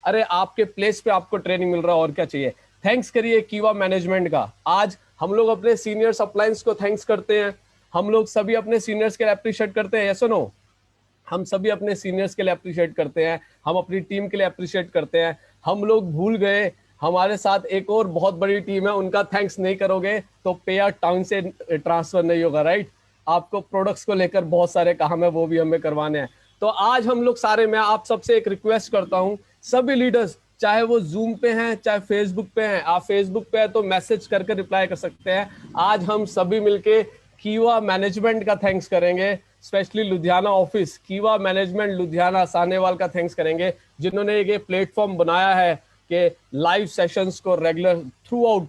अरे आपके प्लेस पे आपको ट्रेनिंग मिल रहा है, और क्या चाहिए। थैंक्स करिए कीवा मैनेजमेंट का। आज हम लोग अपने सीनियर्स अपलायंस को थैंक्स करते हैं, हम लोग सभी अपने सीनियर्स के लिए अप्रिशिएट करते हैं, यस और नो। हम सभी अपने सीनियर्स के लिए अप्रिशिएट करते हैं, हम अपनी टीम के लिए अप्रिशिएट करते हैं। हम लोग भूल गए हमारे साथ एक और बहुत बड़ी टीम है, उनका थैंक्स नहीं करोगे तो पेयर टाउन से ट्रांसफर नहीं होगा, राइट। आपको प्रोडक्ट्स को लेकर बहुत सारे काम है, वो भी हमें करवाने हैं। तो आज हम लोग सारे, मैं आप सबसे एक रिक्वेस्ट करता हूं, सभी लीडर्स, चाहे वो जूम पे हैं चाहे फेसबुक पे हैं, आप फेसबुक पे है तो मैसेज करके रिप्लाई कर सकते हैं। आज हम सभी मिलके कीवा मैनेजमेंट का थैंक्स करेंगे, स्पेशली लुधियाना ऑफिस, कीवा मैनेजमेंट लुधियाना सानेवाल का थैंक्स करेंगे, जिन्होंने ये प्लेटफॉर्म बनाया है कि लाइव सेशंस को रेगुलर थ्रू आउट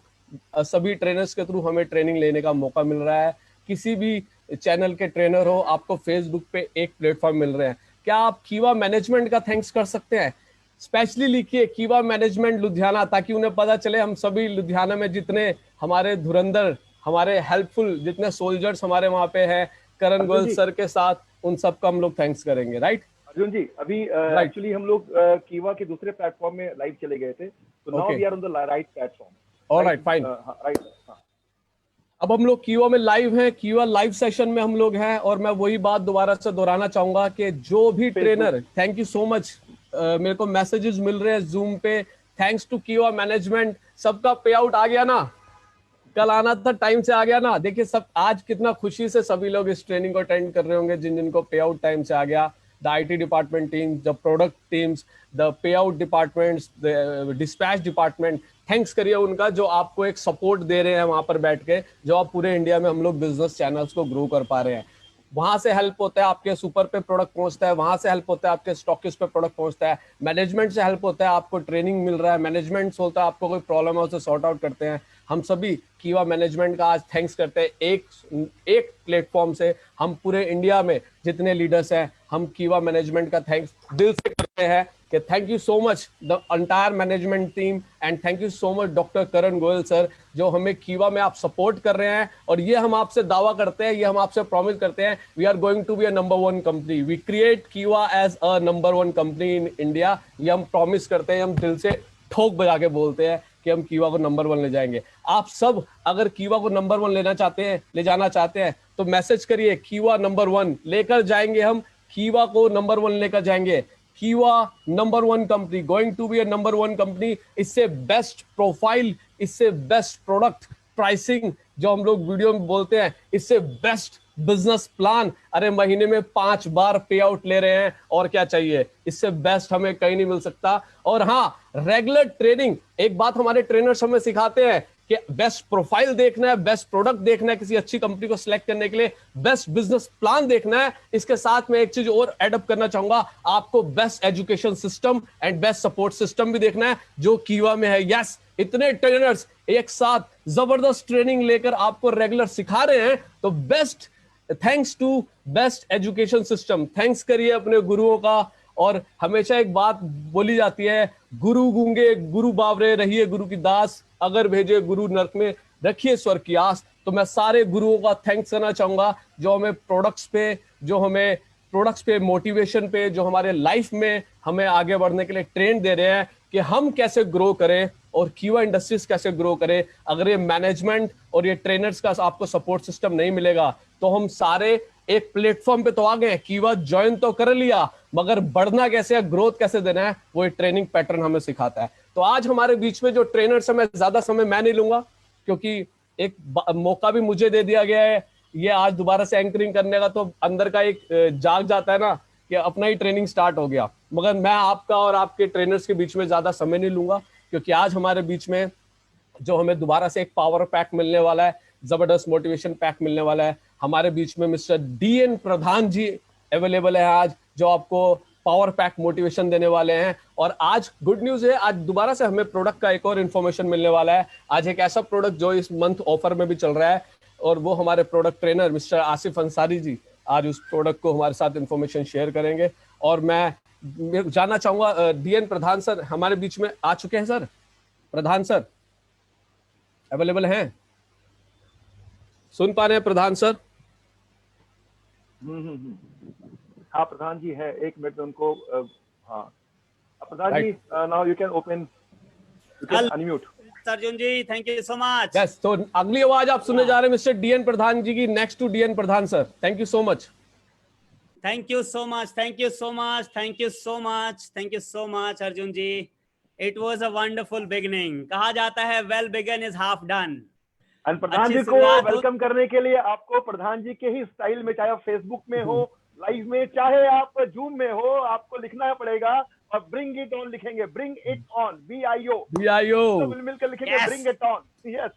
सभी ट्रेनर्स के थ्रू हमें ट्रेनिंग लेने का मौका मिल रहा है। किसी भी चैनल के ट्रेनर हो, आपको फेसबुक पे एक प्लेटफॉर्म मिल रहे हैं। क्या आप कीवा मैनेजमेंट का थैंक्स कर सकते हैं? स्पेशली लिखिए कीवा मैनेजमेंट लुधियाना, ताकि उन्हें पता चले हम सभी लुधियाना में जितने हमारे धुरंधर, हमारे हेल्पफुल जितने सोल्जर्स हमारे वहां पे हैं, करण अर्जुन गोयल जी, सर के साथ, उन सबका हम लोग थैंक्स करेंगे, राइट। अर्जुन जी, अभी राइट। एक्चुअली हम लोग कीवा के दूसरे प्लेटफॉर्म में लाइव चले गए थे, तो now okay. We are on the right platform. Alright, right, fine. Right. हाँ, अब हम लोग कीवा में लाइव हैं, कीवा लाइव सेशन में हम लोग हैं, और मैं वही बात दोबारा से दोहराना चाहूंगा कि जो भी Facebook. Trainer, thank you so much, मेरे को मैसेजेस मिल रहे हैं जूम पे, थैंक्स टू कीवा मैनेजमेंट, सबका पे आउट आ गया ना, कल आना था टाइम से आ गया ना। देखिए सब आज कितना खुशी से सभी लोग इस ट्रेनिंग को अटेंड कर रहे होंगे, जिन जिनको पे आउट टाइम से आ गया। The IT department team, the product teams, the pay out departments, the dispatch department, thanks करिए उनका, जो आपको एक सपोर्ट दे रहे हैं वहां पर बैठ के, जो आप पूरे इंडिया में हम लोग बिजनेस चैनल्स को ग्रो कर पा रहे हैं। वहां से हेल्प होता है, आपके सुपर पे प्रोडक्ट पहुंचता है, वहां से हेल्प होता है, आपके स्टॉकिस्ट पे प्रोडक्ट पहुंचता है, मैनेजमेंट से हेल्प होता है, आपको ट्रेनिंग मिल रहा है, मैनेजमेंट होता है, आपको कोई प्रॉब्लम है उसे सॉर्ट आउट करते हैं। हम सभी कीवा मैनेजमेंट का आज थैंक्स करते हैं। एक एक प्लेटफॉर्म से हम पूरे इंडिया में जितने लीडर्स हैं, हम कीवा मैनेजमेंट का थैंक्स दिल से करते हैं कि thank you so much the entire management team, and thank you so much doctor Karan Goyal sir, जो हमें कीवा में आप सपोर्ट कर रहे हैं। और ये हम आपसे दावा करते हैं, ये हम आपसे प्रॉमिस करते हैं, we are going to be a number one company, we create कीवा as a number one company in India. ये हम प्रॉमिस करते हैं, हम दिल से ठोक बजा के बोलते हैं कि हम कीवा को नंबर वन ले जाएंगे। आप सब अगर कीवा को नंबर वन लेना चाहते हैं, ले जाना चाहते हैं, तो मैसेज करिए कीवा नंबर वन, लेकर जाएंगे हम, कीवा को नंबर वन लेकर जाएंगे। Kiwa number one company, going to be a number one company. इससे बेस्ट प्रोफाइल, इससे बेस्ट प्रोडक्ट प्राइसिंग, जो हम लोग वीडियो में बोलते हैं, इससे बेस्ट बिजनेस प्लान। अरे महीने में 5 बार पे आउट ले रहे हैं, और क्या चाहिए, इससे बेस्ट हमें कहीं नहीं मिल सकता। और हाँ, रेगुलर ट्रेनिंग, एक बात हमारे ट्रेनर्स हमें सिखाते हैं कि बेस्ट प्रोफाइल देखना है, बेस्ट प्रोडक्ट देखना है, किसी अच्छी कंपनी को सिलेक्ट करने के लिए बेस्ट बिजनेस प्लान देखना है। इसके साथ में एक चीज और एडअप करना चाहूंगा, आपको best education system and best support system भी देखना है, जो कीवा में है। यस, इतने ट्रेनर्स एक साथ जबरदस्त ट्रेनिंग लेकर आपको रेगुलर सिखा रहे हैं, तो best, thanks to best education system, thanks करिए अपने गुरुओं का। और हमेशा एक बात बोली जाती है, गुरु गूंगे गुरु बावरे, रहिए गुरु की दास, अगर भेजे गुरु नरक में रखिए स्वर्ग की आस। तो मैं सारे गुरुओं का थैंक्स करना चाहूंगा, जो हमें प्रोडक्ट्स पे, जो हमें प्रोडक्ट्स पे, मोटिवेशन पे, जो हमारे लाइफ में हमें आगे बढ़ने के लिए ट्रेन दे रहे हैं कि हम कैसे ग्रो करें और कीवा इंडस्ट्रीज कैसे ग्रो करें। अगर ये मैनेजमेंट और ये ट्रेनर्स का आपको सपोर्ट सिस्टम नहीं मिलेगा, तो हम सारे एक प्लेटफॉर्म पे तो आ गए, कीवा ज्वाइन तो कर लिया, मगर बढ़ना कैसे है, ग्रोथ कैसे देना है, वो ट्रेनिंग पैटर्न हमें सिखाता है। तो आज हमारे बीच में जो ट्रेनर्स है, मैं ज्यादा समय मैं नहीं लूंगा, क्योंकि एक मौका भी मुझे दे दिया गया है ये आज दोबारा से एंकरिंग करने का, तो अंदर का एक जाग जाता है ना कि अपना ही ट्रेनिंग स्टार्ट हो गया। मगर मैं आपका और आपके ट्रेनर्स के बीच में ज्यादा समय नहीं लूंगा, क्योंकि आज हमारे बीच में जो हमें दोबारा से एक पावर पैक मिलने वाला है, जबरदस्त मोटिवेशन पैक मिलने वाला है। हमारे बीच में मिस्टर डीएन प्रधान जी अवेलेबल है आज, जो आपको पावर पैक मोटिवेशन देने वाले हैं। और आज गुड न्यूज है, आज दोबारा से हमें प्रोडक्ट का एक और इन्फॉर्मेशन मिलने वाला है। आज एक ऐसा प्रोडक्ट जो इस मंथ ऑफर में भी चल रहा है, और वो हमारे product trainer mister Asif Ansari ji आज उस प्रोडक्ट को हमारे साथ इन्फॉर्मेशन शेयर करेंगे। और मैं जानना चाहूंगा, डीएन प्रधान सर हमारे बीच में आ चुके हैं। सर प्रधान सर अवेलेबल हैं? सुन पा रहे हैं प्रधान सर? हाँ, प्रधान जी है, 1 मिनट में उनको हाँ, प्रधान जी, now you can open, you can unmute. Arjun ji, thank you so much. Yes, तो अगली आवाज आप सुनने जा रहे हैं मिस्टर डीएन प्रधान जी की। Next to DN Pradhan sir, thank you so much. Thank you so much, thank you so much, thank you so much, thank you so much Arjun ji. It was a wonderful beginning. कहा जाता है well begun is half done. And प्रधान जी को welcome करने के लिए आपको प्रधान जी के ही style में, चाहे आप फेसबुक में हो लाइव में, चाहे आप जूम में हो, आपको लिखना पड़ेगा। और ब्रिंग इट ऑन लिखेंगे, ब्रिंग इट ऑन, BIO, तो मिलकर लिखेंगे bring it on. Yes,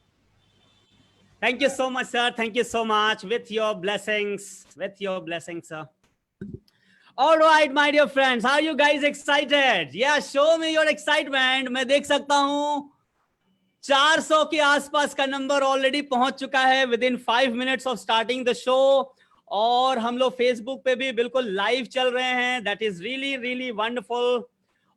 thank you so much sir, thank you so much. With your blessings sir. All right, my dear friends, are you guys excited? Yeah, show me your excitement. मैं देख सकता हूं 400 के आसपास का number already पहुंच चुका है with in 5 minutes of starting the show. और हम लोग फेसबुक पे भी बिल्कुल लाइव चल रहे हैं। That is really really wonderful.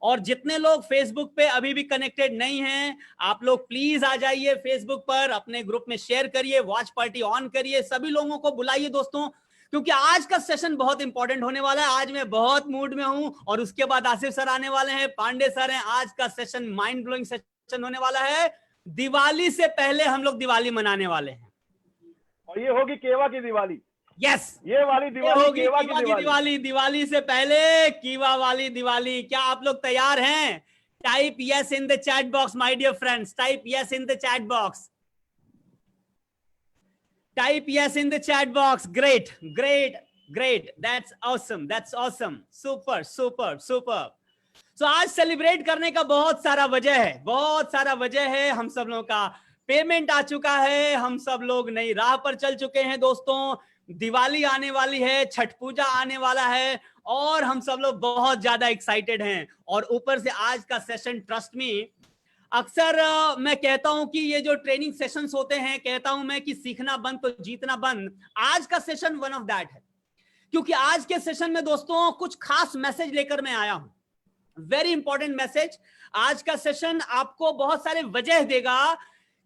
और जितने लोग फेसबुक पे अभी भी कनेक्टेड नहीं हैं, आप लोग प्लीज आ जाइए फेसबुक पर, अपने ग्रुप में शेयर करिए, वॉच पार्टी ऑन करिए, सभी लोगों को बुलाइए दोस्तों, क्योंकि आज का सेशन बहुत इंपॉर्टेंट होने वाला है। आज मैं बहुत मूड में हूं और उसके बाद आसिफ सर आने वाले हैं, पांडे सर हैं। आज का सेशन माइंड ब्लोइंग सेशन होने वाला है। दिवाली से पहले हम लोग दिवाली मनाने वाले हैं, और ये होगी केवा की दिवाली। यस, ये वाली दिवाली होगी केवा कीवा की की दिवाली। दिवाली से पहले कीवा वाली दिवाली। क्या आप लोग तैयार हैं? Type yes in the chat box my dear friends, type yes in the chat box, type yes in the chat box. Great great great, that's awesome, that's awesome, super super super. सो आज celebrate करने का बहुत सारा वजह है, बहुत सारा वजह है। हम सब लोगों का पेमेंट आ चुका है, हम सब लोग नई राह पर चल चुके हैं दोस्तों। दिवाली आने वाली है, छठ पूजा आने वाला है और हम सब लोग बहुत ज्यादा एक्साइटेड हैं। और ऊपर से आज का सेशन, ट्रस्ट मी, अक्सर मैं कहता हूं कि ये जो ट्रेनिंग सेशंस होते हैं, कहता हूं मैं कि सीखना बंद तो जीतना बंद। आज का सेशन वन ऑफ दैट है, क्योंकि आज के सेशन में दोस्तों कुछ खास मैसेज लेकर मैं आया हूं। Very important message. आज का सेशन आपको बहुत सारे वजह देगा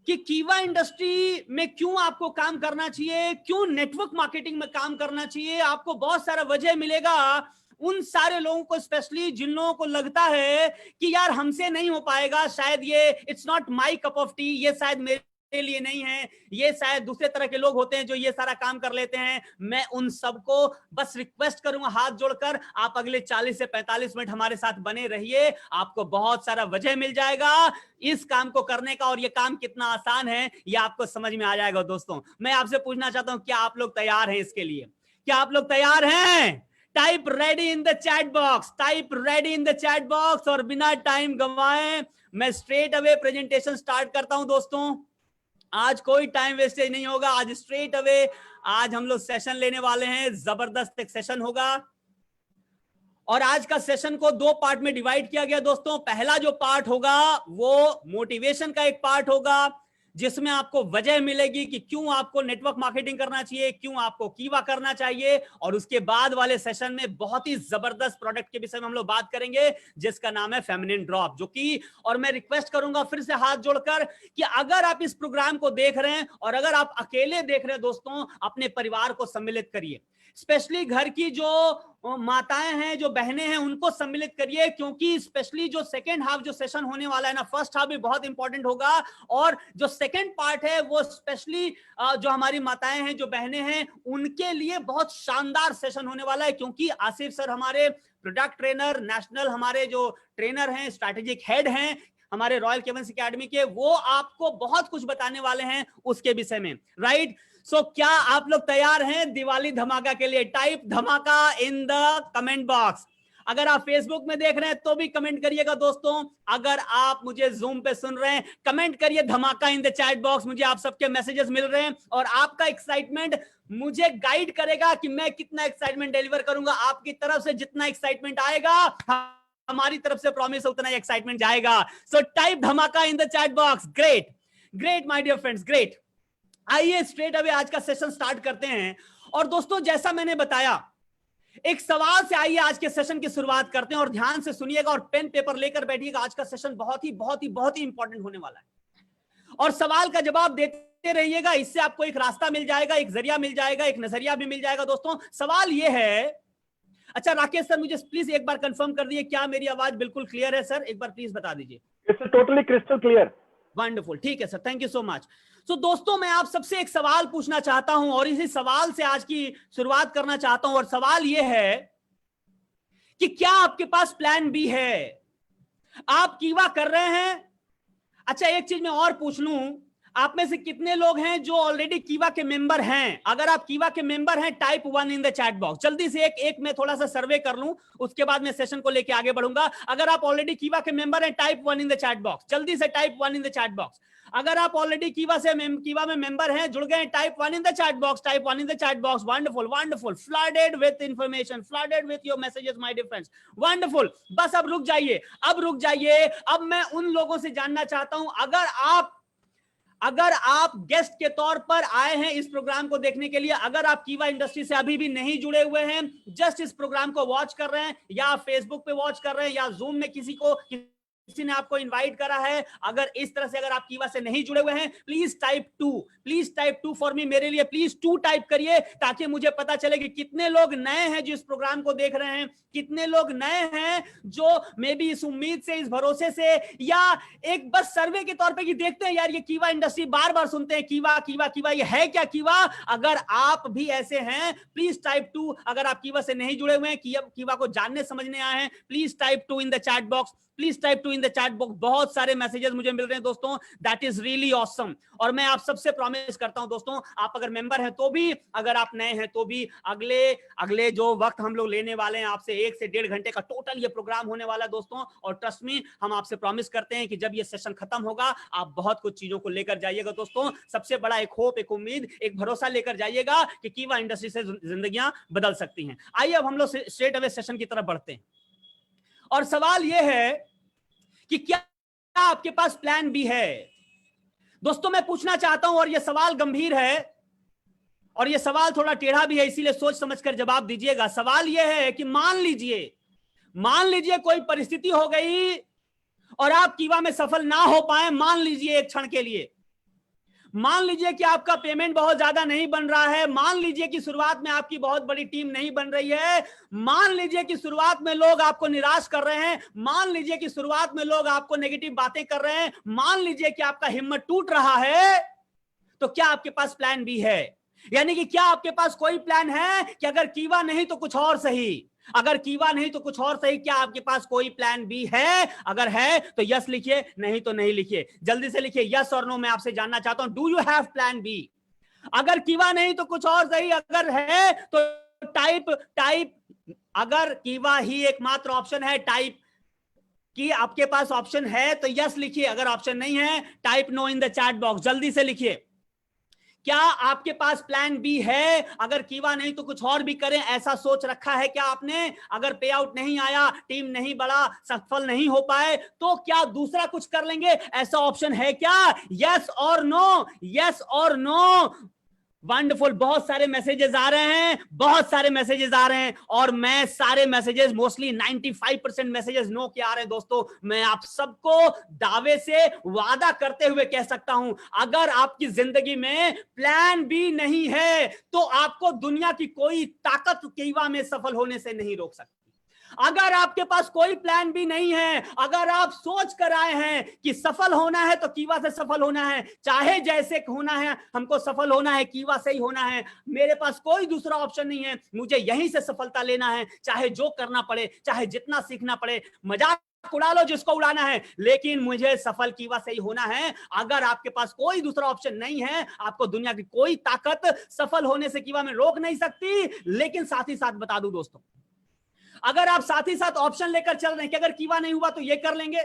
कि कीवा इंडस्ट्री में क्यों आपको काम करना चाहिए, क्यों नेटवर्क मार्केटिंग में काम करना चाहिए। आपको बहुत सारा वजह मिलेगा उन सारे लोगों को, स्पेशली जिन लोगों को लगता है कि यार हमसे नहीं हो पाएगा, शायद ये it's not my cup of T, ये शायद मेरे लिए नहीं है, ये शायद दूसरे तरह के लोग होते हैं जो ये सारा काम कर लेते हैं। मैं उन सबको बस रिक्वेस्ट करूंगा हाथ जोड़कर, आप अगले 40 से 45 मिनट हमारे साथ बने रहिए। आपको बहुत सारा वजह मिल जाएगा इस काम को करने का, और ये काम कितना आसान है ये आपको समझ में आ जाएगा। दोस्तों मैं आपसे पूछना चाहता हूं, क्या आप लोग तैयार हैं इसके लिए? क्या आप लोग तैयार हैं? Type ready in the chat box, type ready in the chat box. और बिना टाइम गंवाए मैं स्ट्रेट अवे प्रेजेंटेशन स्टार्ट करता हूं दोस्तों। आज कोई टाइम वेस्टेज नहीं होगा, आज स्ट्रेट अवे आज हम लोग सेशन लेने वाले हैं। जबरदस्त एक सेशन होगा और आज का सेशन को 2 पार्ट में डिवाइड किया गया दोस्तों। पहला जो पार्ट होगा वो मोटिवेशन का एक पार्ट होगा, जिसमें आपको वजह मिलेगी कि क्यों आपको नेटवर्क मार्केटिंग करना चाहिए, क्यों आपको कीवा करना चाहिए। और उसके बाद वाले सेशन में बहुत ही जबरदस्त प्रोडक्ट के विषय में हम लोग बात करेंगे, जिसका नाम है फेमिनिन ड्रॉप। जो कि, और मैं रिक्वेस्ट करूंगा फिर से हाथ जोड़कर कि अगर आप इस प्रोग्राम को देख रहे हैं और अगर आप अकेले देख रहे हैं दोस्तों, अपने परिवार को सम्मिलित करिए। स्पेशली घर की जो माताएं हैं, जो बहनें हैं, उनको सम्मिलित करिए, क्योंकि स्पेशली जो सेकेंड हाफ जो सेशन होने वाला है ना, फर्स्ट हाफ भी बहुत इंपॉर्टेंट होगा और जो सेकेंड पार्ट है वो स्पेशली जो हमारी माताएं हैं, जो बहनें हैं, उनके लिए बहुत शानदार सेशन होने वाला है। क्योंकि आसिफ सर हमारे प्रोडक्ट ट्रेनर, नेशनल हमारे जो ट्रेनर हैं, स्ट्रैटेजिक हेड हैं हमारे रॉयल केवंस एकेडमी के, वो आपको बहुत कुछ बताने वाले हैं उसके विषय में, राइट। सो क्या आप लोग तैयार हैं दिवाली धमाका के लिए? टाइप धमाका इन द कमेंट बॉक्स। अगर आप फेसबुक में देख रहे हैं तो भी कमेंट करिएगा दोस्तों। अगर आप मुझे जूम पे सुन रहे हैं, कमेंट करिए धमाका इन द चैट बॉक्स। मुझे आप सबके मैसेजेस मिल रहे हैं और आपका एक्साइटमेंट मुझे गाइड करेगा कि मैं कितना एक्साइटमेंट डिलीवर करूंगा। आपकी तरफ से जितना एक्साइटमेंट आएगा, हमारी तरफ से प्रॉमिस उतना ही एक्साइटमेंट जाएगा। सो टाइप धमाका in the chat box. Great great my dear friends, great. आइए स्ट्रेट अवे आज का सेशन स्टार्ट करते हैं। और दोस्तों जैसा मैंने बताया, एक सवाल से आइए आज के सेशन की शुरुआत करते हैं। और ध्यान से सुनिएगा और पेन पेपर लेकर बैठिएगा। आज का सेशन बहुत ही इंपॉर्टेंट होने वाला है और सवाल का जवाब देते रहिएगा। इससे आपको एक रास्ता मिल जाएगा, एक जरिया मिल जाएगा, एक नजरिया भी मिल जाएगा। दोस्तों सवाल यह है, अच्छा राकेश सर, मुझे प्लीज एक बार कंफर्म कर दीजिए, क्या मेरी आवाज बिल्कुल क्लियर है सर? एक बार प्लीज बता दीजिए। It's totally crystal clear. Wonderful, ठीक है sir, thank you so much. सो दोस्तों, मैं आप सबसे एक सवाल पूछना चाहता हूं और इसी सवाल से आज की शुरुआत करना चाहता हूं, और सवाल यह है कि क्या आपके पास प्लान बी है? आप कीवा कर रहे हैं? अच्छा, एक चीज मैं और पूछ लूं, आप में से कितने लोग हैं जो ऑलरेडी कीवा के मेंबर हैं? अगर आप कीवा के मेंबर हैं, type 1 in the chat box. जल्दी से एक मैं थोड़ा सा सर्वे कर लूं, उसके बाद मैं सेशन को लेके आगे बढ़ूंगा। अगर आप ऑलरेडी कीवा के मेंबर हैं, type 1 in the chat box, जल्दी से type 1 in the chat box. अगर आप ऑलरेडी कीवा में मेंबर हैं, जुड़ गए, type 1 in the chat box, type 1 in the chat box. Wonderful wonderful, flooded with information, flooded with your messages my dear friends, wonderful. बस अब रुक जाइए, अब रुक जाइए। अब मैं उन लोगों से जानना चाहता हूं, अगर आप गेस्ट के तौर पर आए हैं इस प्रोग्राम को देखने के लिए, अगर आप कीवा इंडस्ट्री से अभी भी नहीं जुड़े हुए हैं, जस्ट इस प्रोग्राम को वॉच कर रहे हैं, या आप फेसबुक पे वॉच कर रहे हैं, या जूम में किसी ने आपको इनवाइट करा है, अगर इस तरह से अगर आप कीवा से नहीं जुड़े हुए हैं, please type 2, please type 2 for me, मेरे लिए प्लीज 2 टाइप करिए, ताकि मुझे पता चले कि कितने लोग नए हैं जो इस प्रोग्राम को देख रहे हैं, कितने लोग नए हैं जो मे बी इस उम्मीद से, इस भरोसे से, या एक बस सर्वे के तौर पे कि देखते हैं यार ये कीवा इंडस्ट्री बार बार सुनते हैं कीवा कीवा कीवा, ये है क्या कीवा? अगर आप भी ऐसे हैं, प्लीज टाइप 2। अगर आप कीवा से नहीं जुड़े हुए हैं, कीवा को जानने समझने आए हैं, please type 2 in the chat box, please type 2 in the chat box. बहुत सारे मैसेजेस मुझे मिल रहे हैं दोस्तों, दैट इज रियली ऑसम। और मैं आप सबसे प्रॉमिस करता हूं दोस्तों, आप अगर मेंबर हैं तो भी, अगर आप नए हैं तो भी, अगले जो वक्त हम लोग लेने वाले हैं आपसे, 1 से 1.5 घंटे का टोटल ये प्रोग्राम होने वाला है दोस्तों। और ट्रस्ट मी, हम आपसे प्रॉमिस करते हैं कि जब ये सेशन खत्म होगा, आप बहुत कुछ चीजों को लेकर जाइएगा दोस्तों। सबसे बड़ा एक होप, एक उम्मीद, एक भरोसा लेकर जाइएगा कि कीवा इंडस्ट्री से जिंदगियां बदल सकती हैं। आइए अब हम लोग स्ट्रेट अवे सेशन की तरफ बढ़ते हैं, और सवाल यह है कि क्या आपके पास प्लान बी है? दोस्तों मैं पूछना चाहता हूं, और यह सवाल गंभीर है और यह सवाल थोड़ा टेढ़ा भी है, इसीलिए सोच समझकर जवाब दीजिएगा। सवाल यह है कि मान लीजिए कोई परिस्थिति हो गई और आप कीवा में सफल ना हो पाए। मान लीजिए एक क्षण के लिए, मान लीजिए कि आपका पेमेंट बहुत ज्यादा नहीं बन रहा है, मान लीजिए कि शुरुआत में आपकी बहुत बड़ी टीम नहीं बन रही है, मान लीजिए कि शुरुआत में लोग आपको निराश कर रहे हैं, मान लीजिए कि शुरुआत में लोग आपको नेगेटिव बातें कर रहे हैं, मान लीजिए कि आपका हिम्मत टूट रहा है, तो क्या आपके पास प्लान बी है? यानी कि क्या आपके पास कोई प्लान है कि अगर कीवा नहीं तो कुछ और सही, अगर कीवा नहीं तो कुछ और सही? क्या आपके पास कोई प्लान बी है? अगर है तो यस लिखिए, नहीं तो नहीं लिखिए। जल्दी से लिखिए यस और नो, मैं आपसे जानना चाहता हूं, do you have plan B? अगर कीवा नहीं तो कुछ और सही, अगर है तो टाइप, अगर कीवा ही एकमात्र ऑप्शन है, टाइप कि आपके पास ऑप्शन है तो यस लिखिए, अगर ऑप्शन नहीं है type no in the chat box. जल्दी से लिखिए, क्या आपके पास प्लान बी है? अगर कीवा नहीं तो कुछ और भी करें, ऐसा सोच रखा है क्या आपने? अगर पे आउट नहीं आया, टीम नहीं बढ़ा, सफल नहीं हो पाए, तो क्या दूसरा कुछ कर लेंगे? ऐसा ऑप्शन है क्या? यस और नो, यस और नो। वंडरफुल, बहुत सारे मैसेजेस आ रहे हैं, बहुत सारे मैसेजेस आ रहे हैं, और मैं सारे मैसेजेस, मोस्टली 95% मैसेजेस नो के आ रहे हैं दोस्तों। मैं आप सबको दावे से वादा करते हुए कह सकता हूं, अगर आपकी जिंदगी में प्लान बी नहीं है तो आपको दुनिया की कोई ताकत कीवा में सफल होने से नहीं रोक सकती। अगर आपके पास कोई प्लान भी नहीं है, अगर आप सोच कर आए हैं कि सफल होना है तो कीवा से सफल होना है, चाहे जैसे होना है, हमको सफल होना है, कीवा से ही होना है, मेरे पास कोई दूसरा ऑप्शन नहीं है, मुझे यहीं से सफलता लेना है, चाहे जो करना पड़े, चाहे जितना सीखना पड़े, मजाक उड़ा लो जिसको उड़ाना है, लेकिन मुझे सफल कीवा से ही होना है। अगर आपके पास कोई दूसरा ऑप्शन नहीं है, आपको दुनिया की कोई ताकत सफल होने से कीवा में रोक नहीं सकती। लेकिन साथ ही साथ बता दूं दोस्तों, अगर आप साथ ही साथ ऑप्शन लेकर चल रहे हैं कि अगर कीवा नहीं हुआ तो ये कर लेंगे,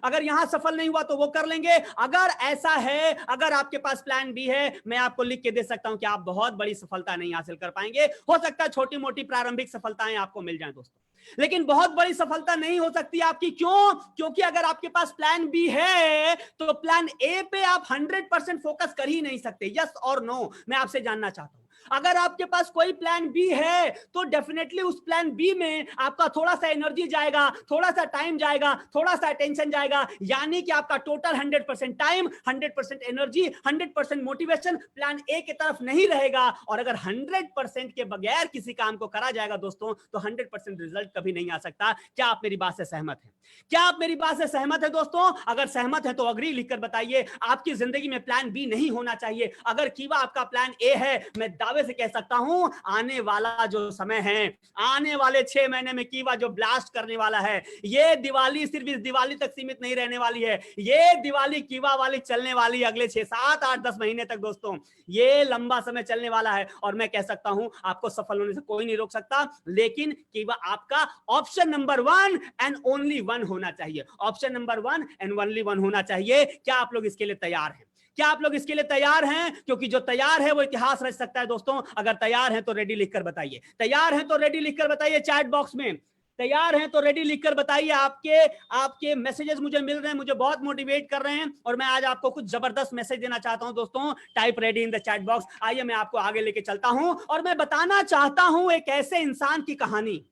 अगर यहां सफल नहीं हुआ तो वो कर लेंगे, अगर ऐसा है, अगर आपके पास प्लान बी है, मैं आपको लिख के दे सकता हूं कि आप बहुत बड़ी सफलता नहीं हासिल कर पाएंगे। हो सकता है छोटी मोटी प्रारंभिक सफलताएं आपको मिल जाएं दोस्तों, लेकिन बहुत बड़ी सफलता नहीं हो सकती आपकी। क्यों? क्योंकि अगर आपके पास प्लान बी है तो प्लान ए पे आप 100% फोकस कर ही नहीं सकते। यस और नो, मैं आपसे जानना चाहता हूं, अगर आपके पास कोई प्लान बी है तो डेफिनेटली उस प्लान बी में आपका थोड़ा सा एनर्जी जाएगा, थोड़ा सा टाइम जाएगा, थोड़ा सा अटेंशन जाएगा, यानी कि आपका total 100% time, 100% energy, 100% motivation plan A की तरफ नहीं रहेगा। और अगर 100% के बगैर किसी काम को करा जाएगा दोस्तों तो 100% रिजल्ट कभी नहीं आ सकता। क्या आप मेरी बात से सहमत हैं? क्या आप मेरी बात से सहमत है दोस्तों? अगर सहमत है तो अग्री लिखकर बताइए। आपकी जिंदगी में प्लान बी नहीं होना चाहिए। अगर कीवा आपका प्लान ए है, मैं दावे से कह सकता हूं आने वाला जो समय है, आने वाले 6 महीने में कीवा जो ब्लास्ट करने वाला है, ये दिवाली सिर्फ इस दिवाली तक सीमित नहीं रहने वाली है। ये दिवाली कीवा वाली चलने वाली है अगले 6, 7, 8, 10 महीने तक दोस्तों। ये लंबा समय चलने वाला है और मैं कह सकता हूं आपको सफल होने से कोई नहीं रोक सकता। लेकिन कीवा आपका ऑप्शन नंबर 1 एंड ओनली 1 होना चाहिए। ऑप्शन नंबर 1 एंड ओनली 1 होना चाहिए। क्या आप लोग इसके लिए तैयार हैं? क्या आप लोग इसके लिए तैयार हैं? क्योंकि जो तैयार है वो इतिहास रच सकता है दोस्तों। अगर तैयार हैं तो रेडी लिखकर बताइए। तैयार हैं तो रेडी लिखकर बताइए चैट बॉक्स में। तैयार हैं तो रेडी लिखकर बताइए। आपके मैसेजेस मुझे मिल रहे हैं, मुझे बहुत मोटिवेट कर रहे हैं और मैं आज आपको कुछ जबरदस्त मैसेज देना चाहता हूं दोस्तों। Type ready in the chat box. आइए मैं आपको आगे लेके चलता हूं और मैं बताना चाहता हूं एक ऐसे इंसान की कहानी,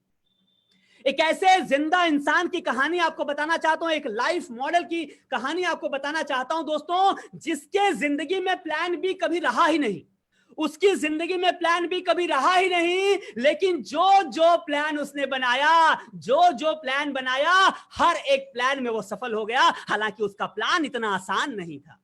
एक ऐसे जिंदा इंसान की कहानी आपको बताना चाहता हूं, एक लाइफ मॉडल की कहानी आपको बताना चाहता हूं दोस्तों, जिसके जिंदगी में प्लान बी कभी रहा ही नहीं। उसकी जिंदगी में प्लान बी कभी रहा ही नहीं, लेकिन जो जो प्लान उसने बनाया, जो जो प्लान बनाया, हर एक प्लान में वो सफल हो गया। हालांकि उसका प्लान इतना आसान नहीं था।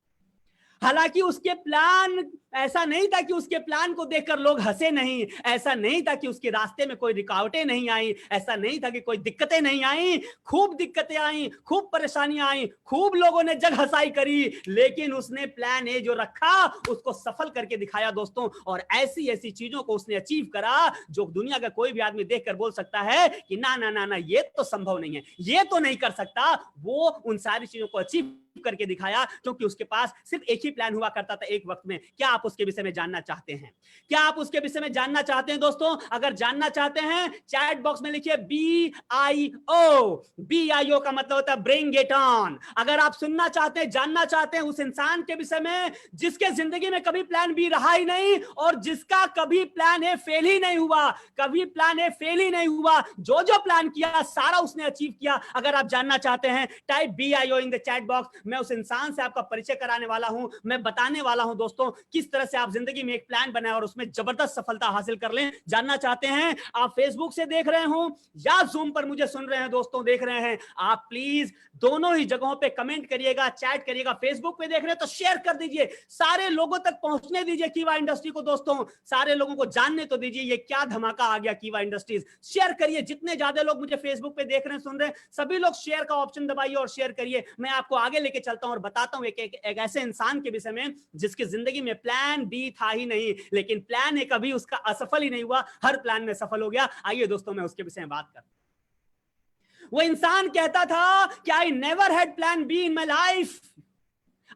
हालांकि उसके प्लान ऐसा नहीं था कि उसके प्लान को देखकर लोग हंसे नहीं, ऐसा नहीं था कि उसके रास्ते में कोई रुकावटें नहीं आई, ऐसा नहीं था कि कोई दिक्कतें नहीं आई। खूब दिक्कतें आई, खूब परेशानियां आई, खूब लोगों ने जग हंसाई करी, लेकिन उसने प्लान ए जो रखा उसको सफल करके दिखाया दोस्तों। और ऐसी ऐसी चीजों को उसने अचीव करा जो दुनिया का कोई भी आदमी देखकर बोल सकता है कि ना ना ना ना ये तो संभव नहीं है, ये तो नहीं कर सकता। वो उन सारी चीजों को अचीव करके दिखाया क्योंकि उसके पास सिर्फ एक ही प्लान हुआ करता था एक वक्त में। क्या आप उसके विषय में जानना चाहते हैं? क्या आप उसके विषय में जानना चाहते हैं दोस्तों? अगर जानना चाहते हैं चैट बॉक्स में लिखिए BIO। BIO का मतलब होता है ब्रिंग इट ऑन। अगर आप सुनना चाहते हैं, जानना चाहते हैं उस इंसान के विषय में जिसके जिंदगी में कभी प्लान बी रहा ही नहीं और जिसका कभी प्लान ए फेल ही नहीं हुआ, कभी प्लान ए फेल ही नहीं हुआ, जो जो प्लान किया सारा उसने अचीव किया। अगर आप जानना चाहते हैं type BIO in the chat box. मैं उस इंसान से आपका परिचय कराने वाला हूं, मैं बताने वाला हूं दोस्तों किस तरह से आप जिंदगी में एक प्लान बनाएं और उसमें जबरदस्त सफलता हासिल कर लें। जानना चाहते हैं? आप फेसबुक से देख रहे हो या जूम पर मुझे सुन रहे हैं दोस्तों, देख रहे हैं, आप प्लीज दोनों ही जगहों पे कमेंट करिएगा, चैट करिएगा। फेसबुक पे देख रहे हैं तो शेयर कर दीजिए, सारे लोगों तक पहुंचने दीजिए कीवा इंडस्ट्री को दोस्तों, सारे लोगों को जानने तो दीजिए ये क्या धमाका आ गया कीवा इंडस्ट्रीज। शेयर करिए, जितने ज्यादा लोग मुझे फेसबुक पे देख रहे हैं, सुन रहे हैं, सभी लोग शेयर का ऑप्शन दबाइए और शेयर करिए। मैं आपको आगे लेके चलता हूं और बताता हूं एक ऐसे इंसान के विषय में जिसकी जिंदगी में प्लान बी था ही नहीं, लेकिन प्लान ए कभी उसका असफल ही नहीं हुआ, हर प्लान में सफल हो गया। आइए दोस्तों मैं उसके विषय में बात करता हूं। वो इंसान कहता था कि I never had plan be in my life,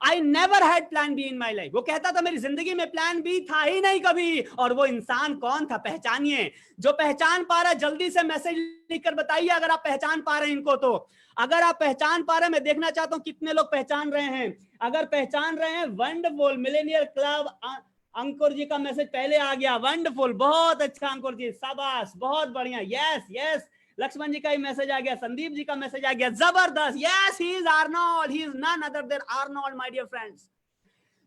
I never had plan be in my life. वो कहता था मेरी जिंदगी में प्लान बी था ही नहीं कभी। और वो इंसान कौन था? पहचानिए। जो पहचान पा रहा है जल्दी से मैसेज लिखकर बताइए अगर आप पहचान पा रहे हैं इनको। तो अगर आप पहचान पा रहे हैं, मैं देखना चाहता हूं कितने लोग पहचान रहे हैं। अगर पहचान रहे हैं, वंडरफुल। मिलेनियल क्लब अंकुर जी का मैसेज पहले आ गया, वंडरफुल, बहुत अच्छा अंकुर जी, शाबाश, बहुत बढ़िया, यस यस। लक्ष्मण जी का ही मैसेज आ गया, संदीप जी का मैसेज आ गया, जबरदस्त, yes, he is Arnold, he is none other than Arnold my dear friends.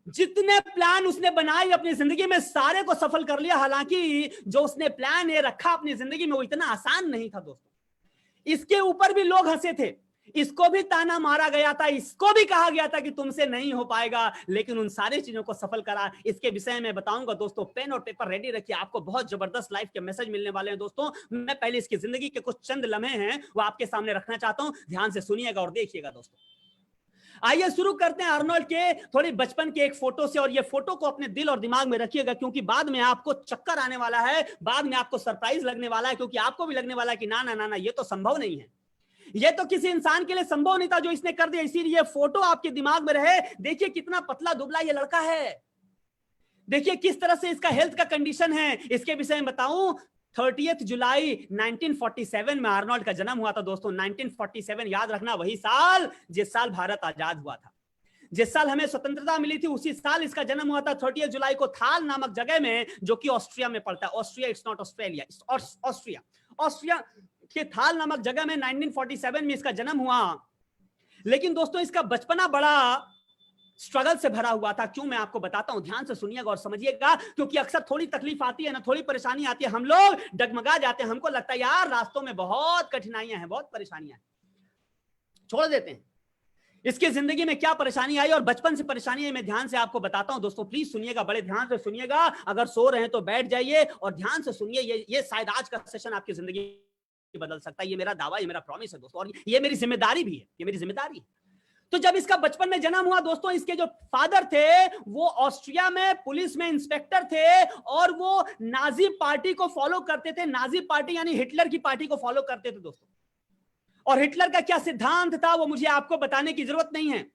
जितने प्लान उसने बनाए अपनी जिंदगी में सारे को सफल कर लिया। हालांकि जो उसने प्लान ये रखा अपनी जिंदगी में वो इतना आसान नहीं था दोस्तों। इसके ऊपर भी लोग हंसे थे, इसको भी ताना मारा गया था, इसको भी कहा गया था कि तुमसे नहीं हो पाएगा, लेकिन उन सारी चीजों को सफल करा। इसके विषय में बताऊंगा दोस्तों, पेन और पेपर रेडी रखिए, आपको बहुत जबरदस्त लाइफ के मैसेज मिलने वाले हैं दोस्तों। मैं पहले इसकी जिंदगी के कुछ चंद लम्हे हैं वो आपके सामने रखना चाहता हूं, ध्यान से सुनिएगा और देखिएगा दोस्तों। आइए शुरू करते हैं आर्नोल्ड के थोड़ी बचपन के एक फोटो से, और ये फोटो को अपने दिल और दिमाग में रखिएगा क्योंकि बाद में आपको चक्कर आने वाला है, बाद में आपको सरप्राइज लगने वाला है, क्योंकि आपको भी लगने वाला है कि ना ना ना ना ये तो संभव नहीं है, ये तो किसी इंसान के लिए संभव नहीं था जो इसने कर दिया। इसीलिए ये फोटो आपके दिमाग में रहे। देखिए कितना पतला दुबला ये लड़का है, देखिए किस तरह से इसका हेल्थ का कंडीशन है। इसके विषय में बताऊं, 30 जुलाई 1947 में आर्नोल्ड का जन्म हुआ था दोस्तों। 1947 याद रखना, वही साल जिस साल भारत आजाद हुआ था। जिस साल हमें स्वतंत्रता मिली थी उसी साल इसका जन्म हुआ था 30 जुलाई को थाल नामक जगह में, जो कि ऑस्ट्रिया में पड़ता है। Austria, it's not Australia, Austria. Austria के थाल नामक जगह में 1947 में इसका जन्म हुआ। लेकिन दोस्तों इसका बचपना बड़ा स्ट्रगल से भरा हुआ था। क्यों, मैं आपको बताता हूं, ध्यान से सुनिएगा और समझिएगा, क्योंकि अक्सर थोड़ी तकलीफ आती है ना, थोड़ी परेशानी आती है, हम लोग डगमगा जाते हैं, हमको लगता है यार रास्तों में बहुत कठिनाइयां हैं, बहुत परेशानियां हैं, छोड़ देते हैं। इसकी जिंदगी में क्या परेशानी आई और बचपन से परेशानी है, मैं ध्यान से आपको बताता हूं। दोस्तों प्लीज सुनिएगा, बड़े ध्यान से सुनिएगा, अगर सो रहे हैं तो बैठ जाइए और ध्यान से सुनिए। ये शायद आज का सेशन आपकी जिंदगी बदल सकता है, ये मेरा दावा, ये मेरा प्रॉमिस है दोस्तों, और ये मेरी जिम्मेदारी भी है, ये मेरी जिम्मेदारी है। तो जब इसका बचपन में जन्म हुआ दोस्तों, इसके जो फादर थे वो ऑस्ट्रिया में पुलिस में इंस्पेक्टर थे और वो नाजी पार्टी को फॉलो करते थे। नाजी पार्टी यानी हिटलर की पार्टी को फॉलो करते थे दोस्तों। और हिटलर का क्या सिद्धांत था वो मुझे आपको बताने की जरूरत नहीं है।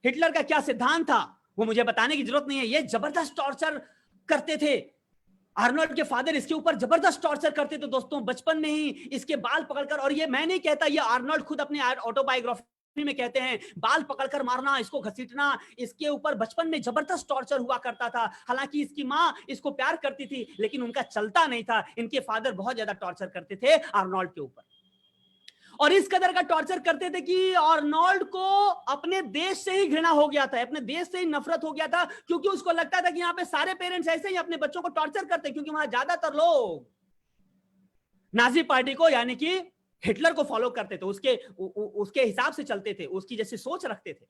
हिटलर का क्या सिद्धांत था वो मुझे बताने की जरूरत नहीं है। ये जबरदस्त टॉर्चर करते थे। आर्नोल्ड के फादर इसके ऊपर जबरदस्त टॉर्चर करते थे दोस्तों, बचपन में ही इसके बाल पकड़कर। और ये मैं नहीं कहता, ये आर्नोल्ड खुद अपने ऑटोबायोग्राफी में कहते हैं, बाल पकड़कर मारना, इसको घसीटना, इसके ऊपर बचपन में जबरदस्त टॉर्चर हुआ करता था। हालांकि इसकी माँ इसको प्यार करती थी लेकिन उनका चलता नहीं था। इनके फादर बहुत ज्यादा टॉर्चर करते थे आर्नोल्ड के ऊपर, और इस कदर का टॉर्चर करते थे कि आर्नोल्ड को अपने देश से ही घृणा हो गया था, अपने देश से ही नफरत हो गया था, क्योंकि उसको लगता था कि यहाँ पे सारे पेरेंट्स ऐसे ही अपने बच्चों को टॉर्चर करते हैं, क्योंकि वहां ज्यादातर लोग नाजी पार्टी को यानी कि हिटलर को फॉलो करते थे, उसके हिसाब से चलते थे, उसकी जैसी सोच रखते थे।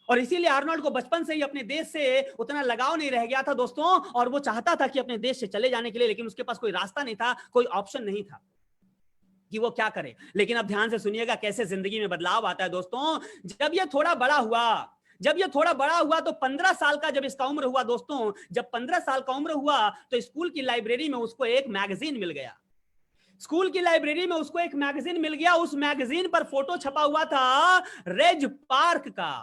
और इसीलिए आर्नोल्ड को बचपन से ही अपने देश से उतना लगाव नहीं रह गया था दोस्तों, और वो चाहता था कि अपने देश से चले जाने के लिए, लेकिन उसके पास कोई रास्ता नहीं था, कोई ऑप्शन नहीं था कि वो क्या करे। लेकिन अब ध्यान से सुनिएगा कैसे जिंदगी में बदलाव आता है दोस्तों। जब ये थोड़ा बड़ा हुआ तो 15 साल का जब इसका उम्र हुआ दोस्तों, जब 15 साल का उम्र हुआ तो स्कूल की लाइब्रेरी में उसको एक मैगजीन मिल गया। स्कूल की लाइब्रेरी में उसको एक मैगजीन मिल गया। उस मैगजीन पर फोटो छपा हुआ था रेज पार्क का।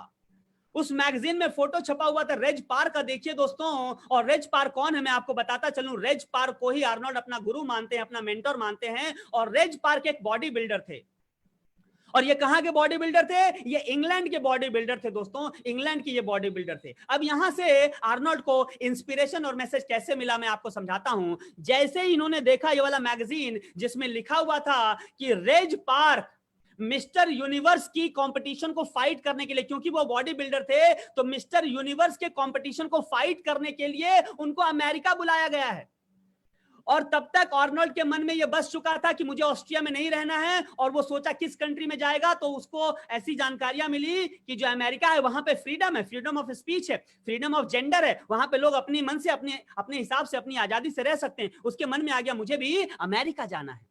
उस मैगजीन में फोटो छपा हुआ था रेज पार्क का। देखिए दोस्तों, और रेज पार्क कौन है मैं आपको बताता चलूं। रेज पार्क को ही आर्नोल्ड अपना गुरु मानते हैं, अपना मेंटर मानते हैं। और रेज पार्क एक बॉडी बिल्डर थे। और ये कहां के बॉडी बिल्डर थे? ये इंग्लैंड के बॉडी बिल्डर थे दोस्तों, इंग्लैंड के ये बॉडी बिल्डर थे। अब यहां से आर्नोल्ड को इंस्पिरेशन और मैसेज कैसे मिला मैं आपको समझाता हूं। जैसे ही इन्होंने देखा ये वाला मैगजीन जिसमें लिखा हुआ था कि रेज पार्क मिस्टर यूनिवर्स की कंपटीशन को फाइट करने के लिए, क्योंकि वो बॉडी बिल्डर थे, तो मिस्टर यूनिवर्स के कंपटीशन को फाइट करने के लिए उनको अमेरिका बुलाया गया है। और तब तक आर्नोल्ड के मन में यह बस चुका था कि मुझे ऑस्ट्रिया में नहीं रहना है, और वो सोचा किस कंट्री में जाएगा। तो उसको ऐसी जानकारियां मिली कि जो अमेरिका है वहां पे फ्रीडम है, फ्रीडम ऑफ स्पीच है, फ्रीडम ऑफ जेंडर है, वहां पे लोग अपनी मन से अपने हिसाब से अपनी आजादी से रह सकते हैं। उसके मन में आ गया मुझे भी अमेरिका जाना है,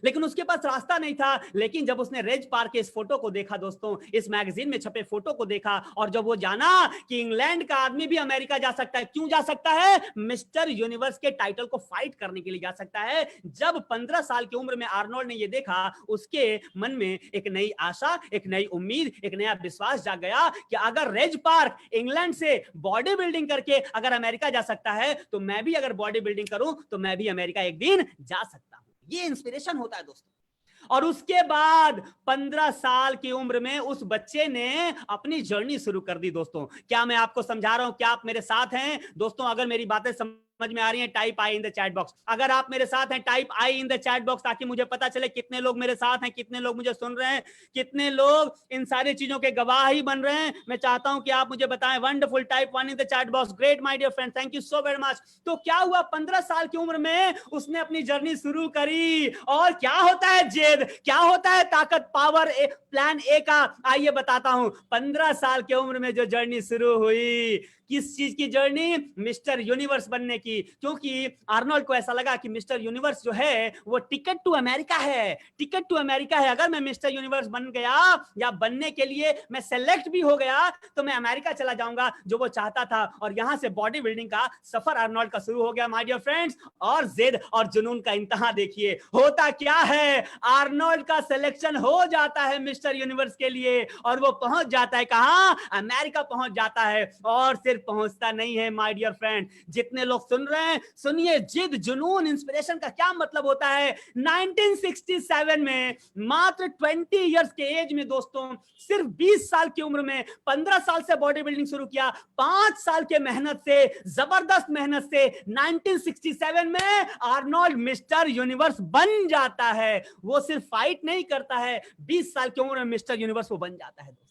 लेकिन उसके पास रास्ता नहीं था। लेकिन जब उसने रेज पार्क के इस फोटो को देखा दोस्तों, इस मैगजीन में छपे फोटो को देखा, और जब वो जाना कि इंग्लैंड का आदमी भी अमेरिका जा सकता है। क्यों जा सकता है? मिस्टर यूनिवर्स के टाइटल को फाइट करने के लिए जा सकता है। जब 15 साल की उम्र में आर्नोल्ड ने ये देखा, उसके मन में एक नई आशा, एक नई उम्मीद, एक नया विश्वास जाग गया कि अगर रेज पार्क इंग्लैंड से बॉडी बिल्डिंग करके अगर अमेरिका जा सकता है, तो मैं भी अगर बॉडी बिल्डिंग करूं तो मैं भी अमेरिका एक दिन जा सकता हूं। ये इंस्पिरेशन होता है दोस्तों। और उसके बाद 15 साल की उम्र में उस बच्चे ने अपनी जर्नी शुरू कर दी दोस्तों। क्या मैं आपको समझा रहा हूं? क्या आप मेरे साथ हैं दोस्तों? अगर मेरी बातें समझ में आ रही हैं, type I in the chat box. अगर आप मेरे साथ हैं, type I in the chat box, ताकि मुझे पता चले कितने लोग मेरे साथ हैं, कितने लोग मुझे सुन रहे हैं, कितने लोग इन सारी चीजों के गवाह ही बन रहे हैं। मैं चाहता हूं कि आप मुझे बताएं। Wonderful, type 1 in the chat box. Great my dear friend, thank you so very much. तो क्या हुआ, 15 साल की उम्र में उसने अपनी जर्नी शुरू करी। और क्या होता है जेद, क्या होता है ताकत, पावर, प्लान ए का आइए बताता हूं। 15 साल की उम्र में जो जर्नी शुरू हुई, किस चीज की जर्नी? मिस्टर यूनिवर्स बनने की। क्योंकि आर्नोल्ड को ऐसा लगा कि मिस्टर यूनिवर्स जो है वो टिकट टू अमेरिका है, टिकट टू अमेरिका है। अगर मैं मिस्टर यूनिवर्स बन गया या बनने के लिए मैं सेलेक्ट भी हो गया तो मैं अमेरिका चला जाऊंगा, जो वो चाहता था। और यहां से बॉडी बिल्डिंग का सफर आर्नोल्ड का शुरू हो गया माय डियर फ्रेंड्स। और जिद और जुनून का इंतहा देखिए होता क्या है। आर्नोल्ड का सिलेक्शन हो जाता है मिस्टर यूनिवर्स के लिए, और वो पहुंच जाता है कहां? अमेरिका पहुंच जाता है। और सिर्फ पहुंचता नहीं है माय डियर फ्रेंड, जितने लोग सुन सुन रहे हैं, सुनिए जिद, जुनून, इंस्पिरेशन का क्या मतलब होता है। 1967 में मात्र 20 इयर्स के एज में दोस्तों, सिर्फ 20 साल की उम्र में 15 साल से बॉडी बिल्डिंग शुरू किया, 5 साल के मेहनत से, जबरदस्त मेहनत से 1967 में आर्नोल्ड मिस्टर यूनिवर्स बन जाता है। वो सिर्फ फाइट नहीं करता है, 20 साल की उम्र में मिस्टर यूनिवर्स वो बन जाता है दोस्तों।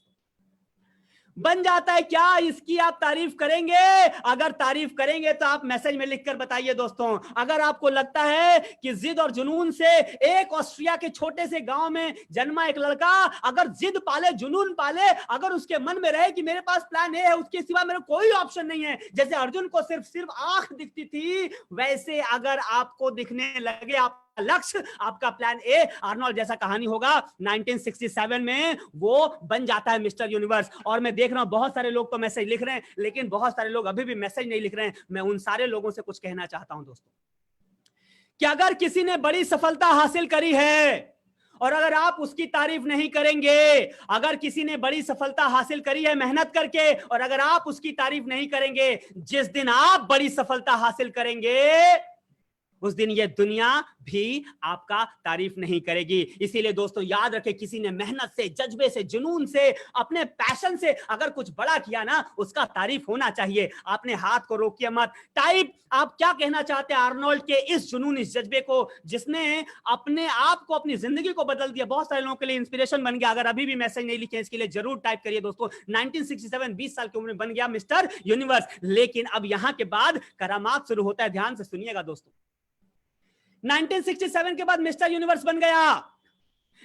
बन जाता है क्या, इसकी आप तारीफ करेंगे? अगर तारीफ करेंगे तो आप मैसेज में लिखकर बताइए दोस्तों। अगर आपको लगता है कि जिद और जुनून से, एक ऑस्ट्रिया के छोटे से गांव में जन्मा एक लड़का अगर जिद पाले, जुनून पाले, अगर उसके मन में रहे कि मेरे पास प्लान ए है, उसके सिवा मेरे कोई ऑप्शन नहीं है, जैसे अर्जुन को सिर्फ आंख दिखती थी, वैसे अगर आपको दिखने लगे आप लक्ष्य, आपका प्लान ए, आर्नोल्ड जैसा कहानी होगा। 1967 में वो बन जाता है मिस्टर यूनिवर्स। और मैं देख रहा हूं बहुत सारे लोग तो मैसेज लिख रहे हैं, लेकिन बहुत सारे लोग अभी भी मैसेज नहीं लिख रहे हैं। मैं उन सारे लोगों से कुछ कहना चाहता हूं दोस्तों, कि अगर किसी ने बड़ी सफलता हासिल करी है और अगर आप उसकी तारीफ नहीं करेंगे, अगर किसी ने बड़ी सफलता हासिल करी है मेहनत करके, और अगर आप उसकी तारीफ नहीं करेंगे, जिस दिन आप बड़ी सफलता हासिल करेंगे उस दिन ये दुनिया भी आपका तारीफ नहीं करेगी। इसीलिए दोस्तों याद रखें, किसी ने मेहनत से, जज्बे से, जुनून से, अपने पैशन से अगर कुछ बड़ा किया ना, उसका तारीफ होना चाहिए। आपने हाथ को रोकिए मत। टाइप आप क्या कहना चाहते हैं आर्नोल्ड के इस जुनून, इस जज्बे को, जिसने अपने आप को, अपनी जिंदगी को बदल दिया, बहुत सारे लोगों के लिए इंस्पिरेशन बन गया। अगर अभी भी मैसेज नहीं लिखे इसके लिए जरूर टाइप करिए दोस्तों। 1967 20 साल की उम्र में बन गया मिस्टर यूनिवर्स। लेकिन अब यहां के बाद करामात शुरू होता है। ध्यान से सुनिएगा दोस्तों। 1967 के बाद मिस्टर यूनिवर्स बन गया,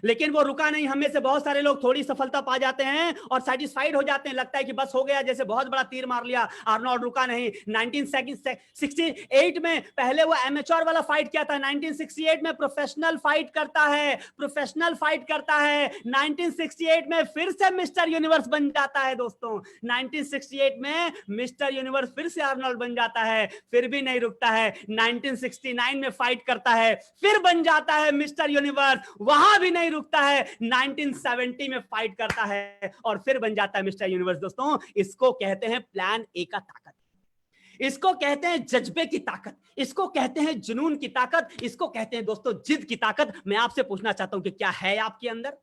लेकिन वो रुका नहीं। हमें से बहुत सारे लोग थोड़ी सफलता पा जाते हैं और सेटिस्फाइड हो जाते हैं, लगता है कि बस हो गया, जैसे बहुत बड़ा तीर मार लिया। आर्नोल्ड रुका नहीं। 1968 में पहले वो एमेच्योर वाला फाइट किया था, 1968 में प्रोफेशनल फाइट करता है, 1968 में फिर से मिस्टर यूनिवर्स बन जाता है दोस्तों। 1968 में मिस्टर यूनिवर्स फिर से आर्नोल्ड बन जाता है, फिर भी नहीं रुकता है। 1969 में फाइट करता है, फिर बन जाता है मिस्टर यूनिवर्स, वहां भी नहीं रुकता है। 1970 में फाइट करता है और फिर बन जाता है मिस्टर यूनिवर्स दोस्तों। इसको कहते हैं प्लान ए का ताकत, इसको कहते हैं जज्बे की ताकत, इसको कहते हैं जुनून की ताकत, इसको कहते हैं दोस्तों जिद की ताकत। मैं आपसे पूछना चाहता हूं कि क्या है आपके अंदर,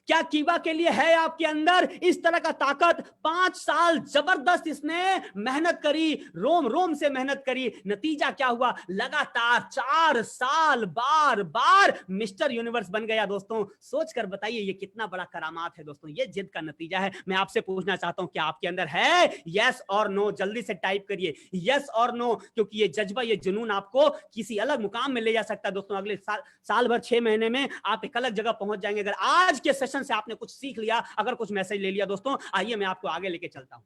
क्या कीवा के लिए है आपके अंदर इस तरह का ताकत? 5 साल जबरदस्त इसने मेहनत करी, रोम रोम से मेहनत करी। नतीजा क्या हुआ? लगातार 4 साल बार बार मिस्टर यूनिवर्स बन गया दोस्तों। सोचकर बताइए ये कितना बड़ा करामात है दोस्तों। ये जिद का नतीजा है। मैं आपसे पूछना चाहता हूं क्या आपके अंदर है? यस और नो, जल्दी से टाइप करिए यस और नो, क्योंकि ये जज्बा, ये जुनून आपको किसी अलग मुकाम में ले जा सकता है दोस्तों। अगले साल भर 6 महीने में आप एक अलग जगह पहुंच जाएंगे अगर आज के सेशन से आपने कुछ सीख लिया, अगर कुछ मैसेज ले लिया दोस्तों। आइए मैं आपको आगे लेके चलता हूं।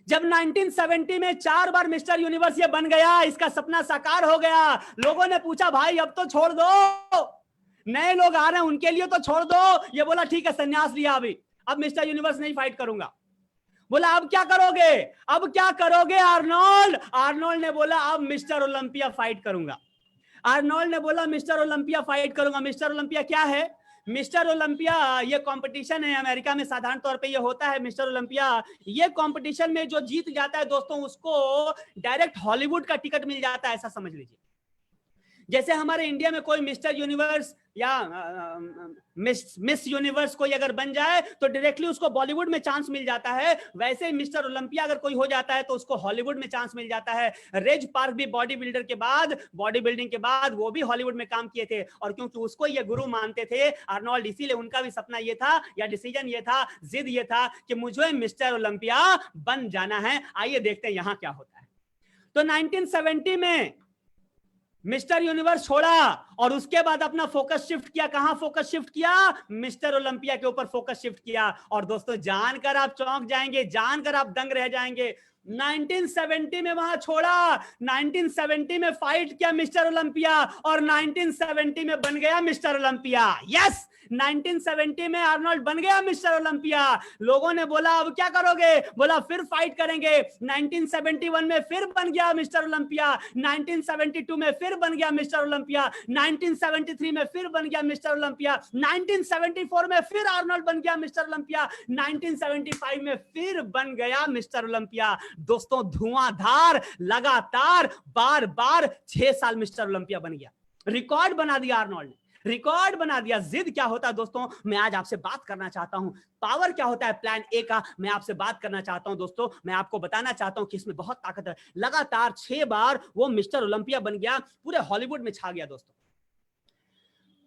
जब 1970 में 4 बार मिस्टर यूनिवर्स ये बन गया, इसका सपना साकार हो गया। लोगों ने पूछा भाई अब तो छोड़ दो, नए लोग आ रहे हैं उनके लिए तो छोड़ दो। ये बोला ठीक है संन्यास लिया, अभी अब मिस्टर यूनिवर्स नहीं फाइट करूंगा। बोला अब क्या करोगे? अब क्या करोगे आर्नोल्ड? आर्नोल्ड ने बोला अब मिस्टर ओलंपिया फाइट करूंगा। आर्नोल्ड ने बोला मिस्टर ओलंपिया फाइट करूंगा। मिस्टर ओलंपिया क्या है? मिस्टर ओलंपिया ये कंपटीशन है, अमेरिका में साधारण तौर पे ये होता है। मिस्टर ओलंपिया ये कंपटीशन में जो जीत जाता है दोस्तों, उसको डायरेक्ट हॉलीवुड का टिकट मिल जाता है, ऐसा समझ लीजिए। जैसे हमारे इंडिया में कोई मिस्टर यूनिवर्स या मिस यूनिवर्स कोई अगर बन जाए तो डायरेक्टली उसको बॉलीवुड में चांस मिल जाता है, वैसे ही मिस्टर ओलंपिया अगर कोई हो जाता है तो उसको हॉलीवुड में चांस मिल जाता है। रेज पार्क भी बॉडी बिल्डिंग के बाद वो भी हॉलीवुड में काम किए थे, और क्योंकि उसको ये गुरु मानते थे आर्नोल्ड, इसीलिए उनका भी सपना ये था या डिसीजन ये था, जिद ये था कि मुझे मिस्टर ओलंपिया बन जाना है। आइए देखते हैं यहां क्या होता है। तो 1970 में मिस्टर यूनिवर्स छोड़ा और उसके बाद अपना फोकस शिफ्ट किया। कहां फोकस शिफ्ट किया? मिस्टर ओलंपिया के ऊपर फोकस शिफ्ट किया। और दोस्तों जानकर आप चौंक जाएंगे, जानकर आप दंग रह जाएंगे। 1970 में वहां छोड़ा, 1970 में फाइट किया मिस्टर ओलंपिया और 1970 में बन गया मिस्टर ओलंपिया। यस, 1970 में आर्नोल्ड बन गया मिस्टर ओलंपिया। लोगों ने बोला अब क्या करोगे, बोला फिर फाइट करेंगे। 1971 में फिर बन गया मिस्टर ओलंपिया, 1972 में फिर बन गया मिस्टर ओलंपिया, 1973 में फिर बन गया मिस्टर ओलंपिया, 1974 में फिर आर्नोल्ड बन गया मिस्टर ओलंपिया, 1975 में फिर बन गया मिस्टर ओलंपिया। दोस्तों धुआंधार, लगातार, बार बार 6 साल मिस्टर ओलंपिया बन गया। रिकॉर्ड बना दिया आर्नोल्ड ने, रिकॉर्ड बना दिया। जिद क्या होता है दोस्तों, मैं आज आपसे बात करना चाहता हूं। पावर क्या होता है प्लान ए का, मैं आपसे बात करना चाहता हूं दोस्तों। मैं आपको बताना चाहता हूं कि इसमें बहुत ताकत है। लगातार 6 बार वो मिस्टर ओलंपिया बन गया, पूरे हॉलीवुड में छा गया दोस्तों।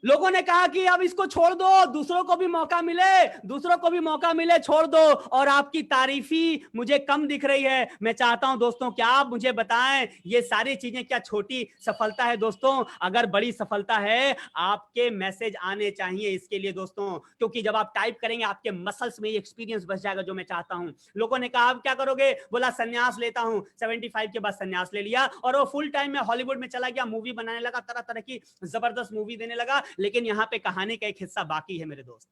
लोगों ने कहा कि अब इसको छोड़ दो, दूसरों को भी मौका मिले, दूसरों को भी मौका मिले, छोड़ दो। और आपकी तारीफी मुझे कम दिख रही है। मैं चाहता हूं दोस्तों कि आप मुझे बताएं ये सारी चीजें क्या छोटी सफलता है दोस्तों? अगर बड़ी सफलता है आपके मैसेज आने चाहिए इसके लिए दोस्तों, क्योंकि जब आप टाइप करेंगे आपके मसल्स में एक्सपीरियंस बच जाएगा जो मैं चाहता हूं। लोगों ने कहा अब क्या करोगे, बोला संन्यास लेता हूं। 75 के बाद संन्यास ले लिया और वो फुल टाइम में हॉलीवुड में चला गया, मूवी बनाने लगा, तरह तरह की जबरदस्त मूवी देने लगा। लेकिन यहां पे कहानी का एक हिस्सा बाकी है मेरे दोस्त,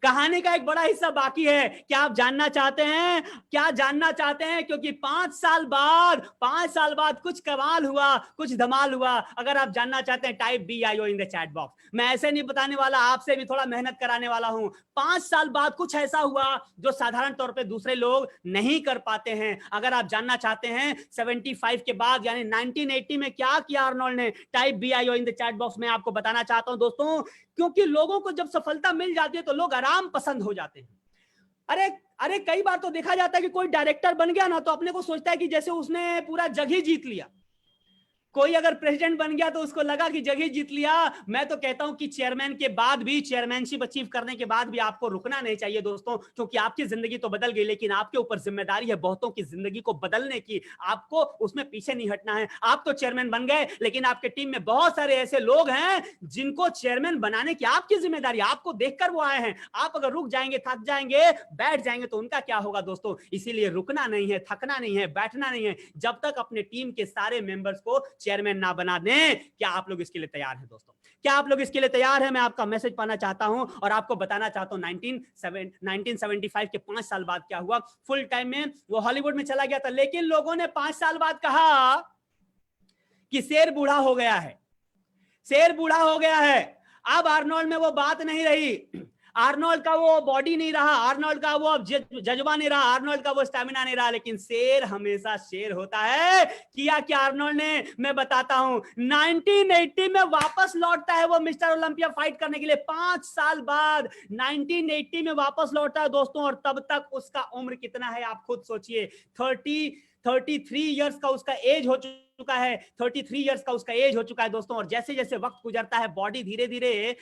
कहानी का एक बड़ा हिस्सा बाकी है। क्या आप जानना चाहते हैं, क्या जानना चाहते हैं? क्योंकि 5 साल बाद कुछ कमाल हुआ, कुछ धमाल हुआ। अगर आप जानना चाहते हैं type BIO in the chat box. मैं ऐसे नहीं बताने वाला, आपसे भी थोड़ा मेहनत कराने वाला हूं। 5 साल बाद कुछ ऐसा हुआ जो साधारण तौर पे दूसरे लोग नहीं कर पाते हैं। अगर आप जानना चाहते हैं 75 के बाद यानी 1980 में क्या किया आर्नोल्ड ने, type BIO in the chat box में आपको बताना चाहता हूं दोस्तों। क्योंकि लोगों को जब सफलता मिल जाती है तो लोग आराम पसंद हो जाते हैं। अरे कई बार तो देखा जाता है कि कोई डायरेक्टर बन गया ना तो अपने को सोचता है कि जैसे उसने पूरा जग ही जीत लिया। कोई अगर प्रेसिडेंट बन गया तो उसको लगा कि जगह जीत लिया। मैं तो कहता हूं कि चेयरमैन के बाद भी, चेयरमैनशिप अचीव करने के बाद भी आपको रुकना नहीं चाहिए दोस्तों, क्योंकि आपकी जिंदगी तो बदल गई लेकिन आपके ऊपर जिम्मेदारी है बहुतों की जिंदगी को बदलने की। आपको उसमें पीछे नहीं हटना है। आप तो चेयरमैन बन गए लेकिन आपके टीम में बहुत सारे ऐसे लोग हैं जिनको चेयरमैन बनाने की आपकी जिम्मेदारी, आपको देखकर वो आए हैं। आप अगर रुक जाएंगे, थक जाएंगे, बैठ जाएंगे तो उनका क्या होगा दोस्तों? इसीलिए रुकना नहीं है, थकना नहीं है, बैठना नहीं है जब तक अपने टीम के सारे मेंबर्स को चेयरमैन ना बना दें। क्या आप लोग इसके लिए तैयार हैं दोस्तों? क्या आप लोग इसके लिए तैयार हैं? मैं आपका मैसेज पाना चाहता हूं और आपको बताना चाहता हूं 1975 के 5 साल बाद क्या हुआ। फुल टाइम में वो हॉलीवुड में चला गया था, लेकिन लोगों ने 5 साल बाद कहा कि शेर बूढ़ा हो गया है, शेर बूढ़ा हो गया है। अब आर्नोल्ड में वो बात नहीं रही, आर्नोल्ड का वो बॉडी नहीं रहा, आर्नोल्ड का वो जज्बा नहीं रहा, आर्नोल्ड का वो स्टैमिना नहीं रहा। लेकिन शेर हमेशा शेर होता है। किया क्या आर्नोल्ड ने, मैं बताता हूं। 1980 में वापस लौटता है वो मिस्टर ओलंपिया फाइट करने के लिए। 5 साल बाद 1980 में वापस लौटता है दोस्तों, और तब तक उसका उम्र कितना है आप खुद सोचिए। 33 इयर्स का उसका एज हो चुका है, 33 इयर्स का उसका एज हो चुका है दोस्तों। और जैसे जैसे वक्त गुजरता है बॉडी धीरे धीरे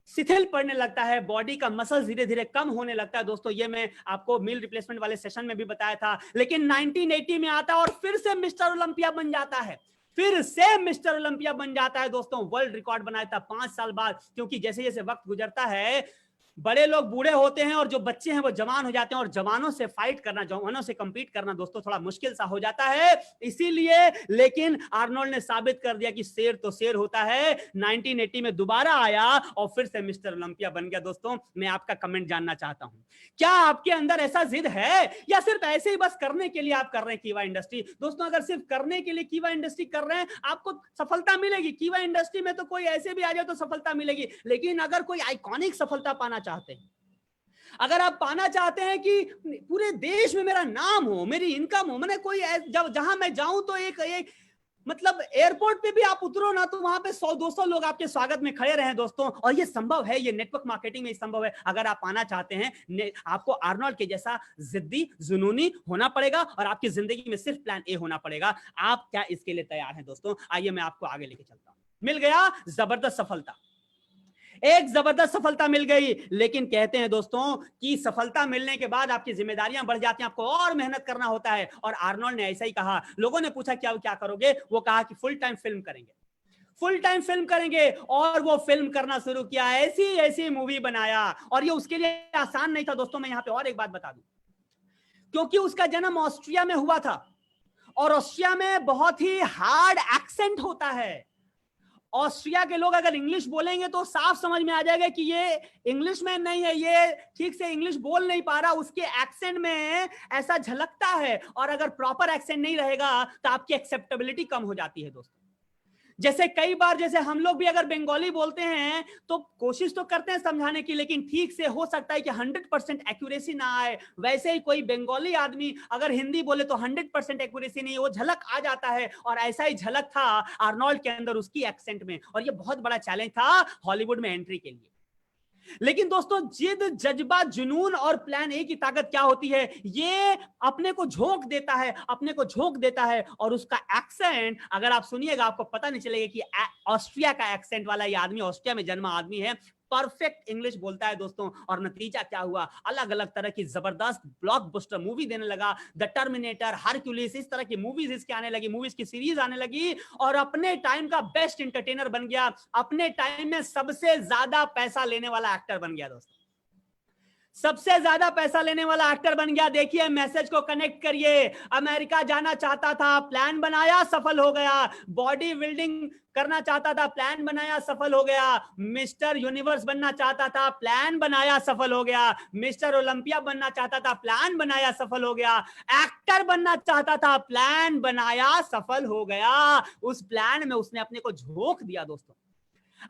शिथिल पड़ने लगता है, बॉडी का मसल धीरे धीरे कम होने लगता है दोस्तों। ये मैं आपको मील रिप्लेसमेंट वाले सेशन में भी बताया था। लेकिन 1980 में आता है और फिर से मिस्टर ओलंपिया बन जाता है, फिर से मिस्टर ओलंपिया बन जाता है दोस्तों। वर्ल्ड रिकॉर्ड बनाया था 5 साल बाद। क्योंकि जैसे जैसे वक्त गुजरता है बड़े लोग बूढ़े होते हैं और जो बच्चे हैं वो जवान हो जाते हैं, और जवानों से फाइट करना, जवानों से कंपीट करना दोस्तों थोड़ा मुश्किल सा हो जाता है। इसीलिए लेकिन आर्नोल्ड ने साबित कर दिया कि शेर तो शेर होता है। 1980 में दोबारा आया और फिर से मिस्टर ओलंपिया बन गया दोस्तों। मैं आपका कमेंट जानना चाहता हूं, क्या आपके अंदर ऐसा जिद है या सिर्फ ऐसे ही बस करने के लिए आप कर रहे हैं कीवा इंडस्ट्री? दोस्तों अगर सिर्फ करने के लिए कीवा इंडस्ट्री कर रहे हैं आपको सफलता मिलेगी। कीवा इंडस्ट्री में तो कोई ऐसे भी आ जाए तो सफलता मिलेगी। लेकिन अगर कोई आइकॉनिक सफलता पाना चाहते हैं, अगर आप पाना चाहते हैं कि पूरे देश में मेरा नाम हो, मेरी इनकम हो, मैंने कोई जब जहां मैं जाऊं तो एक मतलब एयरपोर्ट पे भी आप उतरो ना तो वहां पे 100-200 लोग आपके स्वागत में खड़े रहे दोस्तों। और ये संभव है, ये नेटवर्क मार्केटिंग में संभव है। अगर आप पाना चाहते हैं आपको आर्नोल्ड के जैसा जिद्दी जुनूनी होना पड़ेगा और आपकी जिंदगी में सिर्फ प्लान ए होना पड़ेगा। आप क्या इसके लिए तैयार हैं दोस्तों? आइए मैं आपको आगे लेके चलता हूं। मिल गया जबरदस्त सफलता, एक जबरदस्त सफलता मिल गई। लेकिन कहते हैं दोस्तों कि सफलता मिलने के बाद आपकी जिम्मेदारियां बढ़ जाती हैं, आपको और मेहनत करना होता है। और आर्नोल्ड ने ऐसा ही कहा। लोगों ने पूछा क्या करोगे? वो कहा कि फुल टाइम फिल्म करेंगे, फुल टाइम फिल्म करेंगे। और वो फिल्म करना शुरू किया, ऐसी ऐसी मूवी बनाया। और ये उसके लिए आसान नहीं था दोस्तों। मैं यहां पे और एक बात बता दूं, क्योंकि उसका जन्म ऑस्ट्रिया में हुआ था और ऑस्ट्रिया में बहुत ही हार्ड एक्सेंट होता है। ऑस्ट्रिया के लोग अगर इंग्लिश बोलेंगे तो साफ समझ में आ जाएगा कि ये इंग्लिश में नहीं है, ये ठीक से इंग्लिश बोल नहीं पा रहा, उसके एक्सेंट में ऐसा झलकता है। और अगर प्रॉपर एक्सेंट नहीं रहेगा तो आपकी एक्सेप्टेबिलिटी कम हो जाती है दोस्तों। जैसे कई बार जैसे हम लोग भी अगर बंगाली बोलते हैं तो कोशिश तो करते हैं समझाने की, लेकिन ठीक से हो सकता है कि 100% एक्यूरेसी ना आए। वैसे ही कोई बंगाली आदमी अगर हिंदी बोले तो 100% एक्यूरेसी नहीं, वो झलक आ जाता है। और ऐसा ही झलक था आर्नोल्ड के अंदर उसकी एक्सेंट में, और ये बहुत बड़ा चैलेंज था हॉलीवुड में एंट्री के लिए। लेकिन दोस्तों जिद, जज्बा, जुनून और प्लान ए की ताकत क्या होती है, ये अपने को झोंक देता है, अपने को झोंक देता है। और उसका एक्सेंट अगर आप सुनिएगा आपको पता नहीं चलेगा कि ऑस्ट्रिया का एक्सेंट वाला ये आदमी ऑस्ट्रिया में जन्मा आदमी है, परफेक्ट इंग्लिश बोलता है दोस्तों। और नतीजा क्या हुआ, अलग अलग तरह की जबरदस्त ब्लॉकबस्टर मूवी देने लगा। द टर्मिनेटर, हरक्यूलिस, इस तरह की मूवीज इसके आने लगी, मूवीज की सीरीज आने लगी, और अपने टाइम का बेस्ट एंटरटेनर बन गया। अपने टाइम में सबसे ज्यादा पैसा लेने वाला एक्टर बन गया दोस्तों, सबसे ज्यादा पैसा लेने वाला एक्टर बन गया। देखिए मैसेज को कनेक्ट करिए। अमेरिका जाना चाहता था, प्लान बनाया, सफल हो गया। बॉडी बिल्डिंग करना चाहता था, प्लान बनाया, सफल हो गया। मिस्टर यूनिवर्स बनना चाहता था, प्लान बनाया, सफल हो गया। मिस्टर ओलंपिया बनना चाहता था, प्लान बनाया, सफल हो गया। एक्टर बनना चाहता था, प्लान बनाया, सफल हो गया। उस प्लान में उसने अपने को झोंक दिया दोस्तों।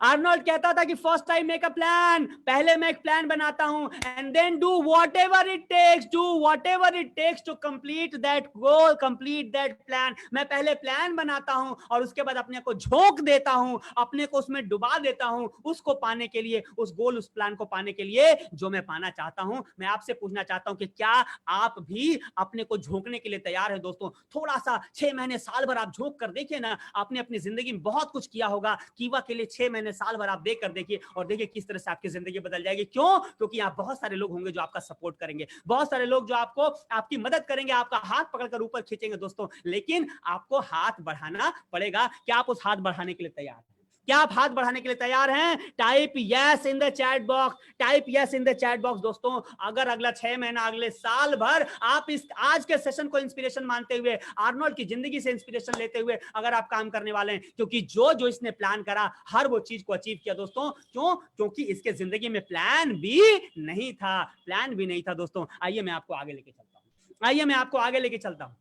आर्नोल्ड कहता था कि first time make a plan, पहले मैं एक प्लान बनाता हूं, and then do whatever it takes, do whatever it takes to complete that goal, complete that plan. मैं पहले प्लान बनाता हूं और उसके बाद अपने को झोंक देता हूं, अपने को उसमें डुबा देता हूं, उसको पाने के लिए, उस गोल, उस प्लान को पाने के लिए जो मैं पाना चाहता हूं। मैं आपसे पूछना चाहता हूं कि क्या आप भी अपने को झोंकने के लिए तैयार है दोस्तों? थोड़ा सा 6 महीने, साल भर आप झोंक कर देखिए ना, आपने अपनी जिंदगी में बहुत कुछ किया होगा। कीवा के लिए 6 महीने, साल भर आप देख कर देखिए, और देखिए किस तरह से आपकी जिंदगी बदल जाएगी। क्यों? क्योंकि आप बहुत सारे लोग होंगे जो आपका सपोर्ट करेंगे, बहुत सारे लोग जो आपको, आपकी मदद करेंगे, आपका हाथ पकड़कर ऊपर खींचेंगे दोस्तों। लेकिन आपको हाथ बढ़ाना पड़ेगा। क्या आप उस हाथ बढ़ाने के लिए तैयार हैं? क्या आप हाथ बढ़ाने के लिए तैयार हैं? Type yes in the chat box, type yes in the chat box दोस्तों। अगर अगला 6 महीना, अगले साल भर आप इस आज के सेशन को इंस्पिरेशन मानते हुए, आर्नोल्ड की जिंदगी से इंस्पिरेशन लेते हुए अगर आप काम करने वाले हैं, क्योंकि जो जो इसने प्लान करा हर वो चीज को अचीव किया दोस्तों। क्यों? क्योंकि इसके जिंदगी में प्लान भी नहीं था, प्लान भी नहीं था दोस्तों। आइए मैं आपको आगे लेके चलता हूं, आइए मैं आपको आगे लेके चलता हूं।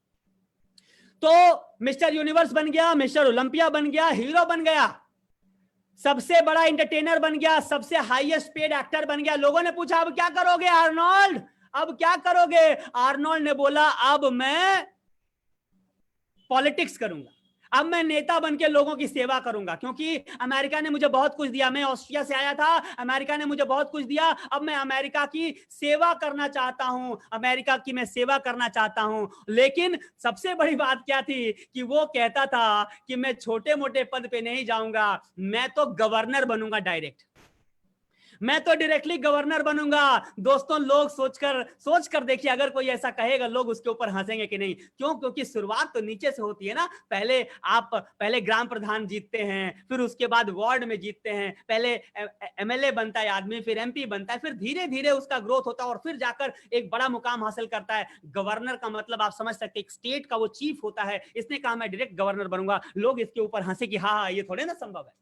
तो मिस्टर यूनिवर्स बन गया, मिस्टर ओलंपिया बन गया, हीरो बन गया, सबसे बड़ा एंटरटेनर बन गया, सबसे हाईएस्ट पेड एक्टर बन गया। लोगों ने पूछा अब क्या करोगे आर्नोल्ड, अब क्या करोगे? आर्नोल्ड ने बोला अब मैं पॉलिटिक्स करूंगा, अब मैं नेता बन के लोगों की सेवा करूंगा। क्योंकि अमेरिका ने मुझे बहुत कुछ दिया, मैं ऑस्ट्रिया से आया था, अमेरिका ने मुझे बहुत कुछ दिया, अब मैं अमेरिका की सेवा करना चाहता हूं, अमेरिका की मैं सेवा करना चाहता हूं। लेकिन सबसे बड़ी बात क्या थी कि वो कहता था कि मैं छोटे मोटे पद पे नहीं जाऊंगा, मैं तो गवर्नर बनूंगा डायरेक्ट, मैं तो डायरेक्टली गवर्नर बनूंगा। दोस्तों लोग सोचकर देखिए, अगर कोई ऐसा कहेगा लोग उसके ऊपर हंसेंगे कि नहीं? क्यों? क्योंकि शुरुआत तो नीचे से होती है ना। पहले ग्राम प्रधान जीतते हैं, फिर उसके बाद वार्ड में जीतते हैं, पहले एमएलए बनता है आदमी, फिर एमपी बनता है, फिर धीरे धीरे उसका ग्रोथ होता है और फिर जाकर एक बड़ा मुकाम हासिल करता है। गवर्नर का मतलब आप समझ सकते हैं, एक स्टेट का वो चीफ होता है। इसने कहा मैं डायरेक्ट गवर्नर बनूंगा, लोग इसके ऊपर हंसे कि हाँ ये थोड़े ना संभव है,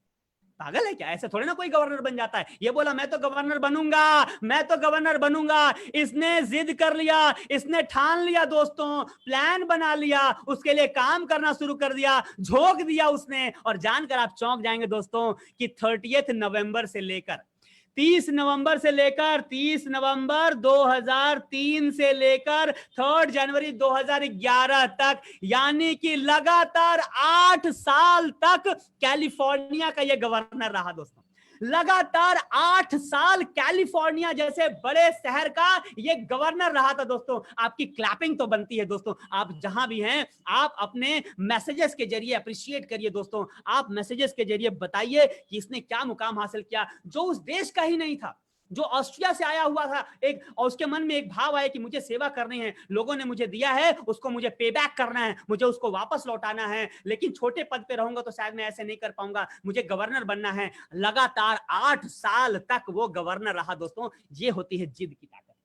पागल है क्या, ऐसे थोड़े ना कोई गवर्नर बन जाता है। ये बोला मैं तो गवर्नर बनूंगा, मैं तो गवर्नर बनूंगा। इसने जिद कर लिया, इसने ठान लिया दोस्तों, प्लान बना लिया, उसके लिए काम करना शुरू कर दिया, झोंक दिया उसने। और जानकर आप चौंक जाएंगे दोस्तों कि 30 नवंबर से लेकर 30 नवंबर से लेकर 30 नवंबर 2003 से लेकर 3 जनवरी 2011 तक, यानी कि लगातार 8 साल तक कैलिफोर्निया का यह गवर्नर रहा दोस्तों। लगातार 8 साल कैलिफोर्निया जैसे बड़े शहर का ये गवर्नर रहा था दोस्तों। आपकी क्लैपिंग तो बनती है दोस्तों, आप जहां भी हैं आप अपने मैसेजेस के जरिए अप्रिशिएट करिए दोस्तों। आप मैसेजेस के जरिए बताइए कि इसने क्या मुकाम हासिल किया जो उस देश का ही नहीं था, जो ऑस्ट्रिया से आया हुआ था एक, और उसके मन में एक भाव आया कि मुझे सेवा करनी है, लोगों ने मुझे दिया है उसको मुझे पे बैक करना है, मुझे उसको वापस लौटाना है। लेकिन छोटे पद पे रहूंगा तो शायद मैं ऐसे नहीं कर पाऊंगा, मुझे गवर्नर बनना है। लगातार 8 साल तक वो गवर्नर रहा दोस्तों। ये होती है जिद की ताकत,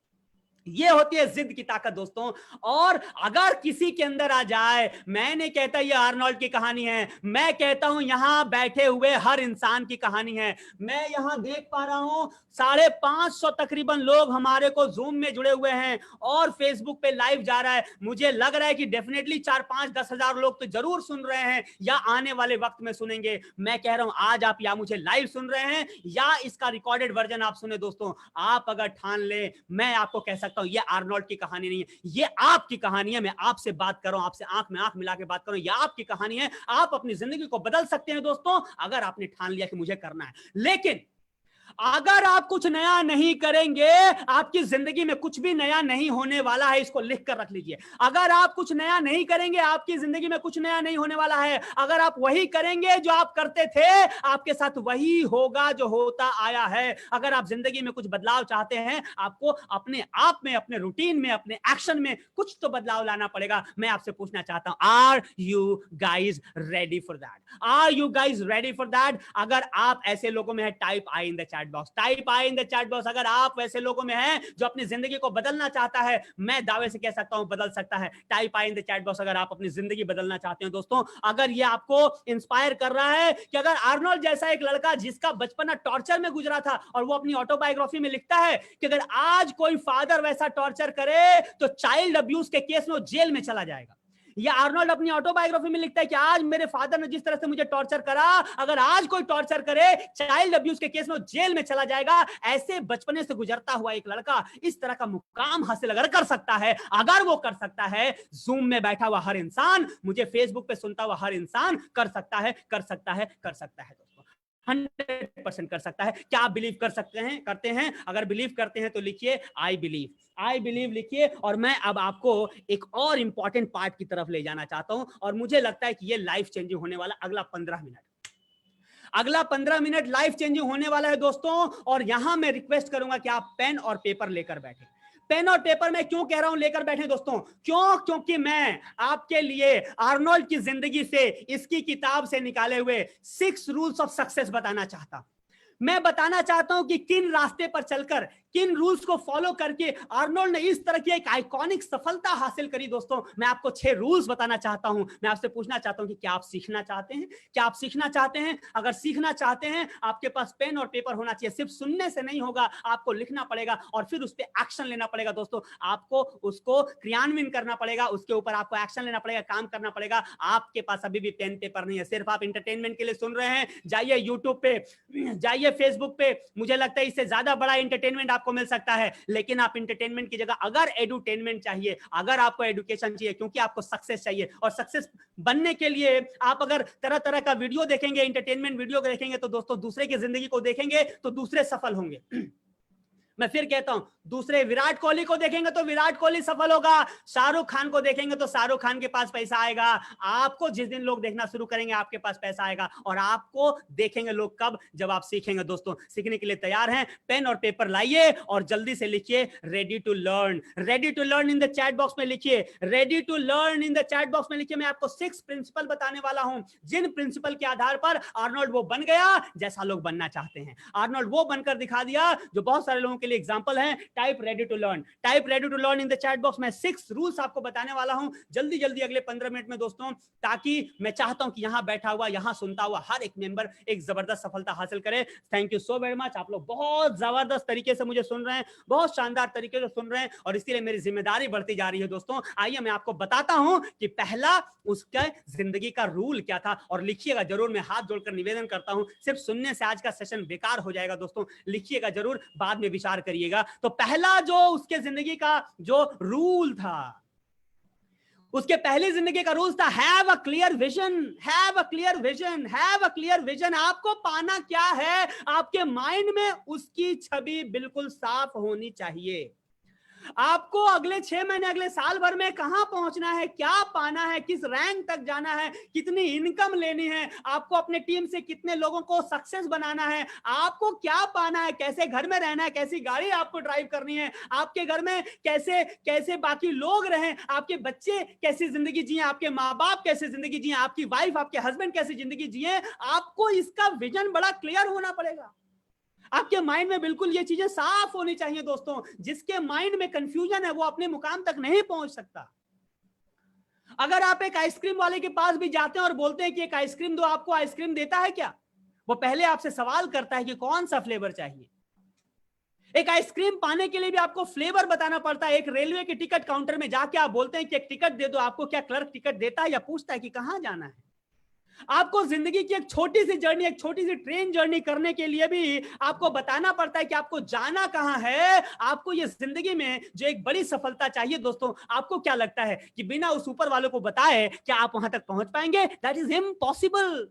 ये होती है जिद की ताकत दोस्तों। और अगर किसी के अंदर आ जाए, मैं नहीं कहता ये आर्नोल्ड की कहानी है, मैं कहता हूं यहां बैठे हुए हर इंसान की कहानी है। मैं यहां देख पा रहा हूं 550 तकरीबन लोग हमारे को जूम में जुड़े हुए हैं और फेसबुक पे लाइव जा रहा है। मुझे लग रहा है कि डेफिनेटली 4-5-10 हजार लोग तो जरूर सुन रहे हैं या आने वाले वक्त में सुनेंगे। मैं कह रहा हूं आज आप या मुझे लाइव सुन रहे हैं या इसका रिकॉर्डेड वर्जन आप सुने दोस्तों, आप अगर ठान ले, मैं आपको कह सकता हूं ये आर्नोल्ड की कहानी नहीं है, ये आपकी कहानी है। मैं आपसे बात कर रहा हूं, आपसे आंख में आंख मिला के बात कर रहा हूं, ये आपकी कहानी है। आप अपनी जिंदगी को बदल सकते हैं दोस्तों अगर आपने ठान लिया कि मुझे करना है। लेकिन अगर आप कुछ नया नहीं करेंगे, आपकी जिंदगी में कुछ भी नया नहीं होने वाला है। इसको लिख कर रख लीजिए। अगर आप कुछ नया नहीं करेंगे, आपकी जिंदगी में कुछ नया नहीं होने वाला है। अगर आप वही करेंगे जो आप करते थे, आपके साथ वही होगा जो होता आया है। अगर आप जिंदगी में कुछ बदलाव चाहते हैं, आपको अपने आप में, अपने रूटीन में, अपने एक्शन में कुछ तो बदलाव लाना पड़ेगा। मैं आपसे पूछना चाहता हूं, are you guys ready for that? Are you guys ready for that? अगर आप ऐसे लोगों में है, type I in the chat box, type I in the chat box. अगर आप वैसे लोगों में हैं जो अपनी जिंदगी को बदलना चाहता है, मैं दावे से कह सकता हूं बदल सकता है। Type I in the chat box अगर आप अपनी जिंदगी बदलना चाहते हैं दोस्तों। अगर ये आपको इंस्पायर कर रहा है कि अगर आर्नोल्ड जैसा एक लड़का जिसका बचपना टॉर्चर में गुजरा था, और वो अपनी ऑटोबायोग्राफी में लिखता है कि अगर आज कोई फादर वैसा टॉर्चर करे तो चाइल्ड अब्यूज के केस में वो जेल में चला जाएगा। ये आर्नोल्ड अपनी ऑटोबायोग्राफी में लिखता है कि आज मेरे फादर ने जिस तरह से मुझे टॉर्चर करा, अगर आज कोई टॉर्चर करे, चाइल्ड अब्यूज के केस में जेल में चला जाएगा। ऐसे बचपने से गुजरता हुआ एक लड़का इस तरह का मुकाम हासिल अगर कर सकता है, अगर वो कर सकता है, जूम में बैठा हुआ हर इंसान, मुझे फेसबुक पे सुनता हुआ हर इंसान कर सकता है, कर सकता है, कर सकता है दोस्तों। 100% कर सकता है। क्या आप बिलीव कर सकते हैं, करते हैं? अगर बिलीव करते हैं तो लिखिए आई बिलीव, आई बिलीव लिखिए। और मैं अब आपको एक और इंपॉर्टेंट पार्ट की तरफ ले जाना चाहता हूं, और मुझे लगता है कि ये लाइफ चेंजिंग होने वाला अगला 15 मिनट, अगला 15 मिनट लाइफ चेंजिंग होने वाला है दोस्तों। और यहां मैं रिक्वेस्ट करूंगा कि आप पेन और पेपर लेकर बैठे। पेन और पेपर मैं क्यों कह रहा हूं लेकर बैठे दोस्तों? क्योंकि मैं आपके लिए आर्नोल्ड की जिंदगी से, इसकी किताब से निकाले हुए 6 रूल्स ऑफ सक्सेस बताना चाहता हूं। मैं बताना चाहता हूं कि किन रास्ते पर चलकर, किन रूल्स को फॉलो करके आर्नोल्ड ने इस तरह की एक आइकॉनिक सफलता हासिल करी दोस्तों। मैं आपको 6 रूल्स बताना चाहता हूं। मैं आपसे पूछना चाहता हूं कि क्या आप सीखना चाहते हैं? क्या आप सीखना चाहते हैं? अगर सीखना चाहते हैं, आपके पास पेन और पेपर होना चाहिए। सिर्फ सुनने से नहीं होगा, आपको लिखना पड़ेगा और फिर उस पर एक्शन लेना पड़ेगा दोस्तों। आपको उसको क्रियान्वयन करना पड़ेगा, उसके ऊपर आपको एक्शन लेना पड़ेगा, काम करना पड़ेगा। आपके पास अभी भी पेन पेपर नहीं है, सिर्फ आप इंटरटेनमेंट के लिए सुन रहे हैं। जाइए यूट्यूब पे, जाइए फेसबुक पे, मुझे लगता है इससे ज्यादा बड़ा एंटरटेनमेंट आपको मिल सकता है। लेकिन आप इंटरटेनमेंट की जगह अगर एडुटेनमेंट चाहिए, अगर आपको एजुकेशन चाहिए, क्योंकि आपको सक्सेस चाहिए, और सक्सेस बनने के लिए आप अगर तरह तरह का वीडियो देखेंगे, एंटरटेनमेंट वीडियो देखेंगे, तो दोस्तों दूसरे की जिंदगी को देखेंगे तो दूसरे सफल होंगे। मैं फिर कहता हूं, दूसरे विराट कोहली को देखेंगे तो विराट कोहली सफल होगा, शाहरुख खान को देखेंगे तो शाहरुख खान के पास पैसा आएगा। आपको जिस दिन लोग देखना शुरू करेंगे, आपके पास पैसा आएगा। और आपको देखेंगे लोग कब? जब आप सीखेंगे दोस्तों। सीखने के लिए तैयार हैं? पेन और पेपर लाइए और जल्दी से लिखिए ready to learn. Ready to learn in the chat box में लिखिए, ready to learn in the chat box में लिखिए। मैं आपको 6 प्रिंसिपल बताने वाला हूं, जिन प्रिंसिपल के आधार पर आर्नोल्ड वो बन गया जैसा लोग बनना चाहते हैं। आर्नोल्ड वो बनकर दिखा दिया जो बहुत सारे लोगों के लिए एग्जांपल है। Type ready to learn, type ready to learn in the chat box. मैं 6 रूल्स आपको बताने वाला हूं जल्दी जल्दी अगले 15 मिनट में दोस्तों, ताकि मैं चाहता हूं कि यहां बैठा हुआ, यहां सुनता हुआ हर एक मेंबर एक जबरदस्त सफलता हासिल करे। Thank you so very much. आप लोग बहुत जबरदस्त तरीके से मुझे सुन रहे हैं, बहुत शानदार तरीके से सुन रहे हैं, और इसलिए मेरी जिम्मेदारी बढ़ती जा रही है दोस्तों। आइए मैं आपको बताता हूं कि पहला उसका जिंदगी का रूल क्या था, और लिखिएगा जरूर। मैं हाथ जोड़कर निवेदन करता हूं, सिर्फ सुनने से आज का सेशन बेकार हो जाएगा दोस्तों। लिखिएगा जरूर, बाद में विचार करिएगा। तो पहला जो उसके जिंदगी का जो रूल था, उसके पहली जिंदगी का रूल था have a clear vision, have a clear vision, have a clear vision. आपको पाना क्या है, आपके माइंड में उसकी छवि बिल्कुल साफ होनी चाहिए। आपको अगले 6 महीने, अगले साल भर में कहां पहुंचना है, क्या पाना है, किस रैंक तक जाना है, कितनी इनकम लेनी है, आपको अपने टीम से कितने लोगों को सक्सेस बनाना है, आपको क्या पाना है, कैसे घर में रहना है, कैसी गाड़ी आपको ड्राइव करनी है, आपके घर में कैसे कैसे बाकी लोग रहें, आपके बच्चे कैसी जिंदगी जिए, आपके माँ बाप कैसे जिंदगी जिए, आपकी वाइफ, आपके हस्बैंड कैसी जिंदगी जिए। आपको इसका विजन बड़ा क्लियर होना पड़ेगा। आपके माइंड में बिल्कुल ये चीजें साफ होनी चाहिए दोस्तों। जिसके माइंड में कंफ्यूजन है वो अपने मुकाम तक नहीं पहुंच सकता। अगर आप एक आइसक्रीम वाले के पास भी जाते हैं और बोलते हैं कि एक आइसक्रीम दो, आपको आइसक्रीम देता है क्या? वो पहले आपसे सवाल करता है कि कौन सा फ्लेवर चाहिए। एक आइसक्रीम पाने के लिए भी आपको फ्लेवर बताना पड़ता है। एक रेलवे के टिकट काउंटर में जाके आप बोलते हैं कि एक टिकट दे दो, आपको क्या क्लर्क टिकट देता है या पूछता है कि कहां जाना है? आपको जिंदगी की एक छोटी सी जर्नी, एक छोटी सी ट्रेन जर्नी करने के लिए भी आपको बताना पड़ता है कि आपको जाना कहां है। आपको ये जिंदगी में जो एक बड़ी सफलता चाहिए दोस्तों, आपको क्या लगता है कि बिना उस ऊपर वालों को बताए क्या आप वहां तक पहुंच पाएंगे? That is impossible.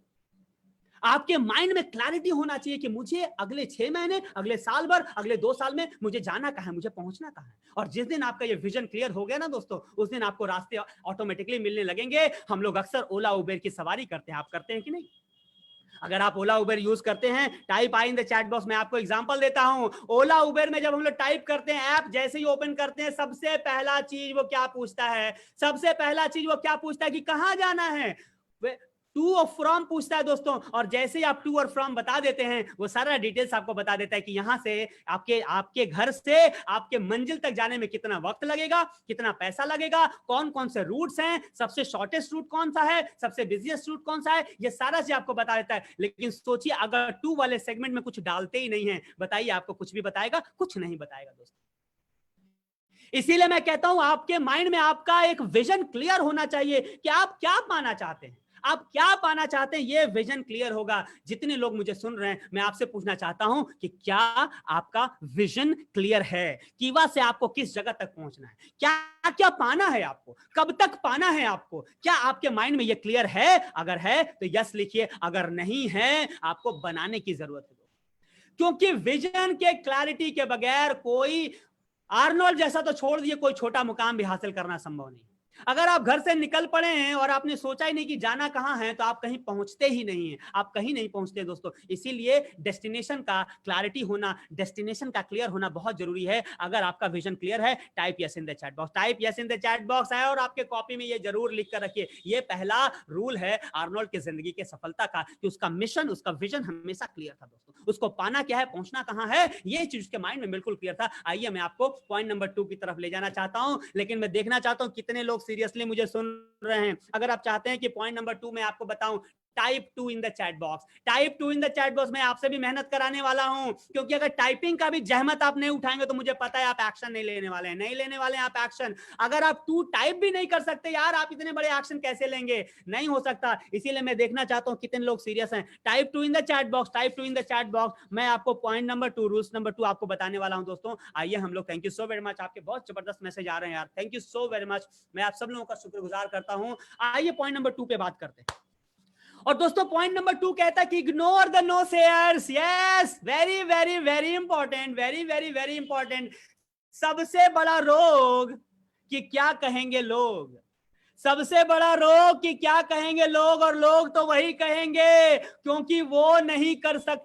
आपके माइंड में क्लैरिटी होना चाहिए कि मुझे अगले 6 महीने, अगले साल भर, अगले 2 साल में मुझे जाना कहां है, मुझे पहुंचना कहां है। और जिस दिन आपका ये विजन क्लियर हो गया ना दोस्तों, उस दिन आपको रास्ते ऑटोमेटिकली मिलने लगेंगे। हम लोग अक्सर ओला उबेर की सवारी करते हैं, आप करते हैं कि नहीं? अगर आप ओला उबेर यूज करते हैं, type I in the chat box. मैं आपको एग्जांपल देता हूं। ओला उबेर में जब हम लोग टाइप करते हैं, ऐप जैसे ही ओपन करते हैं, सबसे पहला चीज वो क्या पूछता है? सबसे पहला चीज वो क्या पूछता है कि कहां जाना है? टू और फ्रॉम पूछता है दोस्तों। और जैसे ही आप टू और फ्रॉम बता देते हैं, वो सारा डिटेल्स आपको बता देता है कि यहां से आपके घर से आपके मंजिल तक जाने में कितना वक्त लगेगा, कितना पैसा लगेगा, कौन कौन से रूट्स हैं, सबसे शॉर्टेस्ट रूट कौन सा है, सबसे बिजिएस्ट रूट कौन सा है, ये सारा चीज आपको बता देता है। लेकिन सोचिए अगर टू वाले सेगमेंट में कुछ डालते ही नहीं है, बताइए आपको कुछ भी बताएगा? कुछ नहीं बताएगा दोस्तों। इसीलिए मैं कहता हूं आपके माइंड में आपका एक विजन क्लियर होना चाहिए कि आप क्या पाना चाहते हैं। आप क्या पाना चाहते हैं, ये विजन क्लियर होगा। जितने लोग मुझे सुन रहे हैं, मैं आपसे पूछना चाहता हूं कि क्या आपका विजन क्लियर है? कीवा से आपको किस जगह तक पहुंचना है, क्या क्या पाना है आपको, कब तक पाना है आपको? क्या आपके माइंड में ये क्लियर है? अगर है तो यस लिखिए, अगर नहीं है आपको बनाने की जरूरत है। क्योंकि विजन के क्लैरिटी के बगैर कोई, आर्नोल्ड जैसा तो छोड़ दिए, कोई छोटा मुकाम भी हासिल करना संभव नहीं। अगर आप घर से निकल पड़े हैं और आपने सोचा ही नहीं कि जाना कहां है, तो आप कहीं पहुंचते ही नहीं हैं। आप कहीं नहीं पहुंचते दोस्तों। इसीलिए डेस्टिनेशन का क्लैरिटी होना, डेस्टिनेशन का क्लियर होना बहुत जरूरी है। अगर आपका विजन क्लियर है, type yes in the chat box, type yes in the chat box है। और आपके कॉपी में ये जरूर लिख कर रखिए, ये पहला रूल है आर्नोल्ड की जिंदगी के सफलता का, कि उसका मिशन, उसका विजन हमेशा क्लियर था दोस्तों। उसको पाना क्या है, पहुंचना कहां है, ये चीज उसके माइंड में बिल्कुल क्लियर था। आइए मैं आपको पॉइंट नंबर 2 की तरफ ले जाना चाहता हूं, लेकिन मैं देखना चाहता हूं कितने लोग सीरियसली मुझे सुन रहे हैं। अगर आप चाहते हैं कि पॉइंट नंबर 2 मैं आपको बताऊं, type 2 in the chat box, type 2 in the chat box. मैं आपसे भी मेहनत कराने वाला हूं, क्योंकि अगर टाइपिंग का भी जहमत आप नहीं उठाएंगे तो मुझे पता है आप एक्शन नहीं लेने वाले हैं, नहीं लेने वाले हैं आप एक्शन। अगर आप 2 टाइप भी नहीं कर सकते यार, आप इतने बड़े एक्शन कैसे लेंगे? नहीं हो सकता। इसीलिए मैं देखना चाहता हूं कितने लोग सीरियस हैं। Type 2 in the chat box, type 2 in the chat box. मैं आपको पॉइंट नंबर 2, रूल्स नंबर 2 आपको बताने वाला हूं दोस्तों। आइए हम लोग, thank you so very much, आपके बहुत जबरदस्त मैसेज आ रहे हैं यार, thank you so very much. मैं आप सब लोगों का शुक्रगुजार करता हूं। आइए पॉइंट नंबर 2 पे बात करते हैं। और दोस्तों पॉइंट नंबर 2 कहता है कि ignore the no sayers. Yes, very very very important, very very very important. सबसे बड़ा रोग कि क्या कहेंगे लोग, सबसे बड़ा रोग कि क्या कहेंगे लोग। और लोग तो वही कहेंगे क्योंकि वो नहीं कर सकते,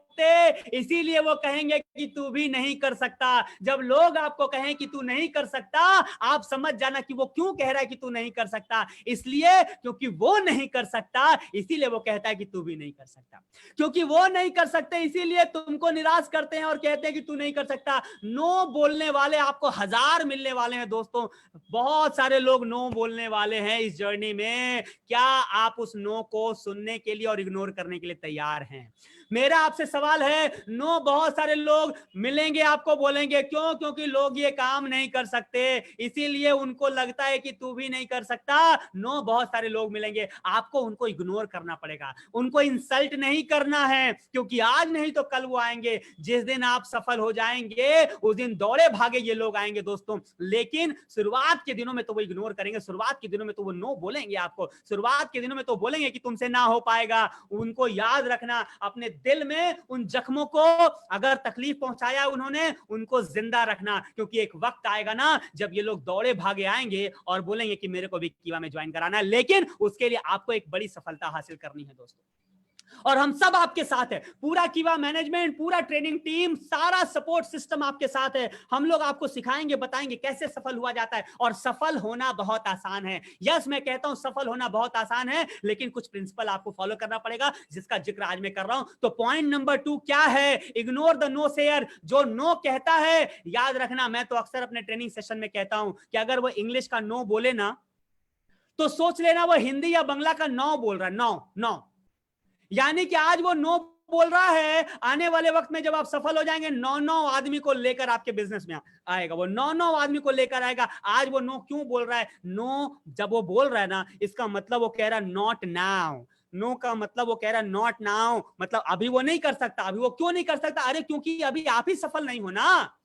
इसीलिए वो कहेंगे कि तू भी नहीं कर सकता। जब लोग आपको कहें कि तू नहीं कर सकता, आप समझ जाना कि वो क्यों कह रहा है कि तू नहीं कर सकता। इसलिए क्योंकि वो नहीं कर सकता, इसीलिए वो कहता है कि तू भी नहीं कर सकता। क्योंकि वो नहीं कर सकते, इसीलिए तुमको निराश करते हैं और कहते हैं कि तू नहीं कर सकता। नो बोलने वाले आपको 1000 मिलने वाले हैं दोस्तों। बहुत सारे लोग नो बोलने वाले हैं इस जर्नी में। क्या आप उस नो को सुनने के लिए और इग्नोर करने के लिए तैयार हैं? मेरा आपसे सवाल है, नो बहुत सारे लोग मिलेंगे आपको, बोलेंगे क्यों? क्योंकि लोग ये काम नहीं कर सकते, इसीलिए उनको लगता है कि तू भी नहीं कर सकता। नो बहुत सारे लोग मिलेंगे, आपको उनको इग्नोर करना पड़ेगा, उनको इंसल्ट नहीं करना है, क्योंकि आज नहीं तो कल वो आएंगे। जिस दिन आप सफल हो जाएंगे उस दिन दौड़े भागे ये लोग आएंगे दोस्तों। लेकिन शुरुआत के दिनों में तो वो इग्नोर करेंगे, शुरुआत के दिनों में तो वो नो बोलेंगे आपको, शुरुआत के दिनों में तो बोलेंगे कि तुमसे ना हो पाएगा। उनको याद रखना, अपने दिल में उन जख्मों को, अगर तकलीफ पहुंचाया उन्होंने, उनको जिंदा रखना। क्योंकि एक वक्त आएगा ना जब ये लोग दौड़े भागे आएंगे और बोलेंगे कि मेरे को भी कीवा में ज्वाइन कराना है। लेकिन उसके लिए आपको एक बड़ी सफलता हासिल करनी है दोस्तों। और हम सब आपके साथ है, पूरा कीवा मैनेजमेंट, पूरा ट्रेनिंग टीम, सारा सपोर्ट सिस्टम आपके साथ है। हम लोग आपको सिखाएंगे, बताएंगे कैसे सफल हुआ जाता है। और सफल होना बहुत आसान है। यस, मैं कहता हूं सफल होना बहुत आसान है, लेकिन कुछ प्रिंसिपल आपको फॉलो करना पड़ेगा, जिसका जिक्र आज मैं कर रहा हूं। तो पॉइंट नंबर 2 क्या है? Ignore the no sayer. जो नो कहता है, याद रखना, मैं तो अक्सर अपने ट्रेनिंग सेशन में कहता हूं कि अगर वो इंग्लिश का नो बोले ना, तो सोच लेना वो हिंदी या बांग्ला का नौ बोल रहा है। नौ नौ, यानी कि आज वो नो बोल रहा है, आने वाले वक्त में जब आप सफल हो जाएंगे, 9 आदमी को लेकर आपके बिजनेस में आएगा। वो 9 आदमी को लेकर आएगा। आज वो नो क्यों बोल रहा है? नो जब वो बोल रहा है ना, इसका मतलब वो कह रहा है नॉट नाउ। नो का मतलब वो कह रहा है नॉट नाउ, मतलब अभी वो नहीं कर सकता। अभी वो क्यों नहीं कर सकता? अरे क्योंकि अभी आप ही सफल नहीं हो ना।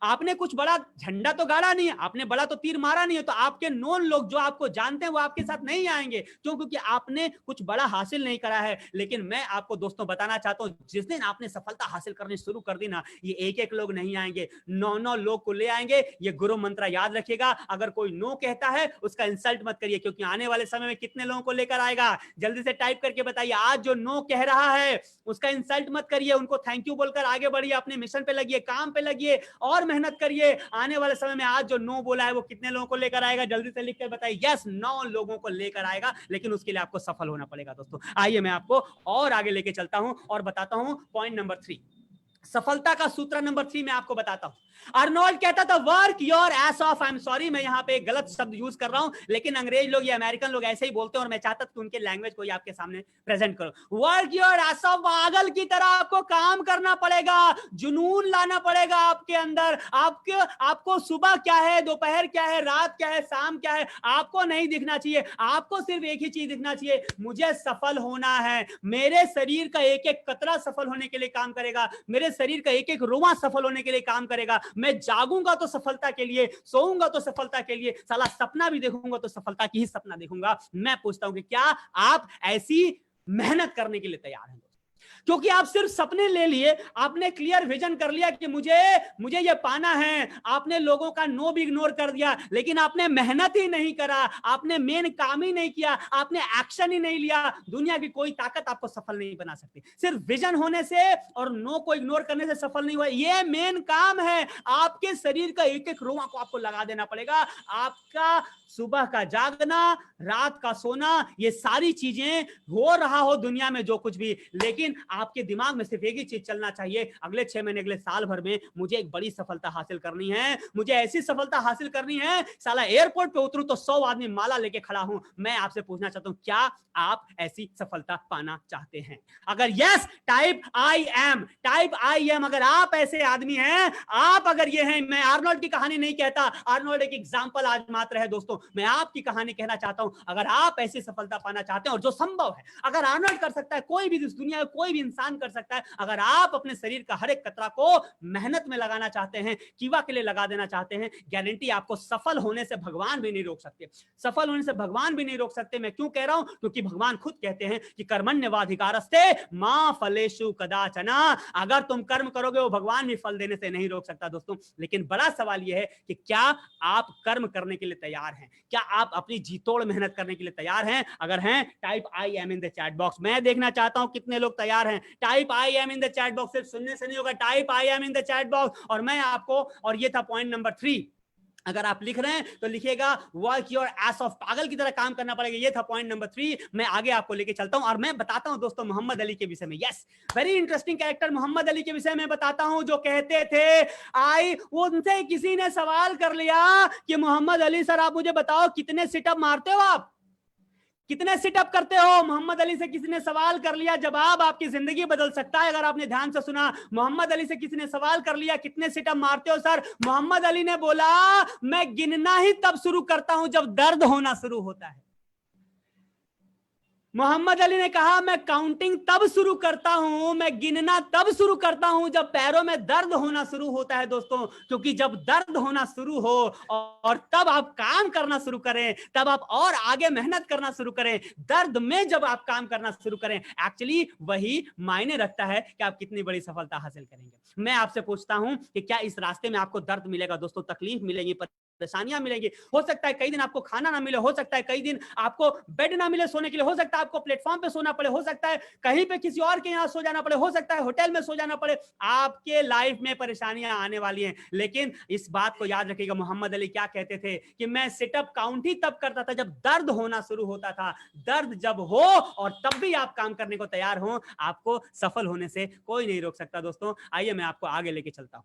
आपने कुछ बड़ा झंडा तो गाड़ा नहीं है, आपने बड़ा तो तीर मारा नहीं है, तो आपके नोन लोग जो आपको जानते हैं वो आपके साथ नहीं आएंगे। क्यों? क्योंकि आपने कुछ बड़ा हासिल नहीं करा है। लेकिन मैं आपको दोस्तों बताना चाहता हूं, जिस दिन आपने सफलता हासिल करनी शुरू कर दी ना, ये एक एक लोग नहीं आएंगे, 9 लोग को ले आएंगे। ये गुरु मंत्र याद रखिएगा। अगर कोई नो कहता है उसका इंसल्ट मत करिए, क्योंकि आने वाले समय में कितने लोगों को लेकर आएगा, जल्दी से टाइप करके बताइए। आज जो नो कह रहा है उसका इंसल्ट मत करिए, उनको थैंक यू बोलकर आगे बढ़िए, अपने मिशन पे लगिए, काम पे लगिए और मेहनत करिए। आने वाले समय में आज जो नो बोला है वो कितने लोगों को लेकर आएगा, जल्दी से लिख कर बताइए। यस, 9 लोगों को लेकर आएगा, लेकिन उसके लिए आपको सफल होना पड़ेगा दोस्तों। आइए मैं आपको और आगे लेके चलता हूं और बताता हूं पॉइंट नंबर 3, सफलता का सूत्र नंबर 3 मैं आपको बताता हूं। अर्नोल्ड कहता था work your S of. I am sorry, मैं यहां पे गलत शब्द यूज कर रहा हूं, लेकिन अंग्रेज लोग या अमेरिकन लोग ऐसे ही बोलते हैं और मैं चाहता था कि उनके लैंग्वेज को ही आपके सामने प्रेजेंट करो। वर्क योर एस ऑफ, पागल की तरह आपको काम करना पड़ेगा, जुनून लाना पड़ेगा आपके अंदर। आपको सुबह क्या है, दोपहर क्या है, रात क्या है, शाम क्या है, आपको नहीं दिखना चाहिए। आपको सिर्फ एक ही चीज दिखना चाहिए, मुझे सफल होना है। मेरे शरीर का एक एक कतरा सफल होने के लिए काम करेगा, मेरे शरीर का एक एक रोवां सफल होने के लिए काम करेगा। मैं जागूंगा तो सफलता के लिए, सोऊंगा तो सफलता के लिए, साला सपना भी देखूंगा तो सफलता की ही सपना देखूंगा। मैं पूछता हूं कि क्या आप ऐसी मेहनत करने के लिए तैयार हैं? क्योंकि आप सिर्फ सपने ले लिए, आपने क्लियर विजन कर लिया कि मुझे ये पाना है, आपने लोगों का नो भी इग्नोर कर दिया, लेकिन आपने मेहनत ही नहीं करा, आपने मेन काम ही नहीं किया, आपने एक्शन ही नहीं लिया। दुनिया की कोई ताकत आपको सफल नहीं बना सकती। सिर्फ विजन होने से और नो को इग्नोर करने से सफल नहीं हुआ। ये मेन काम है। आपके शरीर का एक एक रोआ को आपको लगा देना पड़ेगा। आपका सुबह का जागना, रात का सोना, ये सारी चीजें हो रहा हो दुनिया में जो कुछ भी, लेकिन आपके दिमाग में सिर्फ एक ही चीज चलना चाहिए, अगले 6 महीने, अगले साल भर में मुझे एक बड़ी सफलता हासिल करनी है, मुझे ऐसी सफलता हासिल करनी है, साला एयरपोर्ट पे उतरूं तो 100 आदमी माला लेके खड़ा हूं। मैं आपसे पूछना चाहता हूं, क्या आप ऐसी सफलता पाना चाहते हैं? अगर यस, टाइप आई एम। अगर आप ऐसे आदमी हैं, आप अगर ये हैं, मैं आर्नोल्ड की कहानी नहीं कहता, आर्नोल्ड एक एग्जांपल आज मात्र है दोस्तों, मैं आपकी कहानी कहना चाहता हूं। अगर आप ऐसी सफलता पाना चाहते हैं, और जो संभव है, अगर आर्नोल्ड कर सकता है, कोई भी इस दुनिया में कोई भी इंसान कर सकता है। अगर आप अपने शरीर का हर एक कतरा को मेहनत में लगाना चाहते हैं, कीवा के लिए लगा देना चाहते हैं, गारंटी आपको सफल होने से भगवान भी नहीं रोक सकते। सफल होने से भगवान भी नहीं रोक सकते। मैं क्यों कह रहा हूं? क्योंकि भगवान खुद कहते हैं कि कर्मण्यवाधिकारस्ते मां फलेषु कदाचन। अगर तुम कर्म करोगे, वो भगवान भी फल देने से नहीं रोक सकता दोस्तों। लेकिन बड़ा सवाल यह है कि क्या आप कर्म करने के लिए तैयार हैं? क्या आप अपनी जीतोड़ मेहनत करने के लिए तैयार हैं? अगर हैं, type I am in the chat box. मैं देखना चाहता हूं कितने लोग तैयार हैं। Type I am in the chat box. सिर्फ सुनने से नहीं होगा, type I am in the chat box. और मैं आपको, और ये था पॉइंट नंबर 3, अगर आप लिख रहे हैं तो लिखिएगा वर्क योर एस ऑफ, पागल की तरह काम करना पड़ेगा। ये था पॉइंट नंबर 3। मैं आगे आपको लेके चलता हूं और मैं बताता हूं दोस्तों मोहम्मद अली के विषय में। Yes, very interesting character Muhammad Ali के विषय में बताता हूं, जो कहते थे उनसे किसी ने सवाल कर लिया कि मोहम्मद अली सर, आप मुझे बताओ कितने सिटअप मारते हो, आप कितने सिटअप करते हो? मोहम्मद अली से किसी ने सवाल कर लिया, जवाब आपकी जिंदगी बदल सकता है अगर आपने ध्यान से सुना। मोहम्मद अली से किसी ने सवाल कर लिया, कितने सिटअप मारते हो सर? मोहम्मद अली ने बोला, मैं गिनना ही तब शुरू करता हूं जब दर्द होना शुरू होता है। मोहम्मद अली ने कहा, मैं काउंटिंग तब शुरू करता हूं, मैं गिनना तब शुरू करता हूं जब पैरों में दर्द होना शुरू होता है दोस्तों। क्योंकि जब दर्द होना शुरू हो और तब आप काम करना शुरू करें, तब आप और आगे मेहनत करना शुरू करें, दर्द में जब आप काम करना शुरू करें, एक्चुअली वही मायने रखता है कि आप कितनी बड़ी सफलता हासिल करेंगे। मैं आपसे पूछता हूं कि क्या इस रास्ते में आपको दर्द मिलेगा दोस्तों, तकलीफ मिलेगी, परेशानियां मिलेंगी, हो सकता है कई दिन आपको खाना ना मिले, हो सकता है कई दिन आपको बेड ना मिले सोने के लिए, हो सकता है आपको प्लेटफॉर्म पे सोना पड़े, हो सकता है कहीं पे किसी और के यहाँ सो जाना पड़े, हो सकता है होटल में सो जाना पड़े। आपके लाइफ में परेशानियां आने वाली हैं, लेकिन इस बात को याद रखिएगा, मोहम्मद अली क्या कहते थे कि मैं सिटअप काउंट ही तब करता था जब दर्द होना शुरू होता था। दर्द जब हो और तब भी आप काम करने को तैयार हो, आपको सफल होने से कोई नहीं रोक सकता। दोस्तों आइए मैं आपको आगे लेके चलता हूं,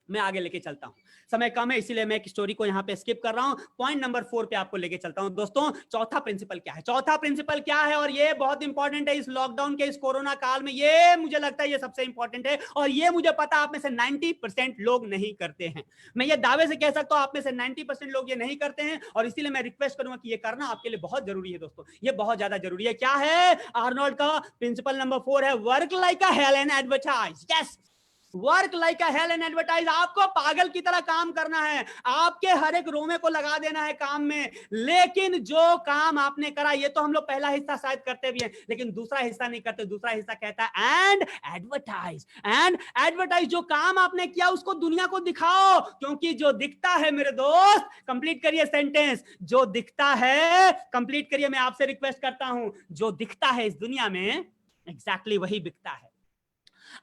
मैं आगे लेके चलता हूं, समय कम है इसीलिए मैं एक स्टोरी को यहां पे स्किप कर रहा हूं। पॉइंट नंबर 4 पे आपको लेके चलता हूं। दोस्तों चौथा प्रिंसिपल क्या है, चौथा प्रिंसिपल क्या है, और ये बहुत इंपॉर्टेंट है इस लॉकडाउन के, इस कोरोना काल में, ये मुझे लगता है ये सबसे इंपॉर्टेंट है, और ये मुझे पता आप में से 90% लोग नहीं करते हैं। मैं ये दावे से कह सकता हूं आप में से 90% लोग ये नहीं करते हैं, और इसीलिए मैं रिक्वेस्ट करूंगा कि ये करना आपके लिए बहुत जरूरी है। दोस्तों ये बहुत ज्यादा जरूरी है। क्या है आर्नोल्ड का प्रिंसिपल नंबर 4 है, work like a hello and advertise. Yes, work like a hello and advertise. आपको पागल की तरह काम करना है, आपके हर एक रोमे को लगा देना है काम में, लेकिन जो काम आपने करा, ये तो हम लोग पहला हिस्सा शायद करते भी हैं, लेकिन दूसरा हिस्सा नहीं करते। दूसरा हिस्सा कहता है एंड एडवर्टाइज, एंड एडवर्टाइज। जो काम आपने किया उसको दुनिया को दिखाओ, क्योंकि जो दिखता है मेरे दोस्त, कंप्लीट करिए सेंटेंस, जो दिखता है, कंप्लीट करिए, मैं आपसे रिक्वेस्ट करता हूं, जो दिखता है इस दुनिया में एग्जैक्टली वही बिकता है।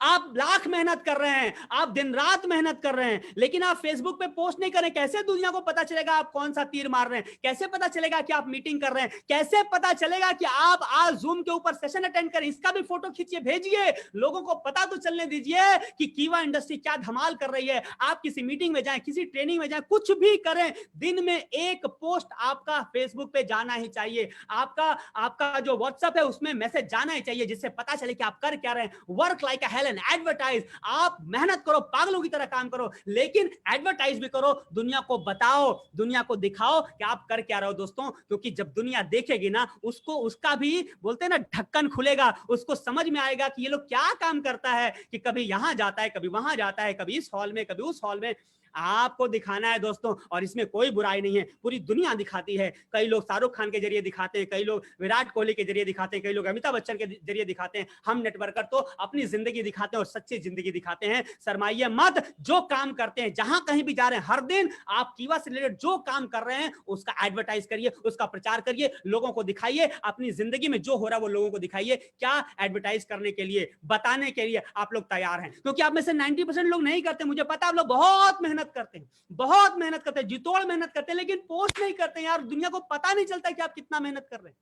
आप लाख मेहनत कर रहे हैं, आप दिन रात मेहनत कर रहे हैं, लेकिन आप फेसबुक पे पोस्ट नहीं करें, कैसे दुनिया को पता चलेगा आप कौन सा तीर मार रहे हैं? कैसे पता चलेगा कि आप मीटिंग कर रहे हैं? कैसे पता चलेगा कि आप आज जूम के ऊपर सेशन अटेंड करें? इसका भी फोटो खींचिए, भेजिए, लोगों को पता तो चलने दीजिए कि कीवा इंडस्ट्री क्या धमाल कर रही है। आप किसी मीटिंग में जाएं, किसी ट्रेनिंग में जाएं, कुछ भी करें, दिन में एक पोस्ट आपका फेसबुक पे जाना ही चाहिए, आपका जो व्हाट्सएप है उसमें मैसेज जाना ही चाहिए, जिससे पता चले कि आप कर क्या रहे हैं। Work like a hello and advertise. आप मेहनत करो, पागलों की तरह काम करो, लेकिन एडवर्टाइज भी करो, दुनिया को बताओ, दुनिया को दिखाओ कि आप कर क्या रहे हो। दोस्तों क्योंकि जब दुनिया देखेगी ना, उसको उसका भी बोलते हैं ना ढक्कन खुलेगा, उसको समझ में आएगा कि ये लोग क्या काम करता है, कि कभी यहां जाता है, कभी वहां जाता है, कभी इस हॉल में, कभी उस हॉल में। आपको दिखाना है दोस्तों, और इसमें कोई बुराई नहीं है, पूरी दुनिया दिखाती है। कई लोग शाहरुख खान के जरिए दिखाते हैं, कई लोग विराट कोहली के जरिए दिखाते हैं, कई लोग अमिताभ बच्चन के जरिए दिखाते हैं। हम नेटवर्कर तो अपनी जिंदगी दिखाते हैं और सच्ची जिंदगी दिखाते हैं। शर्माइए मत, जो काम करते हैं, जहां कहीं भी जा रहे हैं, हर दिन आप कीवा से रिलेटेड जो काम कर रहे हैं उसका एडवर्टाइज करिए, उसका प्रचार करिए, लोगों को दिखाइए, अपनी जिंदगी में जो हो रहा है वो लोगों को दिखाइए। क्या एडवर्टाइज करने के लिए, बताने के लिए आप लोग तैयार हैं? क्योंकि आप में से 90% लोग नहीं करते, मुझे पता है। आप लोग बहुत मेहनत करते हैं, बहुत मेहनत करते हैं, जितोड़ मेहनत करते हैं, लेकिन पोस्ट नहीं करते हैं यार। दुनिया को पता नहीं चलता कि आप कितना मेहनत कर रहे हैं।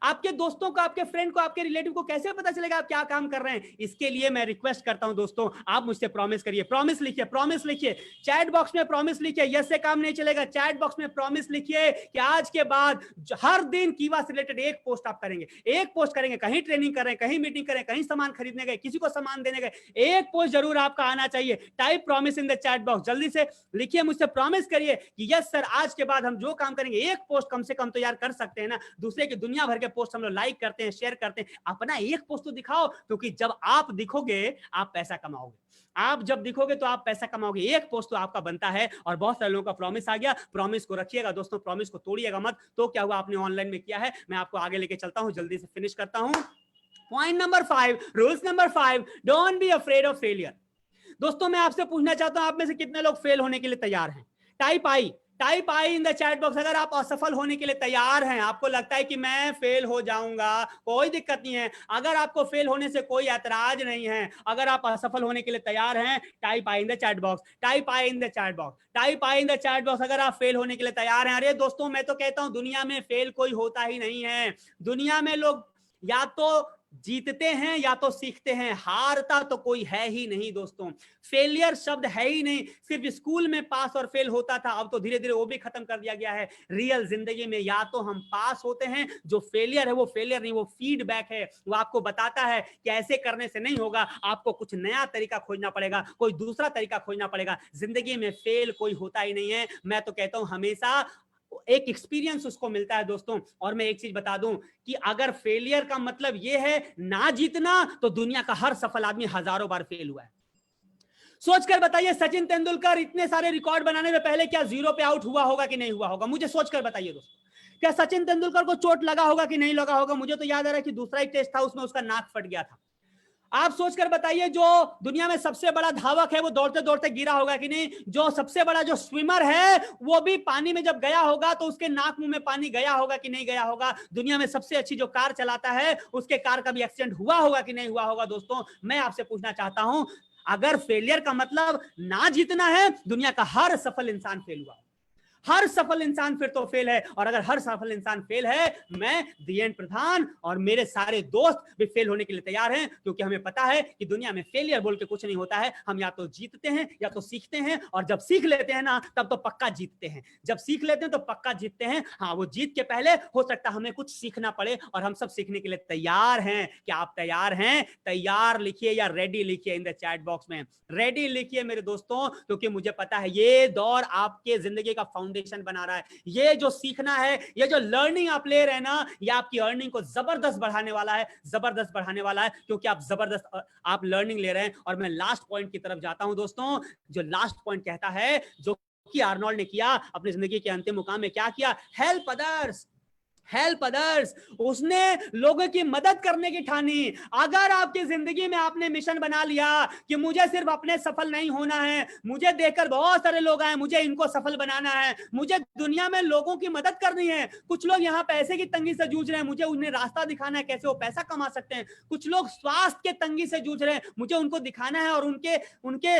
आपके दोस्तों को, आपके फ्रेंड को, आपके रिलेटिव को कैसे पता चलेगा आप क्या काम कर रहे हैं? इसके लिए मैं रिक्वेस्ट करता हूं दोस्तों, आप मुझसे प्रॉमिस करिए, प्रॉमिस लिखिए, प्रॉमिस लिखिए, चैट बॉक्स में प्रॉमिस लिखिए। यस से काम नहीं चलेगा, चैट बॉक्स में प्रॉमिस लिखिए कि आज के बाद हर दिन कीवा से रिलेटेड एक पोस्ट आप करेंगे, एक पोस्ट करेंगे। कहीं ट्रेनिंग कर रहे हैं, कहीं मीटिंग कर रहे हैं, कहीं सामान खरीदने गए, किसी को सामान देने गए, एक पोस्ट जरूर आपका आना चाहिए। Type promise in the chat box, जल्दी से लिखिए, मुझसे प्रॉमिस करिए कि यस सर, आज के बाद हम जो काम करेंगे एक पोस्ट कम से कम तो यार कर सकते हैं ना। दूसरे की दुनिया भर के पोस्ट हम लोग लाइक करते हैं, शेयर करते हैं, अपना एक पोस्ट तो दिखाओ, क्योंकि जब आप दिखोगे आप पैसा कमाओगे। आप जब दिखोगे तो आप पैसा कमाओगे, एक पोस्ट तो आपका बनता है। और बहुत सारे लोगों का प्रॉमिस आ गया, प्रॉमिस को रखिएगा दोस्तों, प्रॉमिस को तोड़िएगा मत। तो क्या हुआ, आपने ऑनलाइन में किया है, मैं आपको आगे लेके चलता हूं, जल्दी से फिनिश करता हूं। Point number 5, rules number 5, don't be afraid of failure. दोस्तों मैं आपसे पूछना चाहता हूं, आप में से कितने लोग फेल होने के लिए तैयार हैं? Type I in the chat box. अगर आप असफल होने के लिए तैयार हैं, आपको लगता है कि मैं फेल हो जाऊंगा, कोई दिक्कत नहीं है। अगर आपको फेल होने से कोई ऐतराज नहीं है, अगर आप असफल होने के लिए तैयार हैं, type I in the chat box, type I in the chat box, type I in the chat box. अगर आप फेल होने के लिए तैयार हैं। अरे दोस्तों मैं तो कहता हूं दुनिया में फेल कोई होता ही नहीं है। दुनिया में लोग या तो जीतते हैं या तो सीखते हैं, हारता तो कोई है ही नहीं दोस्तों। फेलियर शब्द है ही नहीं, सिर्फ स्कूल में पास और फेल होता था, अब तो धीरे धीरे वो भी खत्म कर दिया गया है। रियल जिंदगी में या तो हम पास होते हैं, जो फेलियर है वो फेलियर नहीं, वो फीडबैक है, वो आपको बताता है कि ऐसे करने से नहीं होगा, आपको कुछ नया तरीका खोजना पड़ेगा, कोई दूसरा तरीका खोजना पड़ेगा। जिंदगी में फेल कोई होता ही नहीं है। मैं तो कहता हूं हमेशा एक एक्सपीरियंस उसको मिलता है दोस्तों। और मैं एक चीज बता दूं कि अगर फेलियर का मतलब यह है ना जीतना, तो दुनिया का हर सफल आदमी हजारों बार फेल हुआ है। सोचकर बताइए, सचिन तेंदुलकर इतने सारे रिकॉर्ड बनाने में पहले क्या जीरो पे आउट हुआ होगा कि नहीं हुआ होगा? मुझे सोचकर बताइए दोस्तों, क्या सचिन तेंदुलकर को चोट लगा होगा कि नहीं लगा होगा? मुझे तो याद आ रहा है कि दूसरा एक टेस्ट था, उसमें उसका नाक फट गया था। आप सोचकर बताइए, जो दुनिया में सबसे बड़ा धावक है वो दौड़ते दौड़ते गिरा होगा कि नहीं? जो सबसे बड़ा जो स्विमर है वो भी पानी में जब गया होगा तो उसके नाक मुंह में पानी गया होगा कि नहीं गया होगा? दुनिया में सबसे अच्छी जो कार चलाता है उसके कार का भी एक्सीडेंट हुआ होगा कि नहीं हुआ होगा? दोस्तों, मैं आपसे पूछना चाहता हूं, अगर फेलियर का मतलब ना जीतना है, दुनिया का हर सफल इंसान फेल हुआ। हर सफल इंसान फिर तो फेल है, और अगर हर सफल इंसान फेल है, मैं DN प्रधान और मेरे सारे दोस्त भी फेल होने के लिए तैयार हैं, क्योंकि हमें पता है कि दुनिया में फेलियर बोल के कुछ नहीं होता है। हम या तो जीतते हैं या तो सीखते हैं, और जब सीख लेते हैं ना, तब तो पक्का जीतते हैं। जब सीख लेते हैं तो पक्का जीतते हैं। हाँ, वो जीत के पहले हो सकता है हमें कुछ सीखना पड़े, और हम सब सीखने के लिए तैयार हैं। क्या आप तैयार हैं? तैयार लिखिए या रेडी लिखिए इन द चैट बॉक्स में। रेडी लिखिए मेरे दोस्तों, क्योंकि मुझे पता है ये दौर आपके जिंदगी का फाउंडेशन बना रहा है। ये जो सीखना है, ये जो लर्निंग आप ले रहे हैं ना, ये आपकी अर्निंग को जबरदस्त बढ़ाने वाला है, जबरदस्त बढ़ाने वाला है, क्योंकि आप जबरदस्त आप लर्निंग ले रहे हैं। और मैं लास्ट पॉइंट की तरफ जाता हूं दोस्तों। जो लास्ट पॉइंट कहता है, जो कि आर्नोल्ड ने किया अपनी जिंदगी के अंतिम मुकाम में, क्या किया? Help others, help others. उसने लोगों की मदद करने की ठानी। अगर आपकी जिंदगी में आपने मिशन बना लिया कि मुझे सिर्फ अपने सफल नहीं होना है, मुझे देखकर बहुत सारे लोग आए, मुझे इनको सफल बनाना है, मुझे दुनिया में लोगों की मदद करनी है। कुछ लोग यहाँ पैसे की तंगी से जूझ रहे हैं, मुझे उन्हें रास्ता दिखाना है कैसे वो पैसा कमा सकते हैं। कुछ लोग स्वास्थ्य के तंगी से जूझ रहे हैं, मुझे उनको दिखाना है और उनके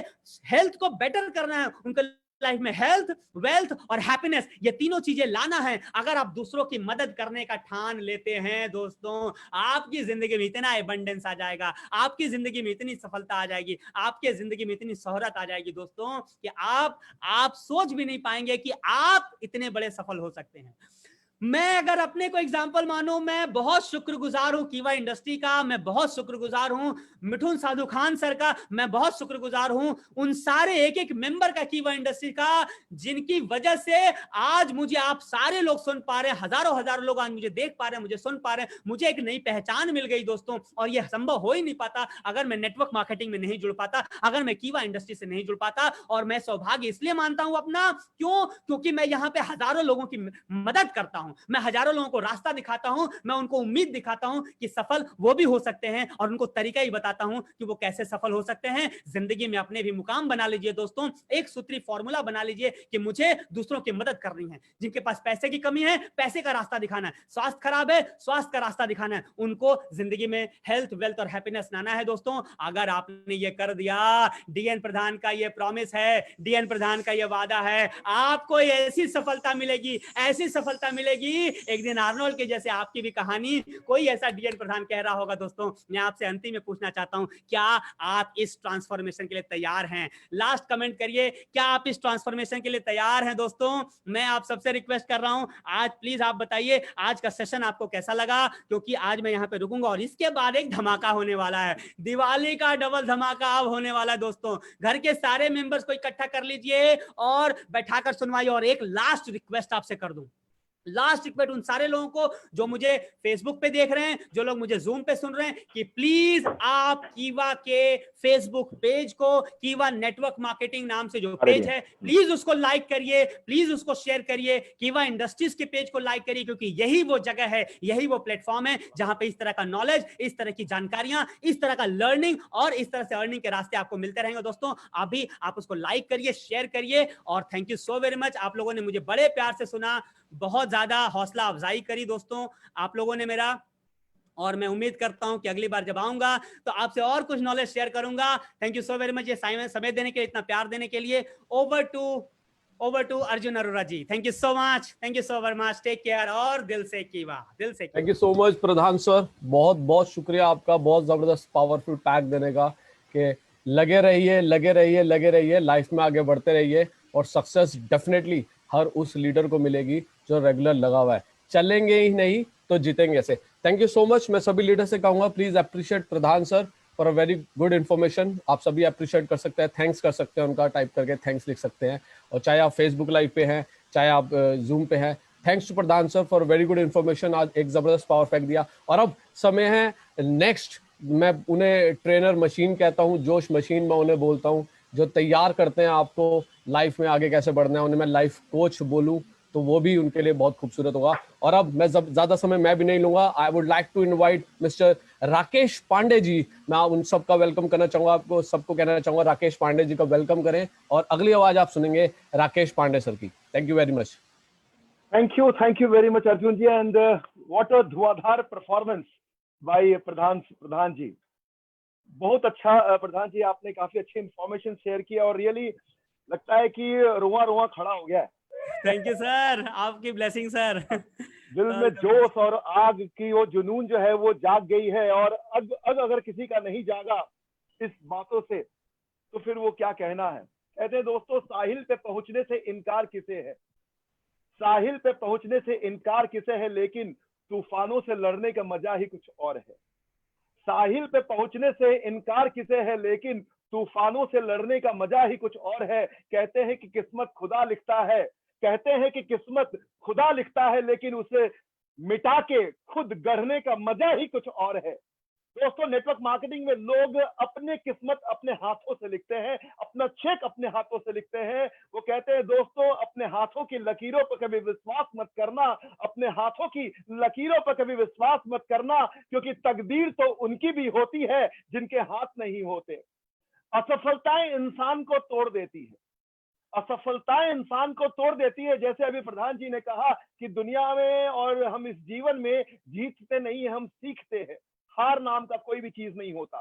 हेल्थ को बेटर करना है। उनके लाइफ में हेल्थ, वेल्थ और हैप्पीनेस, ये तीनों चीजें लाना है। अगर आप दूसरों की मदद करने का ठान लेते हैं दोस्तों, आपकी जिंदगी में इतना एबंडेंस आ जाएगा, आपकी जिंदगी में इतनी सफलता आ जाएगी, आपके जिंदगी में इतनी शोहरत आ जाएगी दोस्तों, कि आप सोच भी नहीं पाएंगे कि आप इतने बड़े सफल हो सकते हैं। मैं अगर अपने को एग्जांपल मानूं, मैं बहुत शुक्रगुजार हूं कीवा इंडस्ट्री का, मैं बहुत शुक्रगुजार हूं मिठुन साधु खान सर का, मैं बहुत शुक्रगुजार हूं उन सारे एक एक मेंबर का कीवा इंडस्ट्री का, जिनकी वजह से आज मुझे आप सारे लोग सुन पा रहे हैं, हजारों हजारों लोग आज मुझे देख पा रहे हैं, मुझे सुन पा रहे हैं। मुझे एक नई पहचान मिल गई दोस्तों, और यह संभव हो ही नहीं पाता अगर मैं नेटवर्क मार्केटिंग में नहीं जुड़ पाता, अगर मैं कीवा इंडस्ट्री से नहीं जुड़ पाता। और मैं सौभाग्य इसलिए मानता हूं अपना, क्योंकि मैं यहां पे हजारों लोगों की मदद करता हूं, मैं हजारों लोगों को रास्ता दिखाता हूं, मैं उनको उम्मीद दिखाता हूं कि सफल वो भी हो सकते हैं, और उनको तरीका ही बताता हूं कि वो कैसे सफल हो सकते हैं। जिंदगी में अपने भी मुकाम बना लीजिए दोस्तों, एक सूत्री फॉर्मूला बना लीजिए कि मुझे दूसरों की मदद करनी है। जिनके पास पैसे की कमी है, पैसे का रास्ता दिखाना है, स्वास्थ्य खराब है, स्वास्थ्य का रास्ता दिखाना है, उनको जिंदगी में हेल्थ, वेल्थ और हैप्पीनेस लाना है दोस्तों। अगर आपने ये कर दिया, DN प्रधान का ये प्रॉमिस है, DN प्रधान का ये वादा है, आपको ऐसी सफलता मिलेगी, ऐसी सफलता मिलेगी, एक दिन आर्नोल्ड के जैसे आपकी भी कहानी कोई ऐसा DN प्रधान कह रहा होगा। दोस्तों, मैं आपसे अंतिम में पूछना चाहता हूं, क्या आप इस ट्रांसफॉर्मेशन के लिए तैयार हैं? लास्ट कमेंट करिए, क्या आप इस ट्रांसफॉर्मेशन के लिए तैयार हैं? दोस्तों, मैं आप सबसे रिक्वेस्ट कर रहा हूं, आज प्लीज आप बताइए आज का सेशन आपको कैसा लगा, क्योंकि आज मैं यहां पे रुकूंगा और इसके बाद एक धमाका होने वाला है, दिवाली का डबल धमाका अब होने वाला है दोस्तों। घर के सारे मेंबर्स को इकट्ठा कर लीजिए और बैठाकर सुनवाइए। और एक लास्ट रिक्वेस्ट आपसे कर दूं, लास्ट रिक्वेस्ट उन सारे लोगों को जो मुझे फेसबुक पे देख रहे हैं, जो लोग मुझे जूम पे सुन रहे हैं, कि प्लीज आप कीवा के फेसबुक पेज को, कीवा नेटवर्क मार्केटिंग नाम से जो पेज है, प्लीज उसको लाइक करिए, प्लीज उसको शेयर करिए, कीवा इंडस्ट्रीज के पेज को लाइक करिए, क्योंकि यही वो जगह है, यही वो प्लेटफॉर्म है जहां पे इस तरह का नॉलेज, इस तरह की जानकारियां, इस तरह का लर्निंग और इस तरह से अर्निंग के रास्ते आपको मिलते रहेंगे दोस्तों। अभी आप उसको लाइक करिए, शेयर करिए, और thank you so very much. आप लोगों ने मुझे बड़े प्यार से सुना, बहुत ज्यादा हौसला अफजाई करी दोस्तों आप लोगों ने मेरा, और मैं उम्मीद करता हूं कि अगली बार जब आऊंगा तो आपसे और कुछ नॉलेज शेयर करूंगा। Thank you so very much ये समय देने के लिए, इतना प्यार देने के लिए। Over to Arjun Arora ji, thank you so much, thank you so very much, take care, और दिल से कीवा, दिल से thank you so much Pradhan sir, बहुत बहुत शुक्रिया आपका, बहुत जबरदस्त पावरफुल पैक देने का, कि लगे रहिए लगे रहिए लगे रहिए, लाइफ में आगे बढ़ते रहिए, और सक्सेस डेफिनेटली हर उस लीडर को मिलेगी जो रेगुलर लगा हुआ है। चलेंगे ही नहीं तो जीतेंगे ऐसे। Thank you so much. मैं सभी लीडर से कहूंगा, please appreciate Pradhan sir for a very good information. आप सभी अप्रिशिएट कर सकते हैं, थैंक्स कर सकते हैं, उनका टाइप करके थैंक्स लिख सकते हैं। और चाहे आप फेसबुक लाइव पे हैं, चाहे आप जूम पे हैं, thanks to Pradhan sir for very good information. आज एक जबरदस्त पावर पैक दिया। और अब समय है नेक्स्ट, मैं उन्हें ट्रेनर मशीन कहता हूँ, जोश मशीन मैं उन्हें बोलता हूँ, जो तैयार करते हैं आपको लाइफ में आगे कैसे बढ़ना है। उन्हें मैं लाइफ कोच बोलूँ तो वो भी उनके लिए बहुत खूबसूरत होगा। और अब मैं ज्यादा समय मैं भी नहीं लूंगा। I would like to invite mister Rakesh Pandey ji. मैं उन सबका वेलकम करना चाहूंगा, आपको सबको कहना चाहूंगा राकेश पांडे जी का वेलकम करें। और अगली आवाज आप सुनेंगे राकेश पांडे सर की। Thank you very much. Thank you very much, Arjun ji, and what a Dhuandhar performance by प्रधान जी। बहुत अच्छा प्रधान जी, आपने काफी अच्छी इंफॉर्मेशन शेयर किया और रियली लगता है कि रुआ रुआ खड़ा हो गया है। थैंक यू सर, आपकी ब्लेसिंग सर। दिल में जोश और आग की वो जुनून जो है वो जाग गई है, और अगर किसी का नहीं जागा इस बातों से तो फिर वो क्या कहना है। कहते हैं दोस्तों, साहिल पे पहुंचने से इनकार किसे है, साहिल पे पहुंचने से इनकार किसे है, लेकिन तूफानों से लड़ने का मजा ही कुछ और है। साहिल पे पहुंचने से इनकार किसे है, लेकिन तूफानों से लड़ने का मजा ही कुछ और है। कहते हैं कि किस्मत खुदा लिखता है, कहते हैं कि किस्मत खुदा लिखता है, लेकिन उसे मिटा के खुद गढ़ने का मजा ही कुछ और है। दोस्तों, नेटवर्क मार्केटिंग में लोग अपने किस्मत अपने हाथों से लिखते हैं, अपना चेक अपने हाथों से लिखते हैं। वो कहते हैं दोस्तों, अपने हाथों की लकीरों पर कभी विश्वास मत करना, अपने हाथों की लकीरों पर कभी विश्वास मत करना, क्योंकि तकदीर तो उनकी भी होती है जिनके हाथ नहीं होते। असफलताएं इंसान को तोड़ देती है, असफलताएं इंसान को तोड़ देती है। जैसे अभी प्रधान जी ने कहा कि दुनिया में और हम इस जीवन में जीतते नहीं, हम सीखते हैं। हार नाम का कोई भी चीज नहीं होता।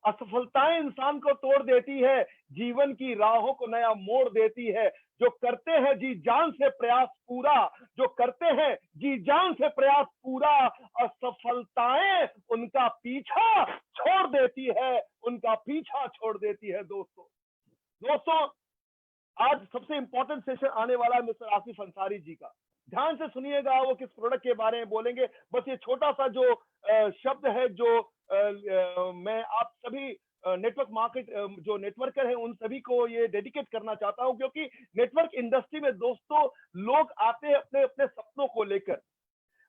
असफलताएं इंसान को तोड़ देती है, जीवन की राहों को नया मोड़ देती है। जो करते हैं जी जान से प्रयास पूरा, जो करते हैं जी जान से प्रयास पूरा, असफलताएं उनका पीछा छोड़ देती है, उनका पीछा छोड़ देती है। दोस्तों, आज सबसे इंपॉर्टेंट सेशन आने वाला है मिस्टर आसिफ अंसारी जी का। ध्यान से सुनिएगा, वो किस प्रोडक्ट के बारे में बोलेंगे। बस ये छोटा सा जो शब्द है जो मैं आप सभी नेटवर्क मार्केट जो नेटवर्कर हैं उन सभी को ये डेडिकेट करना चाहता हूं, क्योंकि नेटवर्क इंडस्ट्री में दोस्तों लोग आते हैं अपने अपने सपनों को लेकर,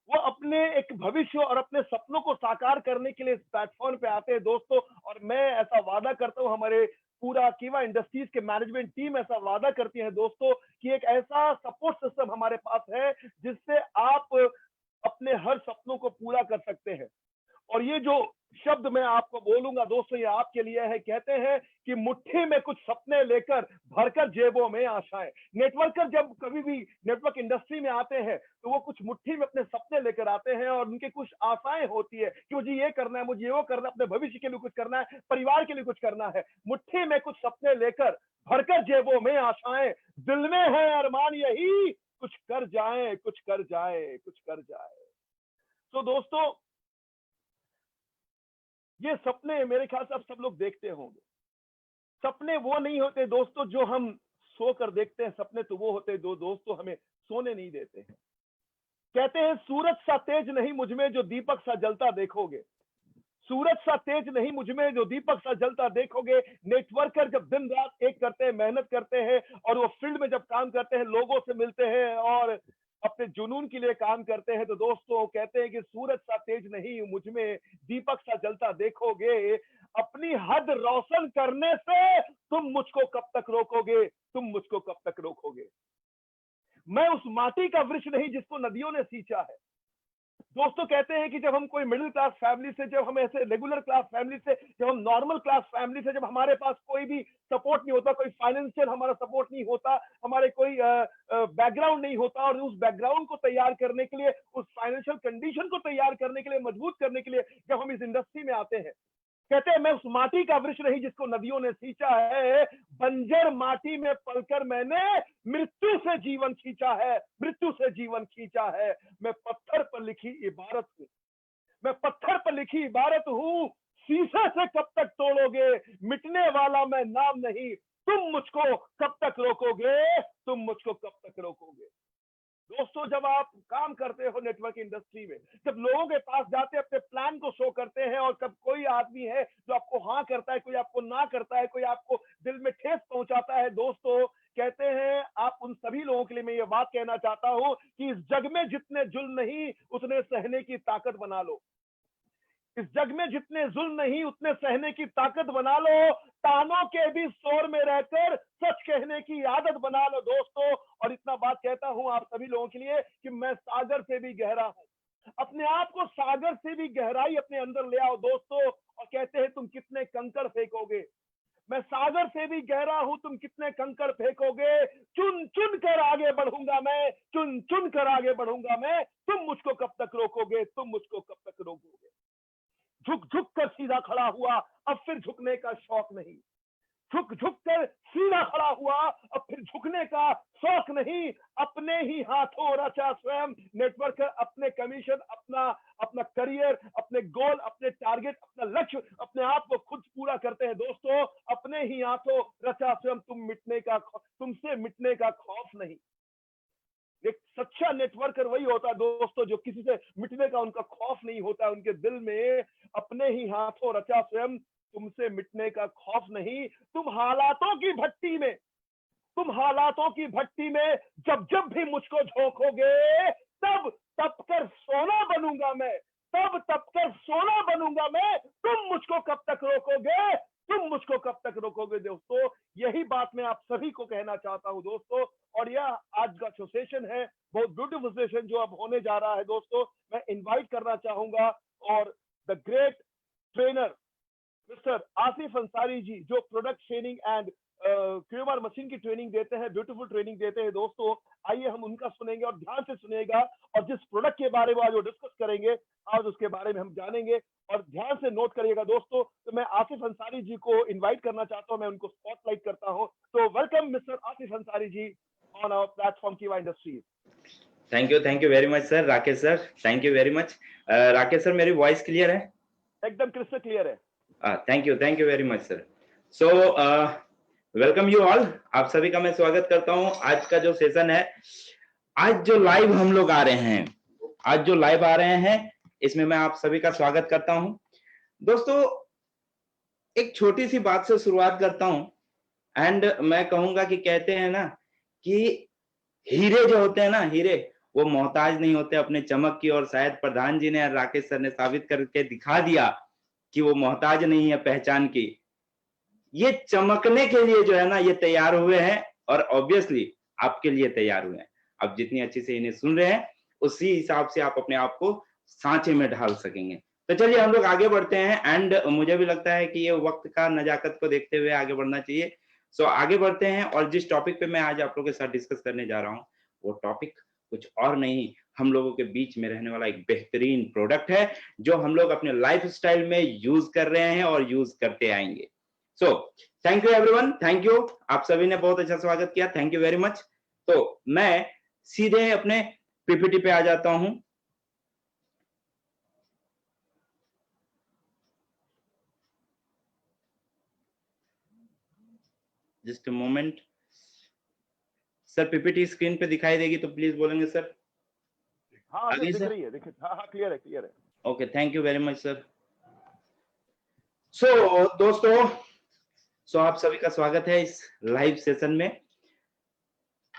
वो अपने एक भविष्य और अपने सपनों को साकार करने के लिए इस प्लेटफॉर्म पे आते हैं दोस्तों। और मैं ऐसा वादा करता हूं, हमारे पूरा कीवा इंडस्ट्रीज के मैनेजमेंट टीम ऐसा वादा करती है दोस्तों कि एक ऐसा सपोर्ट सिस्टम हमारे पास है जिससे आप अपने हर सपनों को पूरा कर सकते हैं। और ये जो शब्द मैं आपको बोलूंगा दोस्तों, ये आपके लिए है। कहते हैं कि मुट्ठी में कुछ सपने लेकर भरकर जेबों में आशाएं। नेटवर्कर जब कभी भी नेटवर्क इंडस्ट्री में आते हैं तो वो कुछ मुट्ठी में अपने सपने लेकर आते हैं, और उनके कुछ आशाएं होती है कि मुझे ये करना है, मुझे वो करना है, अपने भविष्य के लिए कुछ करना है, परिवार के लिए कुछ करना है। मुट्ठी में कुछ सपने लेकर भरकर जेबों में आशाएं, दिल में है अरमान यही, कुछ कर जाए, कुछ कर जाए, कुछ कर जाए। तो दोस्तों, ये सपने मेरे ख्याल से आप सब लोग देखते होंगे। सपने वो नहीं होते दोस्तों जो हम सोकर देखते हैं, सपने तो वो होते जो दोस्तों हमें सोने नहीं देते हैं। कहते हैं सूरज सा तेज नहीं मुझमें जो दीपक सा जलता देखोगे, सूरज सा तेज नहीं मुझमें जो दीपक सा जलता देखोगे। नेटवर्कर जब दिन रात एक करते हैं, मेहनत करते हैं, और वो फील्ड में जब काम करते हैं, लोगों से मिलते हैं और अपने जुनून के लिए काम करते हैं, तो दोस्तों कहते हैं कि सूरज सा तेज नहीं मुझमें दीपक सा जलता देखोगे। अपनी हद रोशन करने से तुम मुझको कब तक रोकोगे, तुम मुझको कब तक रोकोगे। मैं उस माटी का वृक्ष नहीं जिसको नदियों ने सींचा है। दोस्तों कहते हैं कि जब हम कोई मिडिल क्लास फैमिली से, जब हम ऐसे रेगुलर क्लास फैमिली से, जब हम नॉर्मल क्लास फैमिली से, जब हमारे पास कोई भी सपोर्ट नहीं होता, कोई फाइनेंशियल हमारा सपोर्ट नहीं होता, हमारे कोई बैकग्राउंड नहीं होता, और उस बैकग्राउंड को तैयार करने के लिए, उस फाइनेंशियल कंडीशन को तैयार करने के लिए, मजबूत करने के लिए जब हम इस इंडस्ट्री में आते हैं, कहते हैं मैं उस माटी का वृक्ष नहीं जिसको नदियों ने सींचा है। बंजर माटी में पलकर मैंने मृत्यु से जीवन खींचा है, मृत्यु से जीवन खींचा है। मैं पत्थर पर लिखी इबारत हूं, मैं पत्थर पर लिखी इबारत हूं, शीशे से कब तक तोड़ोगे, मिटने वाला मैं नाम नहीं, तुम मुझको कब तक रोकोगे, तुम मुझको कब तक रोकोगे। दोस्तों, जब आप काम करते हो नेटवर्क इंडस्ट्री में, जब लोगों के पास जाते अपने प्लान को शो करते हैं, और कब कोई आदमी है जो आपको हाँ करता है, कोई आपको ना करता है, कोई आपको दिल में ठेस पहुंचाता है, दोस्तों कहते हैं आप उन सभी लोगों के लिए मैं ये बात कहना चाहता हूं कि इस जग में जितने जुल्म नहीं उतने सहने की ताकत बना लो। इस जग में जितने जुल्म नहीं उतने सहने की ताकत बना लो, तानों के भी शोर में रहकर सच कहने की आदत बना लो दोस्तों। और इतना बात कहता हूं आप सभी लोगों के लिए कि मैं सागर से भी गहरा हूं। अपने आप को सागर से भी गहराई अपने अंदर ले आओ दोस्तों। और कहते हैं तुम कितने कंकड़ फेंकोगे, मैं सागर से भी गहरा हूं, तुम कितने कंकड़ फेंकोगे, चुन चुन कर आगे बढ़ूंगा मैं, चुन चुन कर आगे बढ़ूंगा मैं, तुम मुझको कब तक रोकोगे, तुम मुझको कब तक रोकोगे। झुक झुक कर सीधा खड़ा हुआ, अब फिर झुकने का शौक नहीं, झुक झुक कर सीधा खड़ा हुआ, अब फिर झुकने का शौक नहीं। अपने ही हाथों रचा स्वयं नेटवर्क, अपने कमीशन, अपना करियर, अपने गोल, अपने टारगेट, अपना लक्ष्य, अपने आप को खुद पूरा करते हैं दोस्तों। अपने ही हाथों रचा स्वयं, तुमसे मिटने का खौफ नहीं। एक सच्चा नेटवर्कर वही होता है दोस्तों जो किसी से मिटने का उनका खौफ नहीं होता है उनके दिल में। अपने ही हाथों रचा स्वयं, तुमसे मिटने का खौफ नहीं। तुम हालातों की भट्टी में जब जब भी मुझको झोंकोगे, तब तब कर सोना बनूंगा मैं, तब तब कर सोना बनूंगा मैं। तुम मुझको कब तक रोकोगे, तुम मुझको कब तक रोकोगे दोस्तों। यही बात मैं आप सभी को कहना चाहता हूं दोस्तों। और यह आज का जो सेशन है, बहुत ब्यूटीफुल सेशन जो अब होने जा रहा है दोस्तों, मैं इनवाइट करना चाहूंगा और the great trainer mister Asif Ansari ji, जो प्रोडक्ट ट्रेनिंग एंड क्यूएमआर मशीन की ट्रेनिंग देते हैं, ब्यूटीफुल ट्रेनिंग देते हैं दोस्तों। आइए हम उनका सुनेंगे और ध्यान से सुनेगा, और जिस प्रोडक्ट के बारे में आज वो डिस्कस करेंगे आज उसके बारे में हम जानेंगे। और ध्यान से नोट करिएगा दोस्तों। तो मैं आसिफ अंसारी जी को इनवाइट करना चाहता हूं, मैं उनको स्पॉटलाइट करता हूं। तो welcome mister Asif Ansari ji on our platform कीवा industries. Thank you very much sir. Rakesh sir, thank you very much. Rakesh sir, मेरी वॉइस क्लियर है? एकदम क्रिस्टल क्लियर है। Thank you very much sir. So welcome you all, आप सभी का मैं स्वागत करता हूं। आज का जो सेशन है, आज जो लाइव हम लोग आ रहे हैं, इसमें मैं आप सभी का स्वागत करता हूं। दोस्तों, एक छोटी सी बात से शुरुआत करता हूं। एंड मैं कहूंगा कि कहते हैं ना कि हीरे जो होते हैं ना, हीरे वो मोहताज नहीं होते अपने चमक की। और शायद प्रधान जी ने और राकेश सर ने साबित करके दिखा दिया कि वो मोहताज नहीं है पहचान की। ये चमकने के लिए जो है ना, ये तैयार हुए हैं, और ऑब्वियसली आपके लिए तैयार हुए हैं। आप जितनी अच्छी से इन्हें सुन रहे हैं, उसी हिसाब से आप अपने आप को सांचे में ढाल सकेंगे। तो चलिए हम लोग आगे बढ़ते हैं। एंड मुझे भी लगता है कि ये वक्त का नजाकत को देखते हुए आगे बढ़ना चाहिए। सो आगे बढ़ते हैं। और जिस टॉपिक पे मैं आज आप लोगों के साथ डिस्कस करने जा रहा हूँ, वो टॉपिक कुछ और नहीं, हम लोगों के बीच में रहने वाला एक बेहतरीन प्रोडक्ट है, जो हम लोग अपने लाइफस्टाइल में यूज कर रहे हैं और यूज करते आएंगे। So thank you everyone, thank you. आप सभी ने बहुत अच्छा स्वागत किया, थैंक यू वेरी मच। तो मैं सीधे अपने पीपीटी पे आ जाता हूं। Just a moment sir, PPT screen पे दिखाई देगी तो प्लीज बोलेंगे सर। हाँ दिख रही है, हाँ क्लियर है। Okay, thank you very much sir. सो दोस्तों, आप सभी का स्वागत है इस लाइव सेशन में।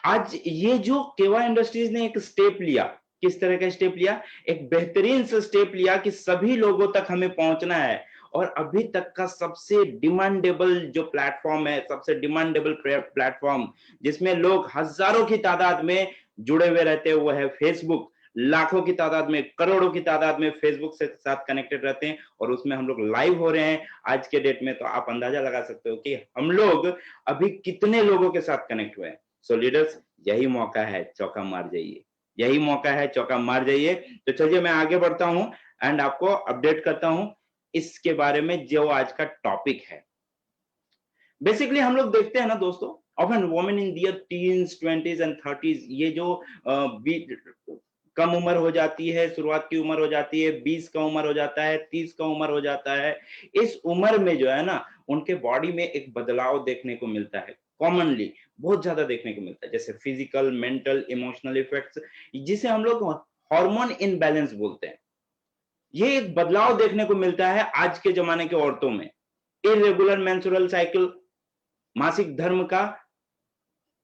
आज ये जो केवा इंडस्ट्रीज ने एक स्टेप लिया, किस तरह का स्टेप लिया? एक बेहतरीन सा स्टेप लिया कि सभी लोगों तक हमें पहुंचना है। और अभी तक का सबसे डिमांडेबल जो प्लेटफॉर्म है, सबसे डिमांडेबल प्लेटफॉर्म जिसमें लोग हजारों की तादाद में जुड़े हुए रहते हैं, वो है फेसबुक। लाखों की तादाद में, करोड़ों की तादाद में फेसबुक से साथ कनेक्टेड रहते हैं, और उसमें हम लोग लाइव हो रहे हैं आज के डेट में। तो आप अंदाजा लगा सकते हो कि हम लोग अभी कितने लोगों के साथ कनेक्ट हुए हैं। सो लीडर्स, यही मौका है, चौका मार जाइए, यही मौका है, चौका मार जाइए। तो चलिए मैं आगे बढ़ता हूं एंड आपको अपडेट करता हूं इसके बारे में जो आज का टॉपिक है। बेसिकली हम लोग देखते हैं ना दोस्तों, often women in their teens, 20s and 30s, ये जो कम उम्र हो जाती है, शुरुआत की उम्र हो जाती है, 20 का उम्र हो जाता है, 30 का उम्र हो जाता है, इस उम्र में जो है ना, उनके बॉडी में एक बदलाव देखने को मिलता है। कॉमनली बहुत ज्यादा देखने को मिलता है, जैसे फिजिकल, मेंटल, इमोशनल इफेक्ट्स, जिसे हम लोग हार्मोन इनबैलेंस बोलते हैं। ये एक बदलाव देखने को मिलता है आज के जमाने के औरतों में। इरेगुलर मेंस्ट्रुअल साइकिल, मासिक धर्म का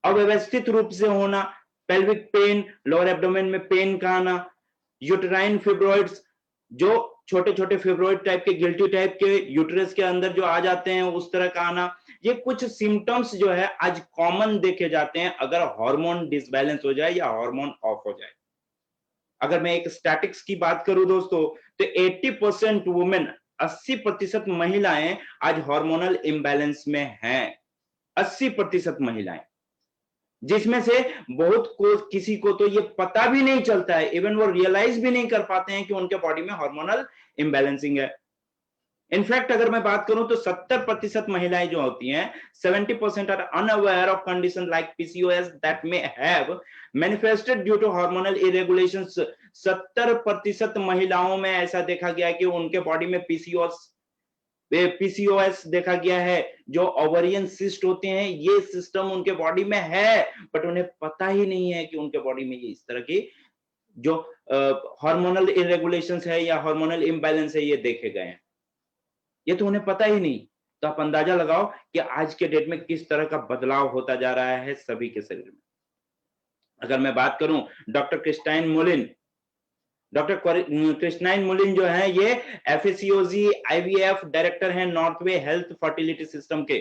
अव्यवस्थित रूप से होना, पेल्विक पेन, लोअर एब्डोमेन में पेन का आना, यूटेराइन फिब्रॉइड्स, जो छोटे छोटे फेब्रोइड टाइप के, गिल्टी टाइप के यूट्रस के अंदर जो आ जाते हैं, उस तरह का आना, ये कुछ सिम्टम्स जो है आज कॉमन देखे जाते हैं अगर हार्मोन डिसबैलेंस हो जाए या हार्मोन ऑफ हो जाए। अगर मैं एक स्टैटिक्स की बात करूं दोस्तों, तो 80% वुमेन, 80% महिलाएं आज हार्मोनल इम्बैलेंस में हैं। 80% महिलाएं, जिसमें से बहुत को किसी को तो ये पता भी नहीं चलता है, इवन वो रियलाइज भी नहीं कर पाते हैं कि उनके बॉडी में हार्मोनल इम्बैलेंसिंग है। इनफैक्ट अगर मैं बात करूं तो 70% महिलाएं जो होती हैं, 70% are unaware of condition like PCOS that may have manifested due to hormonal इरेगुलेशंस। 70% महिलाओं में ऐसा देखा गया कि उनके बॉडी में पीसीओएस देखा गया है, जो ओवरियन सिस्ट होते हैं, ये सिस्टम उनके बॉडी में है, बट उन्हें पता ही नहीं है कि उनके बॉडी में ये इस तरह की जो हार्मोनल इरेगुलेशंस है या हार्मोनल इम्बैलेंस है, ये देखे गए हैं। ये तो उन्हें पता ही नहीं। तो आप अंदाजा लगाओ कि आज के डेट में किस तरह का बदलाव होता जा रहा है सभी के शरीर में। अगर मैं बात करूं डॉक्टर क्रिस्टाइन मोलिन, जो है ये एफएसीओजी आईवीएफ डायरेक्टर हैं नॉर्थवे हेल्थ फर्टिलिटी सिस्टम के।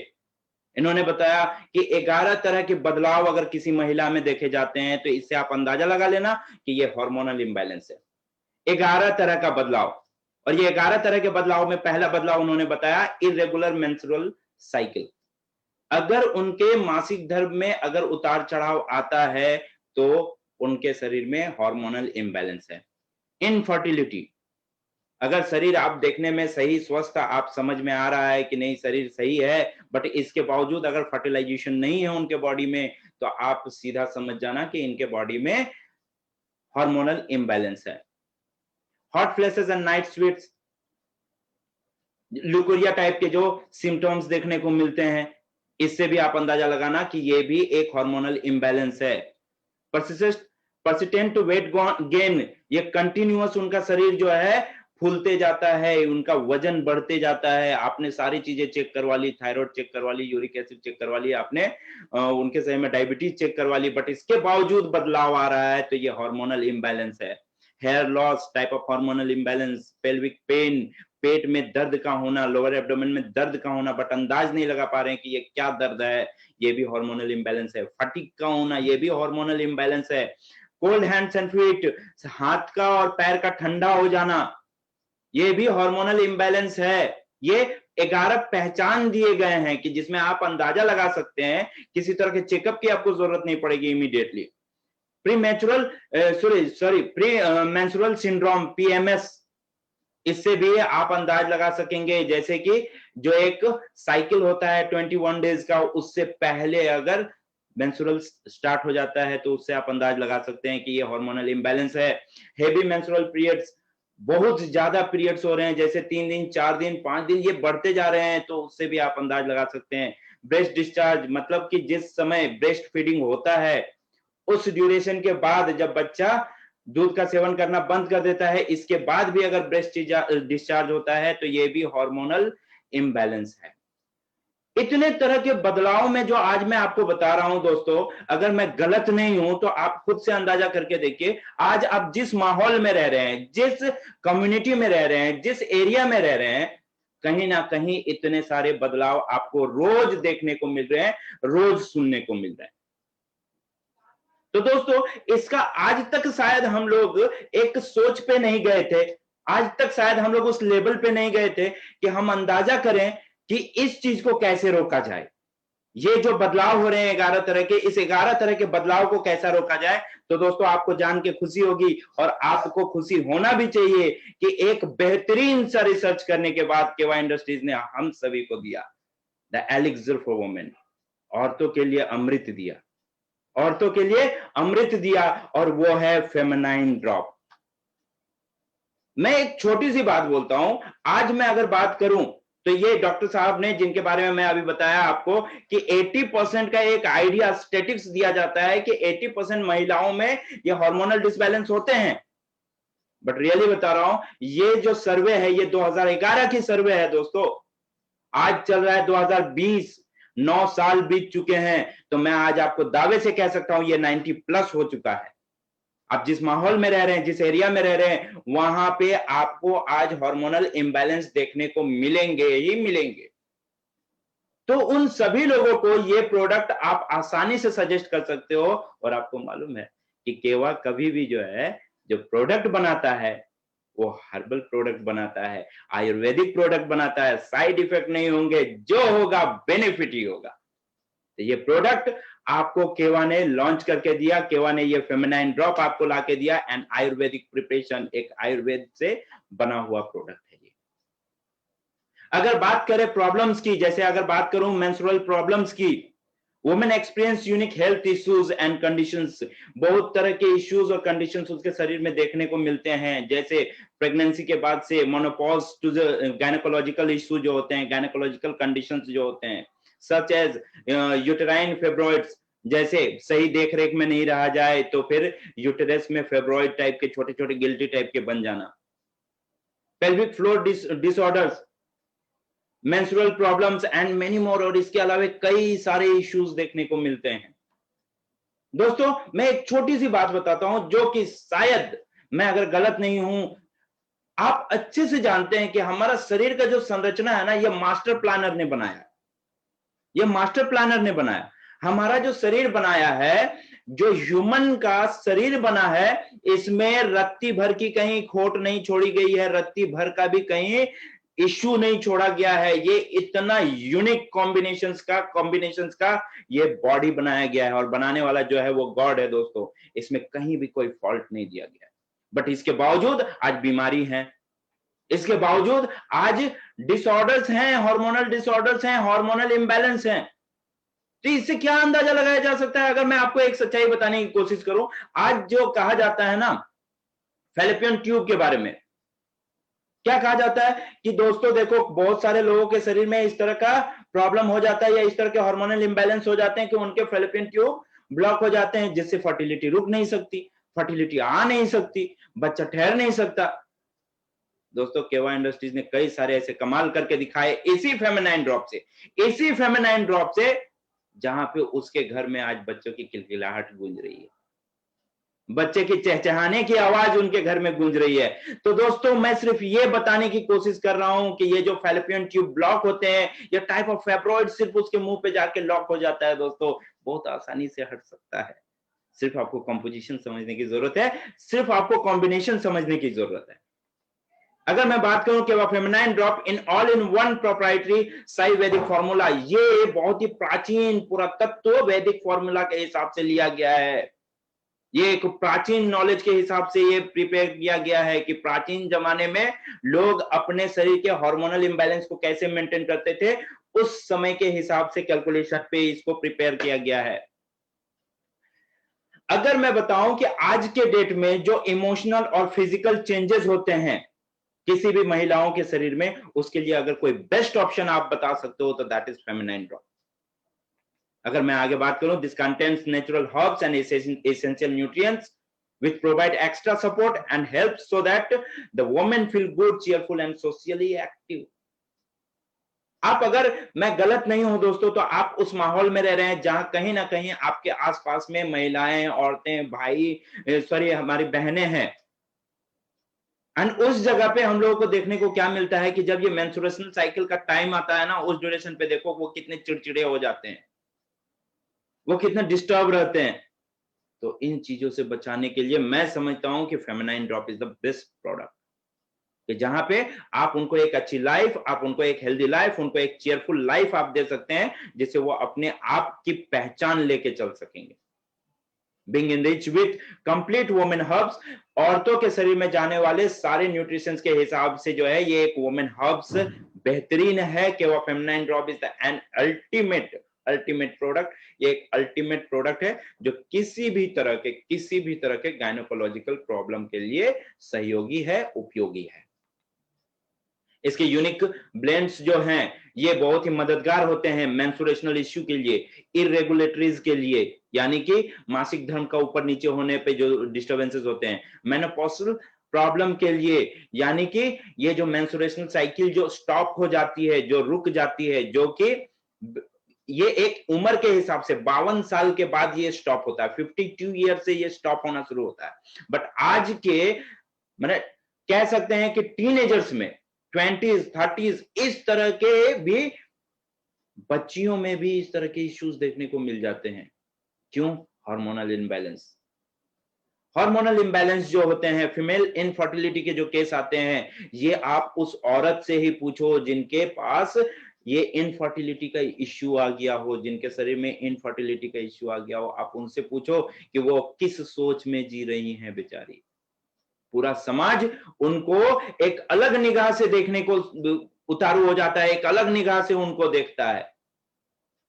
इन्होंने बताया कि 11 तरह के बदलाव अगर किसी महिला में देखे जाते हैं, तो इससे आप अंदाजा लगा लेना कि ये हार्मोनल इम्बैलेंस है। 11 तरह का बदलाव, और ये 11 तरह के बदलाव में पहला बदलाव उन्होंने बताया इरेगुलर मेंस्ट्रुअल साइकिल। अगर उनके मासिक धर्म में अगर उतार चढ़ाव आता है तो उनके शरीर में हार्मोनल इम्बैलेंस है। इनफर्टिलिटी, अगर शरीर आप देखने में सही स्वस्थ, आप समझ में आ रहा है कि नहीं शरीर सही है, बट इसके बावजूद अगर फर्टिलाइजेशन नहीं है उनके बॉडी में, तो आप सीधा समझ जाना कि इनके बॉडी में हार्मोनल इम्बैलेंस है। Hot flashes and night sweats, leucorrhoea type के जो सिम्टम्स देखने को मिलते हैं, इससे भी आप अंदाजा लगाना कि ये भी एक हार्मोनल इम्बैलेंस है। पर्सिस्टेंट वेट गेन, ये कंटिन्यूअस उनका शरीर जो है फूलते जाता है, उनका वजन बढ़ते जाता है। आपने सारी चीजें चेक करवा ली, थायराइड चेक करवा ली, यूरिक एसिड चेक करवा ली, आपने उनके शरीर में डायबिटीज चेक करवा ली, बट इसके बावजूद बदलाव आ रहा है, तो ये हार्मोनल इम्बैलेंस है। Hair loss, type of hormonal imbalance, pelvic pain, पेट में दर्द का होना, लोअर एब्डोमेन में दर्द का होना, बट अंदाज नहीं लगा पा रहे हैं कि ये क्या दर्द है, ये भी हार्मोनल इम्बैलेंस है। फटीग का होना, ये भी हार्मोनल इम्बैलेंस है। कोल्ड हैंड्स एंड फीट, हाथ का और पैर का ठंडा हो जाना, ये भी हार्मोनल इम्बैलेंस है। ये 11 पहचान दिए गए हैं कि जिसमें आप अंदाजा लगा सकते हैं, किसी तरह के चेकअप की आपको जरूरत नहीं पड़ेगी immediately. Pre menstrual syndrome PMS, इससे भी आप अंदाज लगा सकेंगे, जैसे कि जो एक साइकिल होता है 21 डेज का, उससे पहले अगर मेंस्ट्रुअल स्टार्ट हो जाता है तो उससे आप अंदाज लगा सकते हैं कि ये हार्मोनल इम्बैलेंस है। हेवी मेंस्ट्रुअल पीरियड्स, बहुत ज्यादा पीरियड्स हो रहे हैं, जैसे 3 दिन 4 दिन 5 दिन ये बढ़ते जा रहे हैं, तो उससे भी आप अंदाज लगा सकते हैं। ब्रेस्ट डिस्चार्ज, मतलब कि जिस समय ब्रेस्ट फीडिंग होता है उस ड्यूरेशन के बाद जब बच्चा दूध का सेवन करना बंद कर देता है, इसके बाद भी अगर ब्रेस्ट डिस्चार्ज होता है, तो ये भी हार्मोनल इम्बैलेंस है। इतने तरह के बदलाव में जो आज मैं आपको बता रहा हूं दोस्तों, अगर मैं गलत नहीं हूं तो आप खुद से अंदाजा करके देखिए, आज आप जिस माहौल में रह रहे हैं, जिस कम्युनिटी में रह रहे हैं, जिस एरिया में रह रहे हैं, कहीं ना कहीं इतने सारे बदलाव आपको रोज देखने को मिल रहे हैं, रोज सुनने को मिल रहे हैं। तो दोस्तों, इसका आज तक शायद हम लोग एक सोच पे नहीं गए थे, आज तक शायद हम लोग उस लेवल पे नहीं गए थे कि हम अंदाजा करें कि इस चीज को कैसे रोका जाए। ये जो बदलाव हो रहे हैं 11 तरह के, इस 11 तरह के बदलाव को कैसा रोका जाए, तो दोस्तों आपको जान के खुशी होगी, और आपको खुशी होना भी चाहिए कि एक बेहतरीन सा रिसर्च करने के बाद केवा इंडस्ट्रीज ने हम सभी को दिया द एलिक्सिर फॉर वुमेन, औरतों के लिए अमृत दिया, औरतों के लिए अमृत दिया, और वो है फेमिनाइन ड्रॉप। मैं एक छोटी सी बात बोलता हूं, आज मैं अगर बात करूं तो ये डॉक्टर साहब ने, जिनके बारे में मैं अभी बताया आपको कि 80% का एक आइडिया स्टैटिस्टिक्स दिया जाता है कि 80% महिलाओं में ये हार्मोनल डिसबैलेंस होते हैं, बट रियली बता रहा हूं, ये जो सर्वे है ये 2011 की सर्वे है दोस्तों, आज चल रहा है 2020, 9 साल बीत चुके हैं, तो मैं आज आपको दावे से कह सकता हूं ये 90+ हो चुका है। आप जिस माहौल में रह रहे हैं, जिस एरिया में रह रहे हैं, वहां पे आपको आज हार्मोनल इंबैलेंस देखने को मिलेंगे ही मिलेंगे। तो उन सभी लोगों को ये प्रोडक्ट आप आसानी से सजेस्ट कर सकते हो। और आपको मालूम है कि केवा कभी भी जो है, जो प्रोडक्ट बनाता है वो हर्बल प्रोडक्ट बनाता है, आयुर्वेदिक प्रोडक्ट बनाता है। साइड इफेक्ट नहीं होंगे, जो होगा बेनिफिट ही होगा। तो ये प्रोडक्ट आपको केवा ने लॉन्च करके दिया, केवा ने ये फेमिनाइन ड्रॉप आपको लाके दिया, एंड आयुर्वेदिक प्रिपरेशन, एक आयुर्वेद से बना हुआ प्रोडक्ट है ये। अगर बात करें प्रॉब्लम्स की, जैसे अगर बात करूं मेंस्ट्रुअल प्रॉब्लम्स की, women experience unique health issues and conditions. बहुत तरह के इश्यूज और कंडीशंस उसके शरीर में देखने को मिलते हैं, जैसे प्रेगनेंसी के बाद से मोनोपॉज टू गायनेकोलॉजिकल इश्यू जो होते हैं, गायनेकोलॉजिकल कंडीशंस जो होते हैं, सच एज यूटेराइन फेब्रॉइड्स, जैसे सही देख रेख में नहीं रहा जाए तो फिर यूटेरस में फेब्रॉइड टाइप के छोटे छोटे गिल्टी टाइप के बन जाना, pelvic floor disorders, menstrual problems and many more. और इसके अलावा कई सारे इश्यूज देखने को मिलते हैं। दोस्तों मैं एक छोटी सी बात बताता हूं, जो कि शायद मैं अगर गलत नहीं हूं, आप अच्छे से जानते हैं कि हमारा शरीर का जो संरचना है ना, ये मास्टर प्लानर ने बनाया। ये मास्टर प्लानर ने बनाया। हमारा जो शरीर बनाया है, जो ह्यूमन का शरीर बना है, इसमें रत्ती भर की कहीं खोट नहीं छोड़ी गई है, रत्ती भर का भी कहीं इश्यू नहीं छोड़ा गया है। ये इतना यूनिक कॉम्बिनेशंस का ये बॉडी बनाया गया है, और बनाने वाला जो है वो गॉड है दोस्तों। इसमें कहीं भी कोई फॉल्ट नहीं दिया गया है। बट इसके बावजूद आज बीमारी है, इसके बावजूद आज डिसऑर्डर्स हैं, हार्मोनल डिसऑर्डर्स हैं, हार्मोनल इंबैलेंस हैं। तो इससे क्या अंदाजा लगाया जा सकता है? अगर मैं आपको एक सच्चाई बताने की कोशिश करूं, आज जो कहा जाता है ना फैलोपियन ट्यूब के बारे में, क्या कहा जाता है कि दोस्तों देखो, बहुत सारे लोगों के शरीर में इस तरह का प्रॉब्लम हो जाता है, या इस तरह के हार्मोनल इंबैलेंस हो जाते हैं कि उनके फैलोपियन ट्यूब ब्लॉक हो जाते हैं, जिससे फर्टिलिटी रुक नहीं सकती, फर्टिलिटी आ नहीं सकती, बच्चा ठहर नहीं सकता। दोस्तों केवा इंडस्ट्रीज ने कई सारे ऐसे कमाल करके दिखाए इसी फेमिनाइन ड्रॉप से, इसी फेमिनाइन ड्रॉप से, जहां पे उसके घर में आज बच्चों की किलकिलाहट गूंज रही है, बच्चे की चहचहाने की आवाज उनके घर में गूंज रही है। तो दोस्तों मैं सिर्फ ये बताने की कोशिश कर रहा हूं कि ये जो फैलोपियन ट्यूब ब्लॉक होते हैं, ये टाइप ऑफ फेब्रॉइड सिर्फ उसके मुंह पे जाके लॉक हो जाता है दोस्तों, बहुत आसानी से हट सकता है। सिर्फ आपको कंपोजिशन समझने की जरूरत है, सिर्फ आपको कॉम्बिनेशन समझने की जरूरत है। अगर मैं बात करूं कि feminine drop in all in one proprietary Sai वैदिक फॉर्मूला, ये बहुत ही प्राचीन पुरातत्व वैदिक फॉर्मूला के हिसाब से लिया गया है। ये एक प्राचीन नॉलेज के हिसाब से ये प्रिपेयर किया गया है कि प्राचीन जमाने में लोग अपने शरीर के हार्मोनल इंबैलेंस को कैसे मेंटेन करते थे, उस समय के हिसाब से कैलकुलेशन पे इसको प्रिपेयर किया गया है। अगर मैं बताऊं कि आज के डेट में जो इमोशनल और फिजिकल चेंजेस होते हैं किसी भी महिलाओं के शरीर में, उसके लिए अगर कोई बेस्ट ऑप्शन आप बता सकते हो तो दैट इज फेमिनाइन ड्रॉप। अगर मैं आगे बात करूं, this contains natural herbs and essential nutrients which provide extra support and help so that the woman feel good, cheerful and socially active. आप, अगर मैं गलत नहीं हूं दोस्तों, तो आप उस माहौल में रह रहे हैं जहां कहीं ना कहीं आपके आसपास में महिलाएं, औरतें, भाई, सॉरी हमारी बहनें हैं। एंड उस जगह पे हम लोगों को देखने को क्या मिलता है कि जब ये मेंस्ट्रुएशन साइकिल का टाइम आता है ना, उस ड्यूरेशन पे देखो वो कितने चिड़चिड़े हो जाते हैं, वो कितने डिस्टर्ब रहते हैं। तो इन चीजों से बचाने के लिए मैं समझता हूं कि feminine drop is the best product, कि जहां पे आप उनको एक अच्छी लाइफ, आप उनको एक हेल्दी लाइफ, उनको एक चेयरफुल लाइफ आप दे सकते हैं, जिससे वो अपने आप की पहचान लेके चल सकेंगे। Being enriched with complete women herbs, औरतों के शरीर में जाने वाले सारे न्यूट्रिशंस के हिसाब से जो है ये एक वुमेन हर्ब्स बेहतरीन है कि वो feminine drop is an ultimate product. ये एक अल्टीमेट प्रोडक्ट है जो किसी भी तरह के गायनेकोलॉजिकल प्रॉब्लम के लिए सहयोगी है, उपयोगी है। इसके यूनिक ब्लेंड्स जो हैं ये बहुत ही मददगार होते हैं मेंस्ट्रुएशनल इश्यू के लिए, इरेगुलेटरीज के लिए, यानी कि मासिक धर्म का ऊपर नीचे होने पे जो डिस्टर्बेंसेस होते हैं, मेनोपॉजल प्रॉब्लम के लिए, यानी कि ये जो मेंस्ट्रुएशनल साइकिल जो स्टॉप हो जाती है, जो रुक जाती है, जो कि ये एक उम्र के हिसाब से 52 साल के बाद ये स्टॉप होता है, 52 ईयर से ये स्टॉप होना शुरू होता है। बट आज के मैंने कह सकते हैं कि टीनेजर्स में 20s 30s इस तरह के भी बच्चियों में भी इस तरह के इश्यूज देखने को मिल जाते हैं। क्यों? Hormonal imbalance. हार्मोनल इम्बैलेंस जो होते हैं, फीमेल इनफर्टिलिटी के जो केस आते हैं, ये आप उस औरत से ही पूछो जिनके पास ये इनफर्टिलिटी का इश्यू आ गया हो, जिनके शरीर में इनफर्टिलिटी का इश्यू आ गया हो, आप उनसे पूछो कि वो किस सोच में जी रही हैं बेचारी। पूरा समाज उनको एक अलग निगाह से देखने को उतारू हो जाता है, एक अलग निगाह से उनको देखता है।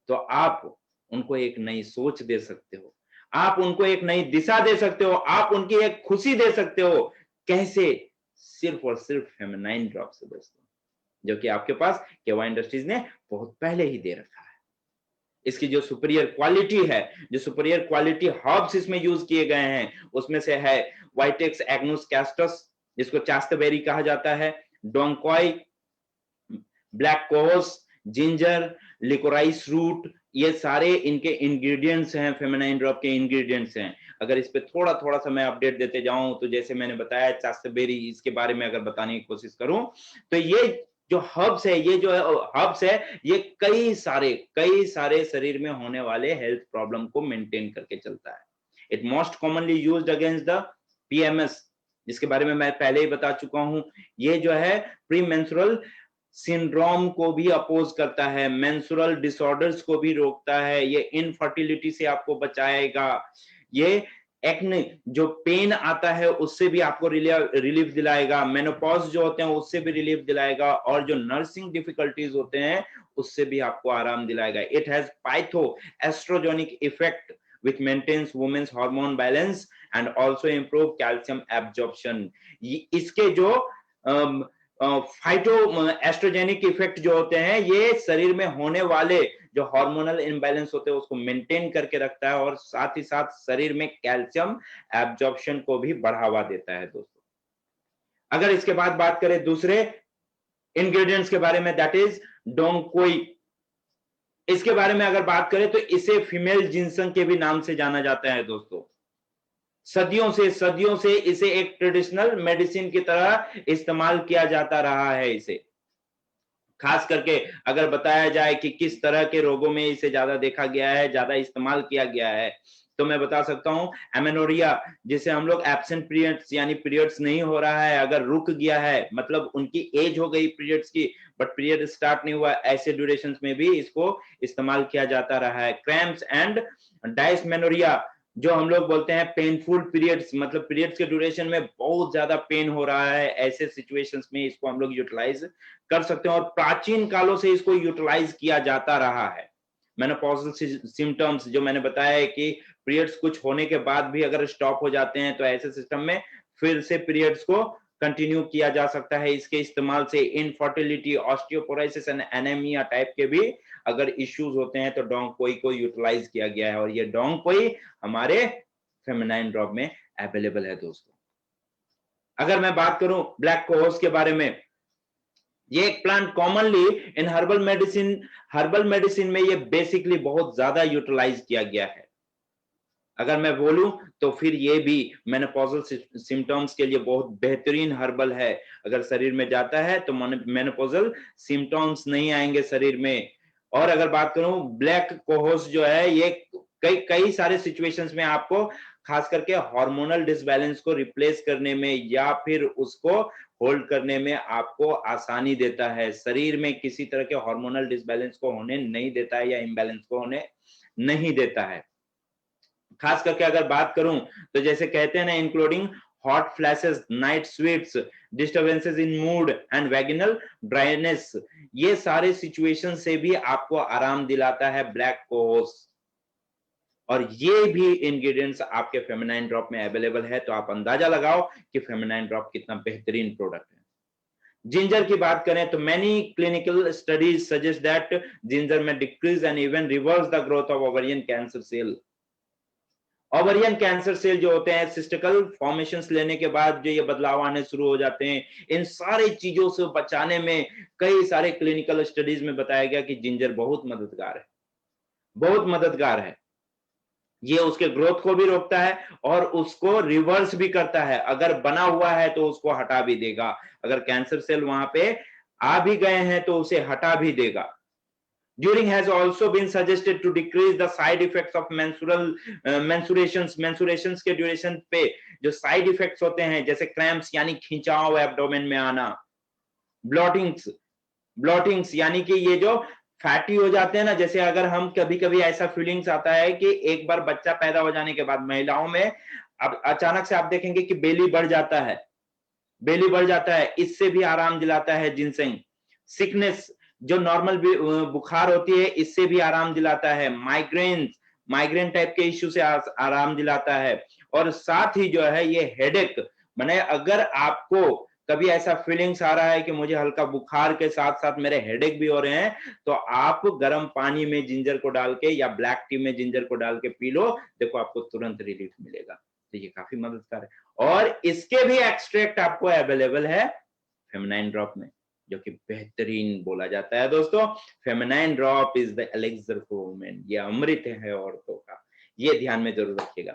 तो आप उनको एक नई सोच दे सकते हो, आप उनको एक नई दिशा दे सकते हो, आप उनकी एक खुशी दे सकते हो। कैसे? सिर्फ और सिर्फ फेमिनाइन ड्रॉप से दोस्तों, जो कि आपके पास केवा इंडस्ट्रीज ने बहुत पहले ही दे रखा है। इसकी जो सुपीरियर क्वालिटी है, जो सुपीरियर क्वालिटी हर्ब्स इसमें यूज किए गए हैं, उसमें से है वाइटेक्स एग्नोस कैस्टस, जिसको चास्टबेरी कहा जाता है, डोंकोई, ब्लैक कोहोस, जिंजर, लिकोराइस रूट, ये सारे इनके इंग्रेडिएंट्स हैं, फेमिनाइन ड्रॉप के इंग्रेडिएंट्स हैं। अगर इस पे थोड़ा थोड़ा सा मैं अपडेट देते जाऊं तो जैसे मैंने बताया चास्टबेरी, इसके बारे में अगर बताने की कोशिश करूं तो ये जो हर्ब्स है, ये जो हर्ब्स है, ये कई सारे शरीर में होने वाले हेल्थ प्रॉब्लम को मेंटेन करके चलता है। It most commonly used against the PMS, जिसके बारे में मैं पहले ही बता चुका हूं। ये जो है प्री मेंस्ट्रुअल सिंड्रोम को भी अपोज करता है, मेंस्ट्रुअल डिसऑर्डर्स को भी रोकता है, ये इनफर्टिलिटी से आपको बचाएगा, ये एक्ने जो पेन आता है उससे भी आपको रिलीफ दिलाएगा, मेनोपॉज जो होते हैं उससे भी रिलीफ दिलाएगा, और जो नर्सिंग डिफिकल्टीज होते हैं उससे भी आपको आराम दिलाएगा। It has पाइथो oestrogenic effect which maintains women's hormone balance and also improve calcium absorption। इसके जो फाइटो एस्ट्रोजेनिक इफेक्ट जो होते हैं, ये शरीर में होने वाले जो हार्मोनल इम्बैलेंस होते हैं उसको मेंटेन करके रखता है, और साथ ही साथ शरीर में कैल्शियम एब्जॉर्प्शन को भी बढ़ावा देता है दोस्तों। अगर इसके बाद बात करें दूसरे इंग्रेडिएंट्स के बारे में, दैट इज डोंकोई। इसके बारे में अगर बात करें तो इसे फीमेल जिनसंग के भी नाम से जाना जाता है दोस्तों। सदियों से इसे एक ट्रेडिशनल मेडिसिन की तरह इस्तेमाल किया जाता रहा है। इसे खास करके अगर बताया जाए कि किस तरह के रोगों में इसे ज्यादा देखा गया है, ज्यादा इस्तेमाल किया गया है, तो मैं बता सकता हूं एमेनोरिया, जिसे हम लोग एब्सेंट पीरियड्स यानी पीरियड्स नहीं हो रहा है, अगर रुक गया है, मतलब उनकी एज हो गई पीरियड्स की बट पीरियड स्टार्ट नहीं हुआ, ऐसे ड्यूरेशंस में भी इसको इस्तेमाल किया जाता रहा है। क्रैम्प्स एंड डायस्मेनोरिया, जो हम लोग बोलते हैं पेनफुल पीरियड्स, मतलब पीरियड्स के ड्यूरेशन में बहुत ज्यादा पेन हो रहा है, ऐसे सिचुएशंस में इसको हम लोग यूटिलाइज कर सकते हैं, और प्राचीन कालों से इसको यूटिलाइज किया जाता रहा है। मेनोपॉजल सिम्टम्स, जो मैंने बताया है कि पीरियड्स कुछ होने के बाद भी अगर स्टॉप हो जाते हैं तो ऐसे सिस्टम में फिर से पीरियड्स को कंटिन्यू किया जा सकता है इसके इस्तेमाल से। Infertility, osteoporosis and anaemia type के भी अगर इश्यूज होते हैं तो डोंकोई को यूटिलाइज किया गया है, और ये डोंकोई हमारे फेमिनाइन ड्रॉप में अवेलेबल है दोस्तों। अगर मैं बात करूं ब्लैक कोहोस के बारे में, ये एक plant commonly in herbal medicine में ये बेसिकली बहुत ज्यादा यूटिलाइज किया गया है। अगर मैं बोलूं तो फिर ये भी मेनोपॉजल सिम्टम्स के लिए बहुत बेहतरीन हर्बल है। अगर शरीर में जाता है तो मेनोपॉजल सिम्टम्स नहीं आएंगे शरीर में। और अगर बात करूं ब्लैक कोहोस जो है, ये कई सारे सिचुएशंस में आपको खास करके हार्मोनल डिसबैलेंस को रिप्लेस करने में या फिर उसको होल्ड करने में आपको आसानी देता है। शरीर में किसी तरह के हार्मोनल डिसबैलेंस को होने नहीं देता है या इम्बैलेंस को होने नहीं देता है। खास करके अगर बात करूं तो जैसे कहते हैं ना, including hot flashes, night sweets, disturbances in mood and वैगिनल dryness, ये सारे सिचुएशन से भी आपको आराम दिलाता है ब्लैक कोहोस। और ये भी इंग्रेडिएंट्स आपके फेमिनाइन ड्रॉप में अवेलेबल है, तो आप अंदाजा लगाओ कि फेमिनाइन ड्रॉप कितना बेहतरीन प्रोडक्ट है। जिंजर की बात करें तो many clinical studies suggest that ginger में decrease and even reverse the growth of ovarian cancer cell. Ovarian cancer cell जो होते हैं सिस्टिकल फॉर्मेशंस लेने के बाद जो ये बदलाव आने शुरू हो जाते हैं, इन सारी चीजों से बचाने में कई सारे क्लिनिकल स्टडीज में बताया गया कि जिंजर बहुत मददगार है। बहुत मददगार है। ये उसके ग्रोथ को भी रोकता है और उसको रिवर्स भी करता है। अगर बना हुआ है तो उसको हटा भी देगा, अगर कैंसर सेल वहां पे आ भी गए हैं तो उसे हटा भी देगा। During has also been suggested to decrease the side effects of menstruations के ड्यूरेशन पे जो साइड इफेक्ट्स होते हैं, जैसे क्रैम्प्स यानी खिंचाव एब्डोमेन में आना, ब्लॉटिंग्स यानी कि ये जो फैटी हो जाते हैं ना, जैसे अगर हम कभी कभी ऐसा फीलिंग्स आता है कि एक बार बच्चा पैदा हो जाने के बाद महिलाओं में अब अचानक से आप देखेंगे कि बेली बढ़ जाता है, बेली बढ़ जाता है, इससे भी आराम दिलाता है जिनसेंग। सिकनेस जो नॉर्मल बुखार होती है इससे भी आराम दिलाता है। माइग्रेन टाइप के इश्यू से आराम दिलाता है। और साथ ही जो है ये हेडेक, माने अगर आपको कभी ऐसा फीलिंग्स आ रहा है कि मुझे हल्का बुखार के साथ साथ मेरे हेडेक भी हो रहे हैं, तो आप गर्म पानी में जिंजर को डाल के या ब्लैक टी में जिंजर को डाल के पी लो, देखो आपको तुरंत रिलीफ मिलेगा। तो ये काफी मददगार है। और इसके भी एक्सट्रैक्ट आपको अवेलेबल है फेमिनाइन ड्रॉप में, जो कि बेहतरीन बोला जाता है दोस्तों। Feminine drop is the elixir for women, ये अमृत है औरतों का, ये ध्यान में जरूर रखिएगा।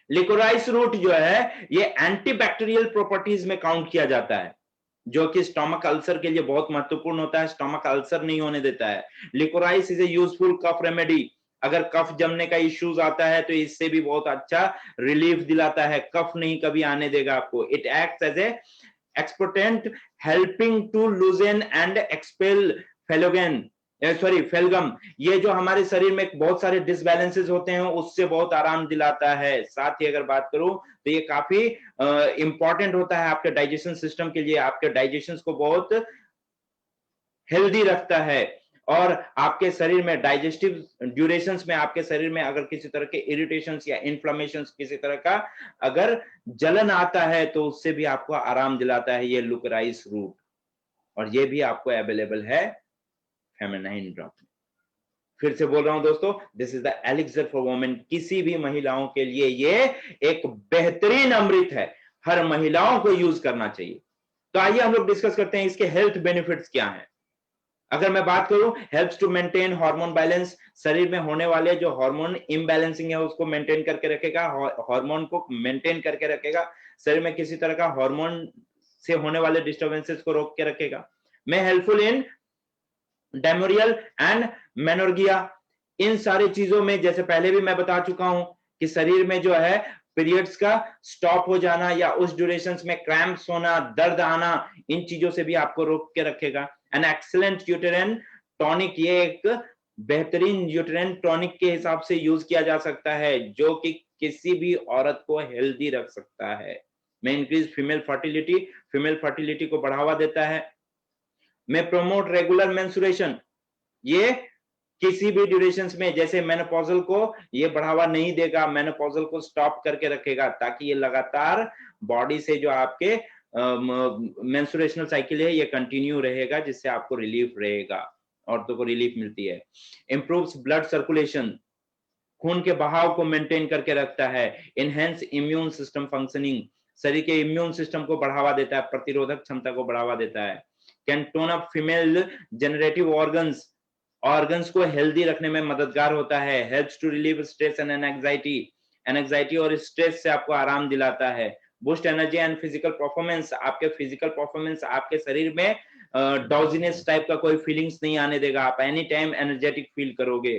लिकोराइस रूट जो है ये एंटीबैक्टीरियल प्रॉपर्टीज में काउंट किया जाता है, जो कि स्टमक अल्सर के लिए बहुत महत्वपूर्ण होता है, स्टमक अल्सर नहीं होने देता है। Liquorice is a useful cough remedy, अगर कफ जमने का इश्यूज आता है तो इससे भी बहुत अच्छा रिलीफ दिलाता है, कफ नहीं कभी आने देगा आपको। It acts as a एक्सपोर्टेंट helping to लूजन and expel phlegm, ये जो हमारे शरीर में बहुत सारे डिसबैलेंसेस होते हैं उससे बहुत आराम दिलाता है। साथ ही अगर बात करूं तो ये काफी इंपॉर्टेंट होता है आपके डाइजेशन सिस्टम के लिए, आपके डाइजेशन को बहुत हेल्दी रखता है। और आपके शरीर में डाइजेस्टिव ड्यूरेशंस में आपके शरीर में अगर किसी तरह के इरिटेशंस या इन्फ्लेमेशंस, किसी तरह का अगर जलन आता है तो उससे भी आपको आराम दिलाता है ये लिकोराइस रूट। और ये भी आपको अवेलेबल है फेमिनाइन ड्रॉप में। फिर से बोल रहा हूं दोस्तों, this is the elixir for women, किसी भी महिलाओं के लिए ये एक बेहतरीन अमृत है, हर महिलाओं को यूज करना चाहिए। तो आइए हम लोग डिस्कस करते हैं इसके हेल्थ बेनिफिट्स क्या हैं। अगर मैं बात करूं, helps to maintain hormone balance, शरीर में होने वाले जो हार्मोन इम्बैलेंसिंग है उसको मेंटेन करके रखेगा, हार्मोन को मेंटेन करके रखेगा, शरीर में किसी तरह का हार्मोन से होने वाले डिस्टर्बेंसेस को रोक के रखेगा। मैं हेल्पफुल इन डेमोरियल एंड मेनोर्गिया, इन सारी चीजों में जैसे पहले भी मैं बता चुका हूं कि शरीर में जो है पीरियड्स का स्टॉप हो जाना या उस ड्यूरेशंस में क्रैम्प्स होना, दर्द आना, इन चीजों से भी आपको रोक के रखेगा। एन एक्सीलेंट यूटेरिन टॉनिक, ये एक बेहतरीन यूटेरिन टॉनिक के हिसाब से यूज किया जा सकता है, जो कि किसी भी औरत को हेल्दी रख सकता है। में इंक्रीज फीमेल फर्टिलिटी को बढ़ावा देता है। में प्रमोट रेगुलर मेंस्ट्रुएशन, ये किसी भी ड्यूरेशंस में जैसे मेनोपॉजल को ये बढ़ावा नहीं देगा, मेनोपॉजल को स्टॉप करके रखेगा, ताकि ये लगातार बॉडी से जो आपके मेंस्ट्रुएशनल साइकिल है ये कंटिन्यू रहेगा, जिससे आपको रिलीफ रहेगा, औरतों को रिलीफ मिलती है। इंप्रूव्स ब्लड सर्कुलेशन, खून के बहाव को मेंटेन करके रखता है। इनहेंस इम्यून सिस्टम फंक्शनिंग, शरीर के इम्यून सिस्टम को बढ़ावा देता है, प्रतिरोधक क्षमता को बढ़ावा देता है। Can tone up female generative organs को हेल्दी रखने में मददगार होता है। Helps to relieve stress and anxiety और स्ट्रेस से आपको आराम दिलाता है। Boost energy and physical performance, आपके फिजिकल परफॉर्मेंस, आपके शरीर में डॉजीनेस टाइप का कोई फीलिंग्स नहीं आने देगा, आप एनी टाइम एनर्जेटिक फील करोगे।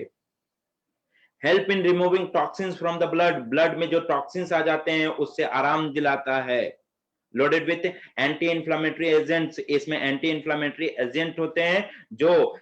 Help in removing toxins from the blood में जो टॉक्सिन्स आ जाते हैं उससे आराम दिलाता है। Loaded with anti inflammatory agents, इसमें एंटी इंफ्लेमेटरी एजेंट होते हैं, जो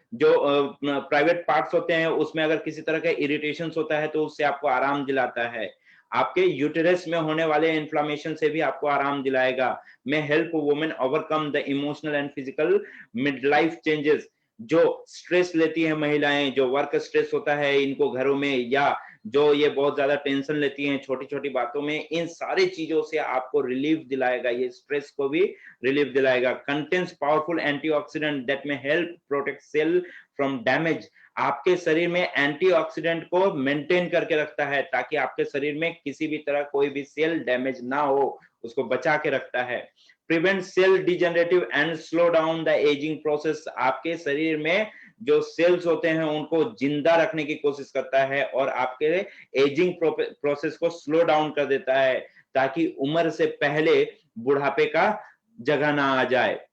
प्राइवेट पार्ट्स होते हैं उसमें अगर किसी तरह का इरिटेशंस होता है तो उससे आपको आराम दिलाता है। आपके यूटेरस में होने वाले इन्फ्लेमेशन से भी आपको आराम दिलाएगा। में help women overcome the emotional and physical mid life changes, जो स्ट्रेस लेती है महिलाएं, जो वर्क स्ट्रेस होता है इनको घरों में, या जो ये बहुत ज्यादा टेंशन लेती हैं छोटी छोटी बातों में, इन सारी चीजों से आपको रिलीफ दिलाएगा, ये स्ट्रेस को भी रिलीफ दिलाएगा। Contains powerful antioxidant that may help protect cell from damage, आपके शरीर में एंटीऑक्सीडेंट को मेंटेन करके रखता है, ताकि आपके शरीर में किसी भी तरह कोई भी सेल डैमेज ना हो, उसको बचा के रखता है। Prevent cell degenerative and slow down the ageing process, आपके शरीर में जो सेल्स होते हैं उनको जिंदा रखने की कोशिश करता है और आपके एजिंग प्रोसेस को स्लो डाउन कर देता है, ताकि उम्र से पहले बुढ़ापे का जगह ना आ जाए।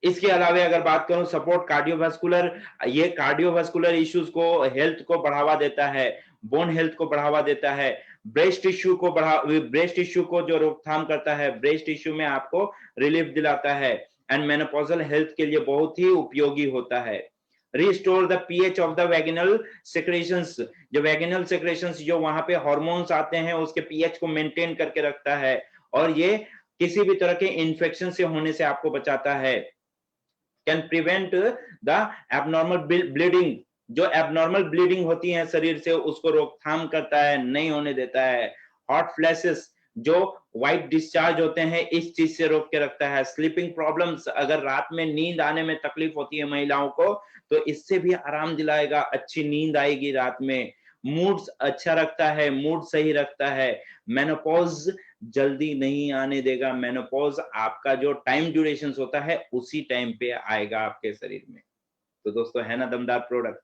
इसके अलावा अगर बात करूं सपोर्ट कार्डियोवास्कुलर, ये कार्डियोवास्कुलर इश्यूज को, हेल्थ को बढ़ावा देता है, बोन हेल्थ को बढ़ावा देता है, ब्रेस्ट टिश्यू को जो रोकथाम करता है, ब्रेस्ट टिश्यू में आपको रिलीफ दिलाता है, एंड मेनोपॉजल हेल्थ के लिए बहुत ही उपयोगी होता है। Restore the pH of the वैगिनल secretions, जो वैगिनल सेक्रेशंस जो वहां पे हार्मोन्स आते हैं उसके पीएच को मेंटेन करके रखता है, और ये किसी भी तरह के इन्फेक्शन से होने से आपको बचाता है। Can prevent the abnormal bleeding, जो एबनॉर्मल ब्लीडिंग होती है शरीर से उसको रोकथाम करता है, नहीं होने देता है। हॉट फ्लैशेस, जो व्हाइट डिस्चार्ज होते हैं, इस चीज से रोक के रखता है। स्लीपिंग प्रॉब्लम्स, अगर रात में नींद आने में तकलीफ होती है महिलाओं को तो इससे भी आराम दिलाएगा, अच्छी नींद आएगी रात में। मूड्स अच्छा रखता है, मूड सही रखता है। मेनोपॉज जल्दी नहीं आने देगा, मेनोपॉज आपका जो टाइम ड्यूरेशन होता है उसी टाइम पे आएगा आपके शरीर में। तो दोस्तों है ना दमदार प्रोडक्ट,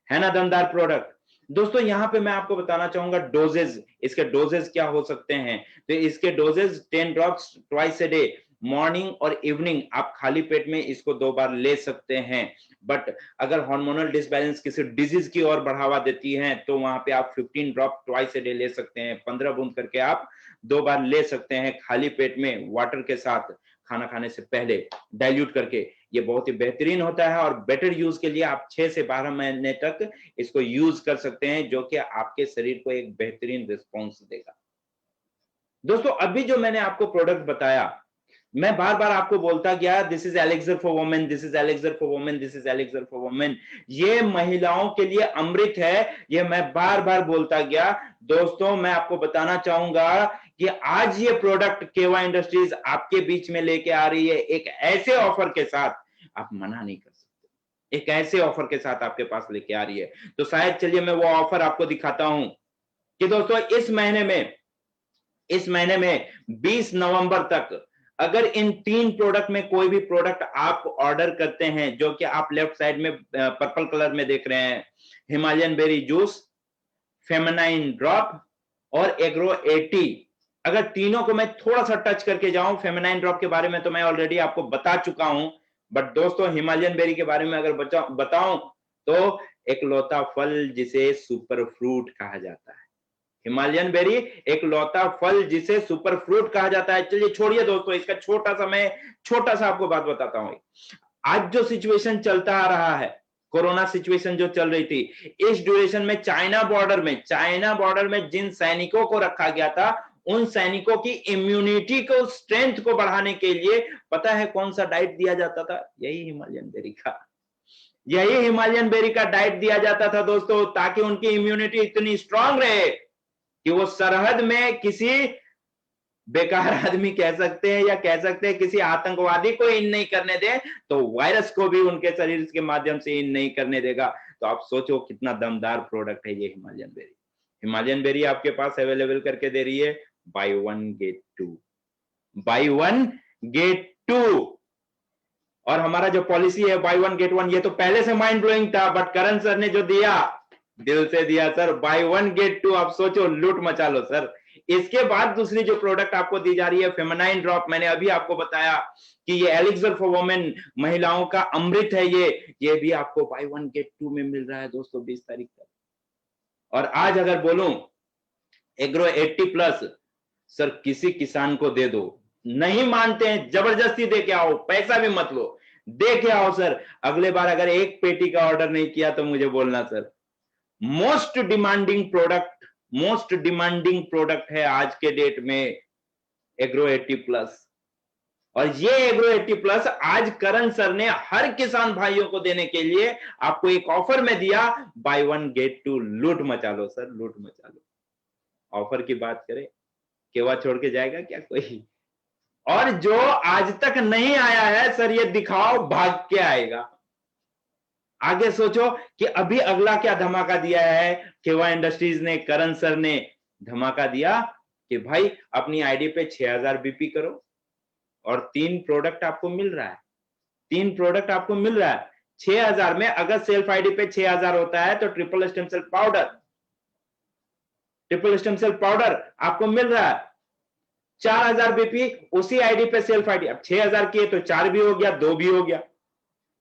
है ना दमदार प्रोडक्ट। दोस्तों यहाँ पे मैं आपको बताना चाहूंगा डोजेज, इसके डोजेज क्या हो सकते हैं। तो इसके doses 10 drops twice a day, morning और इवनिंग आप खाली पेट में इसको 2 बार ले सकते हैं। बट अगर हार्मोनल डिसबैलेंस किसी डिजीज की ओर बढ़ावा देती है तो वहां पे आप 15 ड्रॉप ट्वाइस ए डे ले सकते हैं। 15 बूंद करके आप 2 बार ले सकते हैं खाली पेट में, वाटर के साथ, खाना खाने से पहले डाइल्यूट करके। ये बहुत ही बेहतरीन होता है और बेटर यूज के लिए आप 6 से 12 महीने तक इसको यूज कर सकते हैं, जो कि आपके शरीर को एक बेहतरीन रिस्पॉन्स देगा। दोस्तों अभी जो मैंने आपको प्रोडक्ट बताया, मैं बार बार आपको बोलता गया this is elixir for women, this is elixir for women, this is elixir for women. ये महिलाओं के लिए अमृत है, ये मैं बार बार बोलता गया। दोस्तों मैं आपको बताना चाहूंगा कि आज ये प्रोडक्ट केवा इंडस्ट्रीज आपके बीच में लेके आ रही है एक ऐसे ऑफर के साथ, आप मना नहीं कर सकते। एक ऐसे ऑफर के साथ आपके पास लेके आ रही है, तो शायद चलिए मैं वो ऑफर आपको दिखाता हूं कि दोस्तों इस महीने में 20 नवंबर तक अगर इन 3 प्रोडक्ट में कोई भी प्रोडक्ट आप ऑर्डर करते हैं, जो कि आप लेफ्ट साइड में पर्पल कलर में देख रहे हैं, Himalayan berry juice, feminine drop और एग्रो 80, अगर तीनों को मैं थोड़ा सा टच करके जाऊं, फेमिनाइन ड्रॉप के बारे में तो मैं ऑलरेडी आपको बता चुका हूं, बट दोस्तों हिमालयन बेरी के बारे में अगर बताऊं तो एक लौता फल जिसे सुपर फ्रूट कहा जाता है। हिमालयन बेरी एक लौता फल जिसे सुपर फ्रूट कहा जाता है। चलिए छोड़िए दोस्तों, इसका छोटा सा आपको बात बताता हूं। आज जो सिचुएशन चलता आ रहा है, कोरोना सिचुएशन जो चल रही थी, इस ड्यूरेशन में चाइना बॉर्डर में जिन सैनिकों को रखा गया था, उन सैनिकों की इम्यूनिटी को, स्ट्रेंथ को बढ़ाने के लिए पता है कौन सा डाइट दिया जाता था? यही हिमालयन बेरी का डाइट दिया जाता था दोस्तों, ताकि उनकी इम्यूनिटी इतनी स्ट्रांग रहे कि वो सरहद में किसी बेकार आदमी कह सकते हैं किसी आतंकवादी को इन नहीं करने दे, तो वायरस को भी उनके शरीर के माध्यम से इन नहीं करने देगा। तो आप सोचो कितना दमदार प्रोडक्ट है ये हिमालयन बेरी आपके पास अवेलेबल करके दे रही है बाय 1 गेट 2। और हमारा जो पॉलिसी है बाय 1 गेट 1, ये तो पहले से माइंड ब्लोइंग था, बट करण सर ने जो दिया, दिल से दिया सर। बाय 1 गेट 2, आप सोचो, लूट मचा लो सर। इसके बाद दूसरी जो प्रोडक्ट आपको दी जा रही है फेमिनाइन ड्रॉप, मैंने अभी आपको बताया कि ये एलिक्सर फॉर वुमेन, महिलाओं का अमृत है ये भी आपको बाय 1 गेट 2 में मिल रहा है दोस्तों 20 तारीख तक। और आज अगर बोलूं एग्रो 80+ सर किसी किसान को दे दो, नहीं मानते हैं, जबरदस्ती दे के आओ, पैसा भी मत लो, दे के आओ सर। अगले बार अगर एक पेटी का ऑर्डर नहीं किया तो मुझे बोलना सर। मोस्ट डिमांडिंग प्रोडक्ट है आज के डेट में एग्रो 80+। और ये एग्रो 80+ आज करण सर ने हर किसान भाइयों को देने के लिए आपको एक ऑफर में दिया, बाय 1 गेट 2। लूट मचा लो सर, लूट मचा लो। ऑफर की बात करें, केवा छोड़ के जाएगा क्या कोई? और जो आज तक नहीं आया है सर, ये दिखाओ भाग के आएगा। आगे सोचो कि अभी अगला क्या धमाका दिया है केवा इंडस्ट्रीज ने, करण सर ने धमाका दिया कि भाई अपनी आईडी पे 6000 बीपी करो और 3 प्रोडक्ट आपको मिल रहा है। 6000 में अगर सेल्फ आईडी पे 6000 होता है तो ट्रिपल स्टेम सेल पाउडर आपको मिल रहा है 4000 बीपी उसी आईडी पे सेल्फ आईडी। अब 6000 की है तो 4 भी हो गया, 2 भी हो गया।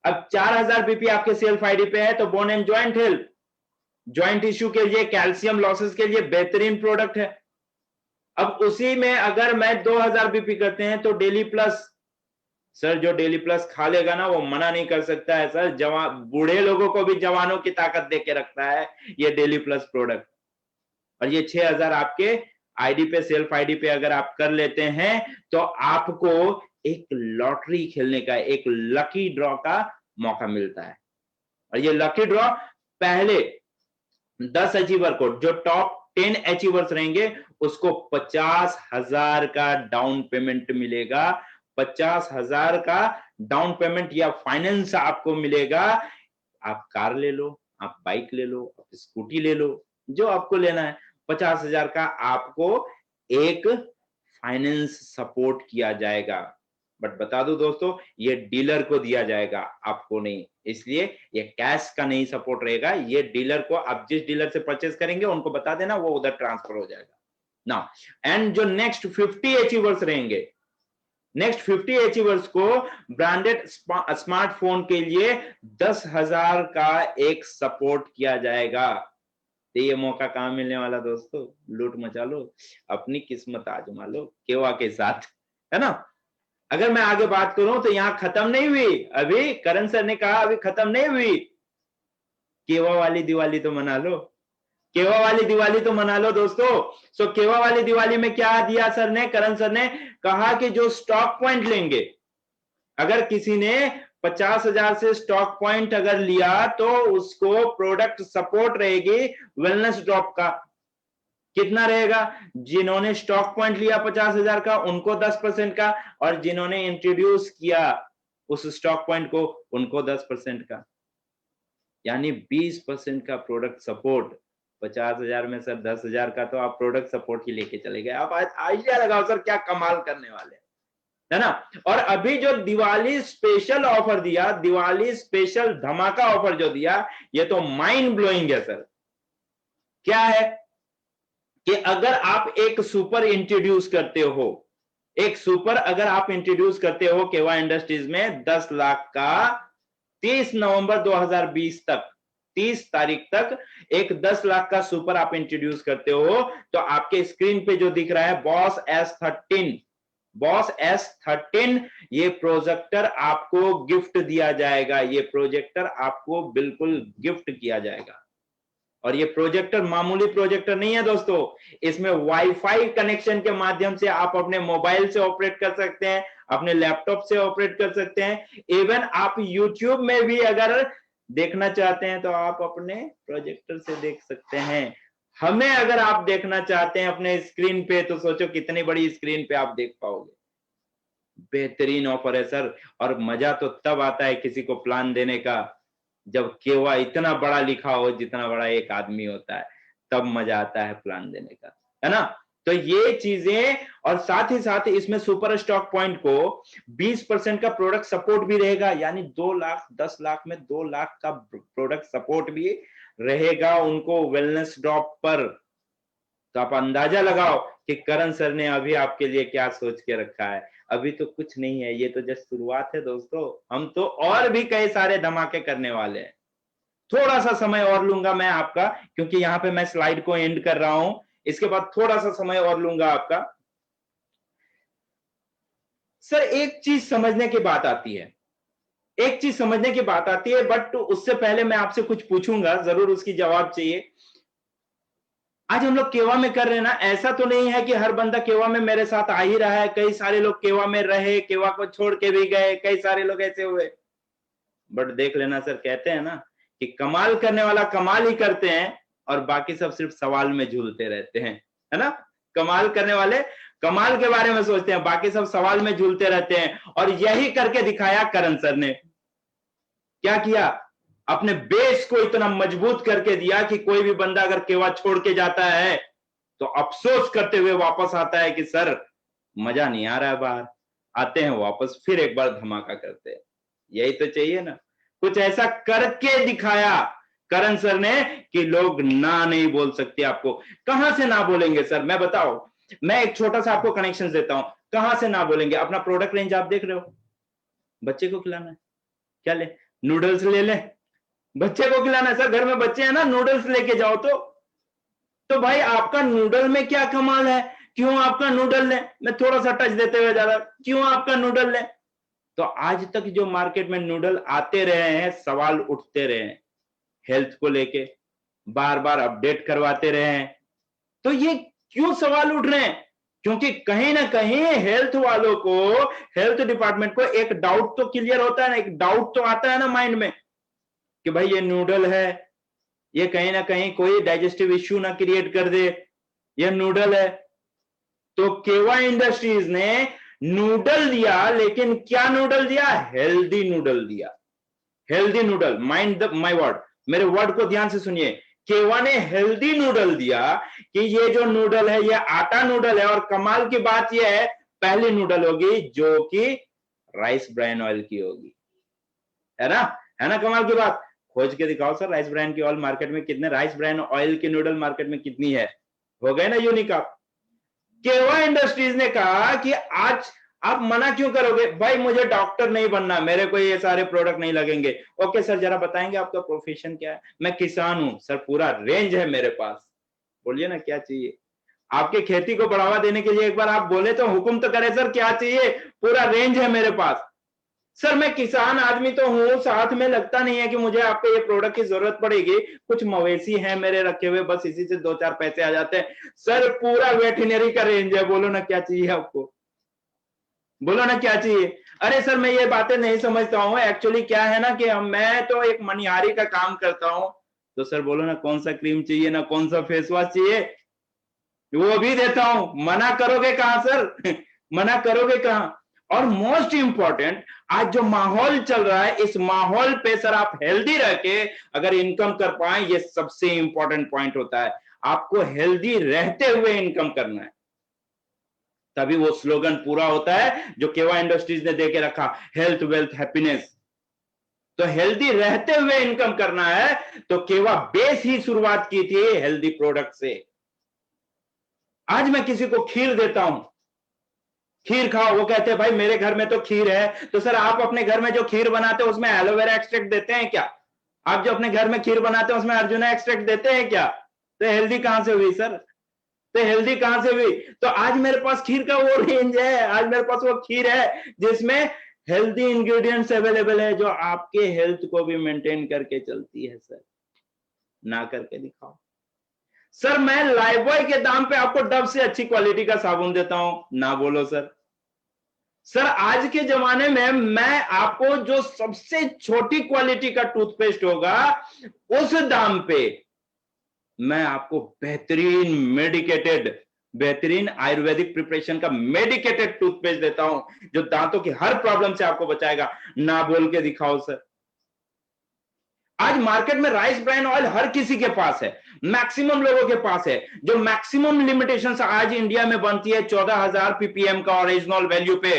अब 4000 बीपी आपके सेल्फ आईडी पे है तो bone and joint health, joint issue के लिए, कैल्शियम लॉसेस के लिए बेहतरीन प्रोडक्ट है। अब उसी में अगर मैं 2000 बीपी करते हैं तो डेली प्लस, सर जो डेली प्लस खा लेगा ना वो मना नहीं कर सकता है सर, जवान बूढ़े लोगों को भी जवानों की ताकत देके रखता है ये डेली प्लस प्रोडक्ट। और ये 6000 आपके आईडी पे, सेल्फ आईडी पे अगर आप कर लेते हैं तो आपको एक लॉटरी खेलने का, एक लकी ड्रॉ का मौका मिलता है। और ये लकी ड्रॉ पहले 10 अचीवर को, जो टॉप 10 अचीवर्स रहेंगे उसको 50,000 का डाउन पेमेंट मिलेगा। 50,000 का डाउन पेमेंट या फाइनेंस आपको मिलेगा। आप कार ले लो, आप बाइक ले लो, आप स्कूटी ले लो, जो आपको लेना है। 50,000 का आपको एक फाइनेंस सपोर्ट किया जाएगा। बट बता दूं दोस्तों, ये डीलर को दिया जाएगा, आपको नहीं। इसलिए ये कैश का नहीं सपोर्ट रहेगा, ये डीलर को, आप जिस डीलर से परचेस करेंगे उनको बता देना, वो उधर ट्रांसफर हो जाएगा ना। एंड जो नेक्स्ट 50 अचीवर्स रहेंगे, नेक्स्ट 50 अचीवर्स को ब्रांडेड स्मार्टफोन के लिए 10,000 का एक सपोर्ट किया जाएगा। तो ये मौका कहां मिलने वाला दोस्तों? लूट मचा लो, अपनी किस्मत आजमा लो केवा के साथ, है ना। अगर मैं आगे बात करूं तो यहां खत्म नहीं हुई, अभी करण सर ने कहा अभी खत्म नहीं हुई। केवा वाली दिवाली तो मना लो, केवा वाली दिवाली तो मना लो दोस्तों। सो केवा वाली दिवाली में क्या दिया सर ने, करण सर ने कहा कि जो स्टॉक पॉइंट लेंगे, अगर किसी ने 50,000 से स्टॉक पॉइंट अगर लिया तो उसको प्रोडक्ट सपोर्ट रहेगी वेलनेस ड्रॉप का। कितना रहेगा? जिन्होंने स्टॉक पॉइंट लिया 50,000 का उनको 10% का, और जिन्होंने इंट्रोड्यूस किया उस स्टॉक पॉइंट को उनको 10% का, यानी 20% का प्रोडक्ट सपोर्ट। 50,000 में सर 10,000 का तो आप प्रोडक्ट सपोर्ट ही लेके चले गए। आप आइडिया लगाओ सर क्या कमाल करने वाले, है ना। और अभी जो दिवाली स्पेशल ऑफर दिया, दिवाली स्पेशल धमाका ऑफर जो दिया, ये तो माइंड ब्लोइंग है सर। क्या है कि अगर आप एक सुपर इंट्रोड्यूस करते हो, एक सुपर अगर आप इंट्रोड्यूस करते हो केवा इंडस्ट्रीज में 10 लाख का, 30 नवंबर 2020 तक, 30 तारीख तक एक 10 लाख का सुपर आप इंट्रोड्यूस करते हो, तो आपके स्क्रीन पे जो दिख रहा है बॉस S13, बॉस S13, ये प्रोजेक्टर आपको गिफ्ट दिया जाएगा। ये प्रोजेक्टर आपको बिल्कुल गिफ्ट किया जाएगा। और ये प्रोजेक्टर मामूली प्रोजेक्टर नहीं है दोस्तों, इसमें वाईफाई कनेक्शन के माध्यम से आप अपने मोबाइल से ऑपरेट कर सकते हैं, अपने लैपटॉप से ऑपरेट कर सकते हैं। इवन आप यूट्यूब में भी अगर देखना चाहते हैं तो आप अपने प्रोजेक्टर से देख सकते हैं। हमें अगर आप देखना चाहते हैं अपने स्क्रीन पे तो सोचो कितनी बड़ी स्क्रीन पे आप देख पाओगे। बेहतरीन ऑफर है सर। और मजा तो तब आता है किसी को प्लान देने का जब केवा इतना बड़ा लिखा हो जितना बड़ा एक आदमी होता है, तब मजा आता है प्लान देने का, है ना। तो ये चीजें, और साथ ही साथ इसमें सुपर स्टॉक पॉइंट को 20% का प्रोडक्ट सपोर्ट भी रहेगा, यानी 2 लाख 10 लाख में 2 लाख का प्रोडक्ट सपोर्ट भी रहेगा उनको वेलनेस ड्रॉप पर। तो आप अंदाजा लगाओ कि करण सर ने अभी आपके लिए क्या सोच के रखा है। अभी तो कुछ नहीं है, ये तो जस्ट शुरुआत है दोस्तों। हम तो और भी कई सारे धमाके करने वाले हैं। थोड़ा सा समय और लूंगा मैं आपका, क्योंकि यहाँ पे मैं स्लाइड को एंड कर रहा हूं। इसके बाद थोड़ा सा समय और लूंगा आपका। सर एक चीज समझने की बात आती है, एक चीज समझने की बात आती है, बट उससे पहले मैं आपसे कुछ पूछूंगा, जरूर उसकी जवाब चाहिए। आज हम लोग केवा में कर रहे हैं ना, ऐसा तो नहीं है कि हर बंदा केवा में मेरे साथ आ ही रहा है। कई सारे लोग केवा में रहे, केवा को छोड़ के भी गए, कई सारे लोग ऐसे हुए। बट देख लेना सर, कहते हैं ना कि कमाल करने वाला कमाल ही करते हैं और बाकी सब सिर्फ सवाल में झूलते रहते हैं, है ना। कमाल करने वाले कमाल के बारे में सोचते हैं, बाकी सब सवाल में झूलते रहते हैं। और यही करके दिखाया करण सर ने। क्या किया? अपने बेस को इतना मजबूत करके दिया कि कोई भी बंदा अगर केवा छोड़ के जाता है तो अफसोस करते हुए वापस आता है कि सर मजा नहीं आ रहा है बाहर। आते हैं वापस, फिर एक बार धमाका करते हैं। यही तो चाहिए ना। कुछ ऐसा करके दिखाया करण सर ने कि लोग ना नहीं बोल सकते आपको। कहां से ना बोलेंगे सर, मैं बताओ, मैं एक छोटा सा आपको कनेक्शन देता हूं, कहां से ना बोलेंगे। अपना प्रोडक्ट रेंज आप देख रहे हो, बच्चे को खिलाना है, क्या ले, नूडल्स ले ले, बच्चे को खिलाना है। सर घर में बच्चे हैं ना, नूडल्स लेके जाओ। तो भाई आपका नूडल में क्या कमाल है, क्यों आपका नूडल ले, मैं थोड़ा सा टच देते हुए ज्यादा, क्यों आपका नूडल ले। तो आज तक जो मार्केट में नूडल आते रहे हैं, सवाल उठते रहे हैं, हेल्थ को लेके बार बार अपडेट करवाते रहे हैं। तो ये क्यों सवाल उठ रहे हैं, क्योंकि कहीं ना कहीं हेल्थ वालों को, हेल्थ डिपार्टमेंट को एक डाउट तो क्लियर होता है ना, एक डाउट तो आता है ना माइंड में कि भाई ये नूडल है, ये कहीं ना कहीं कोई डाइजेस्टिव इश्यू ना क्रिएट कर दे, ये नूडल है। तो केवा इंडस्ट्रीज ने नूडल दिया, लेकिन क्या नूडल दिया, हेल्दी नूडल दिया। Healthy noodle, mind my word, मेरे वर्ड को ध्यान से सुनिए। केवा ने हेल्दी नूडल दिया कि ये जो नूडल है ये आटा नूडल है, और कमाल की बात यह है पहली नूडल होगी जो कि राइस ब्राइन ऑयल की होगी, है ना कमाल की बात। खोज के दिखाओ सर, राइस ब्राइन की ऑयल मार्केट में कितने, राइस ब्राइन ऑयल की नूडल मार्केट में कितनी है, हो गए ना यूनिक आप। केवा इंडस्ट्रीज ने कहा कि आज आप मना क्यों करोगे, भाई मुझे डॉक्टर नहीं बनना, मेरे को ये सारे प्रोडक्ट नहीं लगेंगे। ओके सर, जरा बताएंगे आपका प्रोफेशन क्या है। मैं किसान हूं सर, पूरा रेंज है मेरे पास। बोलिए ना क्या चाहिए, आपके खेती को बढ़ावा देने के लिए एक बार आप बोले तो हुक्म तो करे सर, क्या चाहिए, पूरा रेंज है मेरे पास। सर मैं किसान आदमी तो हूं, साथ में लगता नहीं है कि मुझे आपके ये प्रोडक्ट की जरूरत पड़ेगी, कुछ मवेशी हैं मेरे रखे हुए, बस इसी से 2-4 पैसे आ जाते हैं। सर पूरा वेटरनरी का रेंज है, बोलो ना क्या चाहिए आपको, बोलो ना क्या चाहिए। अरे सर मैं ये बातें नहीं समझता हूँ, एक्चुअली क्या है ना कि मैं तो एक मनिहारी का काम करता हूं। तो सर बोलो ना कौन सा क्रीम चाहिए, ना कौन सा फेस वॉश चाहिए, वो भी देता हूं। मना करोगे कहां सर मना करोगे कहां। और मोस्ट इंपॉर्टेंट, आज जो माहौल चल रहा है, इस माहौल पे सर आप हेल्दी रह के अगर इनकम कर पाए, ये सबसे इंपॉर्टेंट पॉइंट होता है। आपको हेल्दी रहते हुए इनकम करना है, तभी वो स्लोगन पूरा होता है जो केवा इंडस्ट्रीज ने देके रखा, हेल्थ वेल्थ हैप्पीनेस। तो हेल्दी रहते हुए इनकम करना है, तो केवा बेस ही शुरुआत की थी हेल्दी प्रोडक्ट से। आज मैं किसी को खीर देता हूं, खीर खाओ, वो कहते हैं भाई मेरे घर में तो खीर है। तो सर आप अपने घर में जो खीर बनाते हैं उसमें एलोवेरा एक्सट्रैक्ट देते हैं क्या, आप जो अपने घर में खीर बनाते हैं उसमें अर्जुना एक्सट्रैक्ट देते हैं क्या। तो हेल्दी कहां से हुई सर, तो हेल्दी कहां से हुई। तो आज मेरे पास खीर का वो रेंज है, आज मेरे पास वो खीर है जिसमें हेल्दी इंग्रेडिएंट्स अवेलेबल है, जो आपके हेल्थ को भी मेंटेन करके चलती है। सर ना करके दिखाओ। सर मैं लाइफबॉय के दाम पे आपको डव से अच्छी क्वालिटी का साबुन देता हूं, ना बोलो सर। सर आज के जमाने में मैं आपको जो सबसे छोटी क्वालिटी का टूथपेस्ट होगा उस दाम पे मैं आपको बेहतरीन मेडिकेटेड, बेहतरीन आयुर्वेदिक प्रिपरेशन का मेडिकेटेड टूथपेस्ट देता हूं जो दांतों की हर प्रॉब्लम से आपको बचाएगा। ना बोल के दिखाओ सर। आज मार्केट में राइस ब्राइन ऑयल हर किसी के पास है, मैक्सिमम लोगों के पास है। जो मैक्सिमम लिमिटेशन आज इंडिया में बनती है 14,000 पीपीएम का ओरिजिनल वैल्यू पे,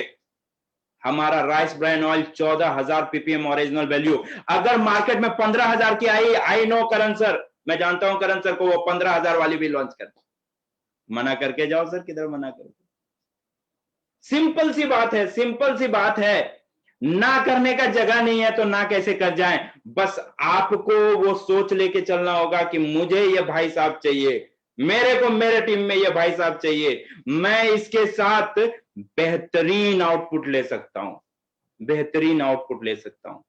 हमारा rice bran oil 14,000 PPM original value. अगर मार्केट में 15,000 की आई नो करण सर, मैं जानता हूं करण सर को, वो 15,000 वाली भी लॉन्च करते। मना करके जाओ सर, किधर मना करो। सिंपल सी बात है, सिंपल सी बात है। ना करने का जगह नहीं है तो ना कैसे कर जाएं। बस आपको वो सोच लेके चलना होगा कि मुझे ये भाई साहब चाहिए, मेरे को मेरे टीम में ये भाई साहब चाहिए, मैं इसके साथ बेहतरीन आउटपुट ले सकता हूं, बेहतरीन आउटपुट ले सकता हूं।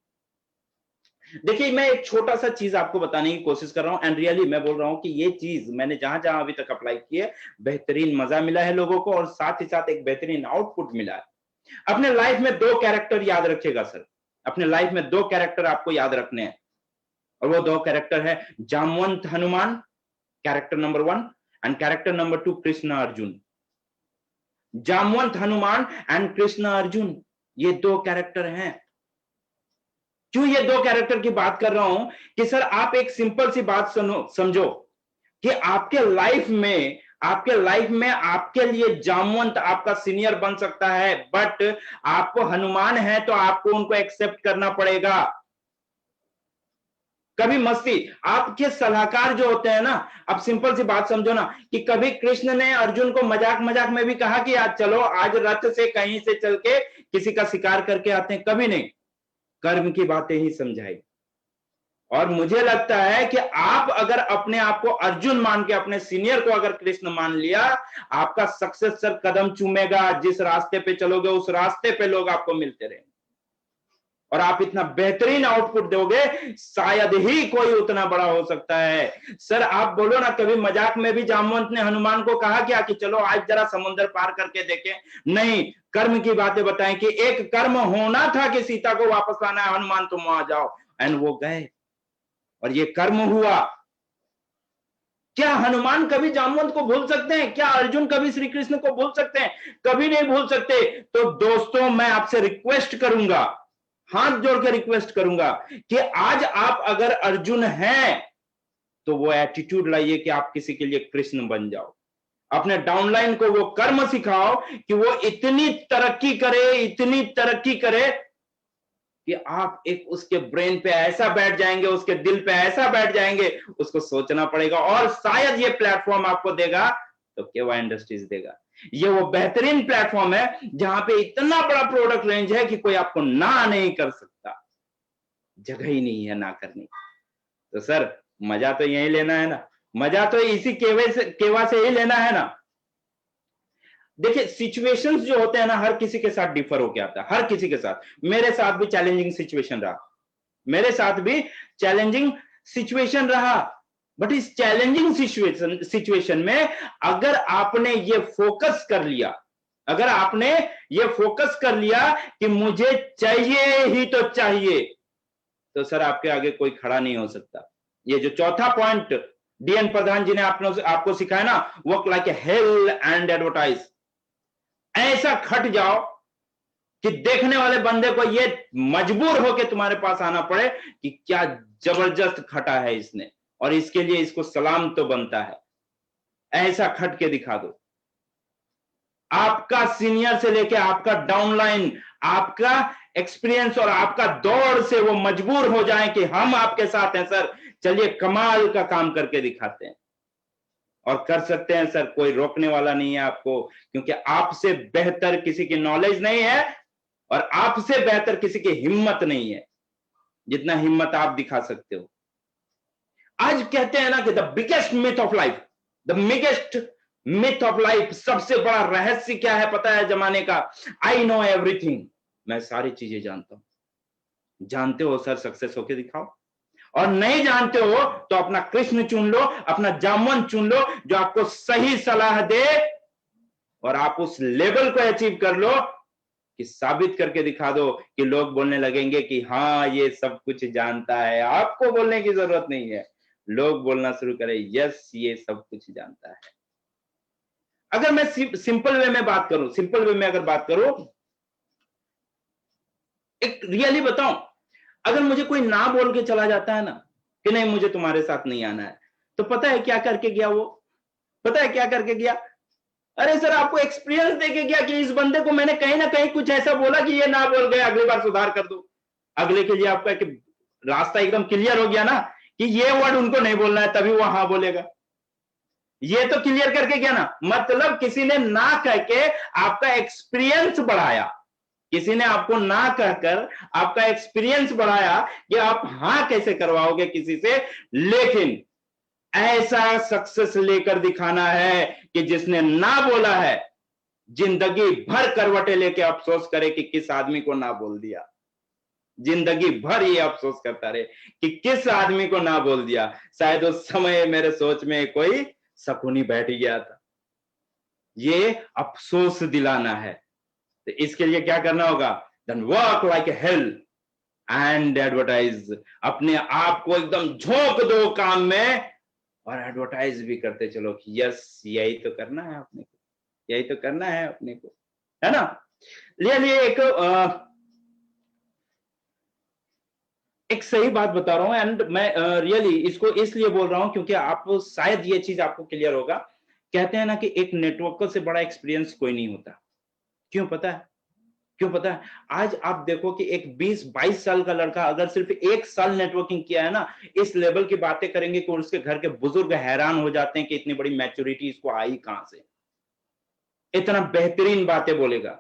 देखिए मैं एक छोटा सा चीज आपको बताने की कोशिश कर रहा हूं, एंड रियली मैं बोल रहा हूं कि ये चीज मैंने जहां जहां अभी तक अप्लाई की है, बेहतरीन मजा मिला है लोगों को, और साथ ही साथ एक बेहतरीन आउटपुट मिला है। अपने लाइफ में 2 कैरेक्टर याद रखिएगा सर, अपने लाइफ में 2 कैरेक्टर आपको याद रखने हैं, और वो 2 कैरेक्टर है Jamwant Hanuman, character number 1, and character number 2 Krishna Arjun. Jamwant Hanuman and Krishna Arjun, ये 2 कैरेक्टर हैं। क्यों ये 2 कैरेक्टर की बात कर रहा हूं कि सर आप एक सिंपल सी बात समझो कि आपके लाइफ में आपके लिए जामवंत आपका सीनियर बन सकता है, बट आपको हनुमान है तो आपको उनको एक्सेप्ट करना पड़ेगा। कभी मस्ती। आपके सलाहकार जो होते हैं ना, अब सिंपल सी बात समझो ना कि कभी कृष्ण ने अर्जुन को मजाक मजाक में भी कहा कि आज चलो, आज रथ से कहीं से चल के किसी का शिकार करके आते हैं, कभी नहीं। कर्म की बातें ही समझाई। और मुझे लगता है कि आप अगर अपने आप को अर्जुन मान के अपने सीनियर को अगर कृष्ण मान लिया, आपका सक्सेसर कदम चूमेगा। जिस रास्ते पे चलोगे उस रास्ते पे लोग आपको मिलते रहेंगे और आप इतना बेहतरीन आउटपुट दोगे, शायद ही कोई उतना बड़ा हो सकता है। सर आप बोलो ना, कभी मजाक में भी जामवंत ने हनुमान को कहा क्या कि चलो आज जरा समुद्र पार करके देखें? नहीं, कर्म की बातें बताएं कि एक कर्म होना था कि सीता को वापस लाना है, हनुमान तुम वहां जाओ, एंड वो गए और ये कर्म हुआ। क्या हनुमान कभी जामवंत को भूल सकते हैं? क्या अर्जुन कभी श्री कृष्ण को भूल सकते हैं? कभी नहीं भूल सकते। तो दोस्तों मैं आपसे रिक्वेस्ट करूंगा, हाथ जोड़ के रिक्वेस्ट करूंगा कि आज आप अगर अर्जुन हैं तो वो एटीट्यूड लाइए कि आप किसी के लिए कृष्ण बन जाओ। अपने डाउनलाइन को वो कर्म सिखाओ कि वो इतनी तरक्की करे, इतनी तरक्की करे कि आप एक उसके ब्रेन पे ऐसा बैठ जाएंगे, उसके दिल पे ऐसा बैठ जाएंगे, उसको सोचना पड़ेगा। और शायद ये प्लेटफॉर्म आपको देगा तो केवा इंडस्ट्रीज देगा। ये वो बेहतरीन प्लेटफॉर्म है जहां पे इतना बड़ा प्रोडक्ट रेंज है कि कोई आपको ना नहीं कर सकता, जगह ही नहीं है ना करने। तो सर मजा तो यही लेना है ना, मजा तो इसी केवा से ही लेना है ना। देखिए सिचुएशंस जो होते हैं ना, हर किसी के साथ डिफर होके आता है, हर किसी के साथ। मेरे साथ भी चैलेंजिंग सिचुएशन रहा, मेरे साथ भी चैलेंजिंग सिचुएशन रहा। बट इस चैलेंजिंग सिचुएशन में अगर आपने ये फोकस कर लिया, अगर आपने ये फोकस कर लिया कि मुझे चाहिए ही तो चाहिए, तो सर आपके आगे कोई खड़ा नहीं हो सकता। ये जो चौथा पॉइंट डीएन प्रधान जी ने आपको सिखाया ना, work like a hell and advertise. ऐसा खट जाओ कि देखने वाले बंदे को ये मजबूर होकर तुम्हारे पास आना पड़े कि क्या जबरदस्त खटा है इसने, और इसके लिए इसको सलाम तो बनता है। ऐसा खट के दिखा दो। आपका सीनियर से लेके आपका डाउनलाइन, आपका एक्सपीरियंस और आपका दौड़ से वो मजबूर हो जाए कि हम आपके साथ हैं सर, चलिए कमाल का काम करके दिखाते हैं। और कर सकते हैं सर, कोई रोकने वाला नहीं है आपको, क्योंकि आपसे बेहतर किसी की नॉलेज नहीं है और आपसे बेहतर किसी की हिम्मत नहीं है जितना हिम्मत आप दिखा सकते हो। आज कहते हैं ना कि the biggest myth of life, the biggest myth of life, सबसे बड़ा रहस्य क्या है पता है जमाने का? आई नो एवरीथिंग, मैं सारी चीजें जानता हूं। जानते हो सर, सक्सेस होके दिखाओ। और नहीं जानते हो तो अपना कृष्ण चुन लो, अपना जामवंत चुन लो जो आपको सही सलाह दे और आप उस लेवल को अचीव कर लो कि साबित करके दिखा दो कि लोग बोलने लगेंगे कि हाँ ये सब कुछ जानता है। आपको बोलने की जरूरत नहीं है, लोग बोलना शुरू करें यस ये सब कुछ जानता है। अगर मैं सिंपल वे में बात करूं, सिंपल वे में अगर बात करूं, एक रियली बताऊं, अगर मुझे कोई ना बोल के चला जाता है ना कि नहीं मुझे तुम्हारे साथ नहीं आना है, तो पता है क्या करके गया वो? पता है क्या करके गया? अरे सर आपको एक्सपीरियंस देके गया कि इस बंदे को मैंने कहीं ना कहीं कुछ ऐसा बोला कि ये ना बोल गए, अगली बार सुधार कर दो। अगले के लिए आपका एक रास्ता एकदम क्लियर हो गया ना कि ये वर्ड उनको नहीं बोलना है, तभी वो हाँ बोलेगा। ये तो क्लियर करके गया ना, मतलब किसी ने ना कह के आपका एक्सपीरियंस बढ़ाया, किसी ने आपको ना कहकर आपका एक्सपीरियंस बढ़ाया कि आप हां कैसे करवाओगे किसी से। लेकिन ऐसा सक्सेस लेकर दिखाना है कि जिसने ना बोला है जिंदगी भर करवटे लेके अफसोस करे कि किस आदमी को ना बोल दिया। जिंदगी भर ये अफसोस करता रहे कि किस आदमी को ना बोल दिया। शायद उस समय मेरे सोच में कोई शकुनी बैठ गया था। ये अफसोस दिलाना है, तो इसके लिए क्या करना होगा? Then work like a hell and advertise. अपने आप को एकदम झोंक दो काम में और एडवर्टाइज भी करते चलो कि यस यही तो करना है अपने को, यही तो करना है अपने को, है ना। लिए एक सही बात बता रहा हूं एंड मैं रियली इसको इसलिए बोल रहा हूं क्योंकि आप शायद ये चीज आपको क्लियर होगा। कहते हैं ना कि एक नेटवर्कर से बड़ा एक्सपीरियंस कोई नहीं होता। क्यों पता है? क्यों पता है? आज आप देखो कि एक 20-22 साल का लड़का अगर सिर्फ 1 साल नेटवर्किंग किया है ना, इस लेवल की बातें करेंगे कि उसके घर के बुजुर्ग हैरान हो जाते हैं कि इतनी बड़ी मैच्योरिटी इसको आई कहां से, इतना बेहतरीन बातें बोलेगा।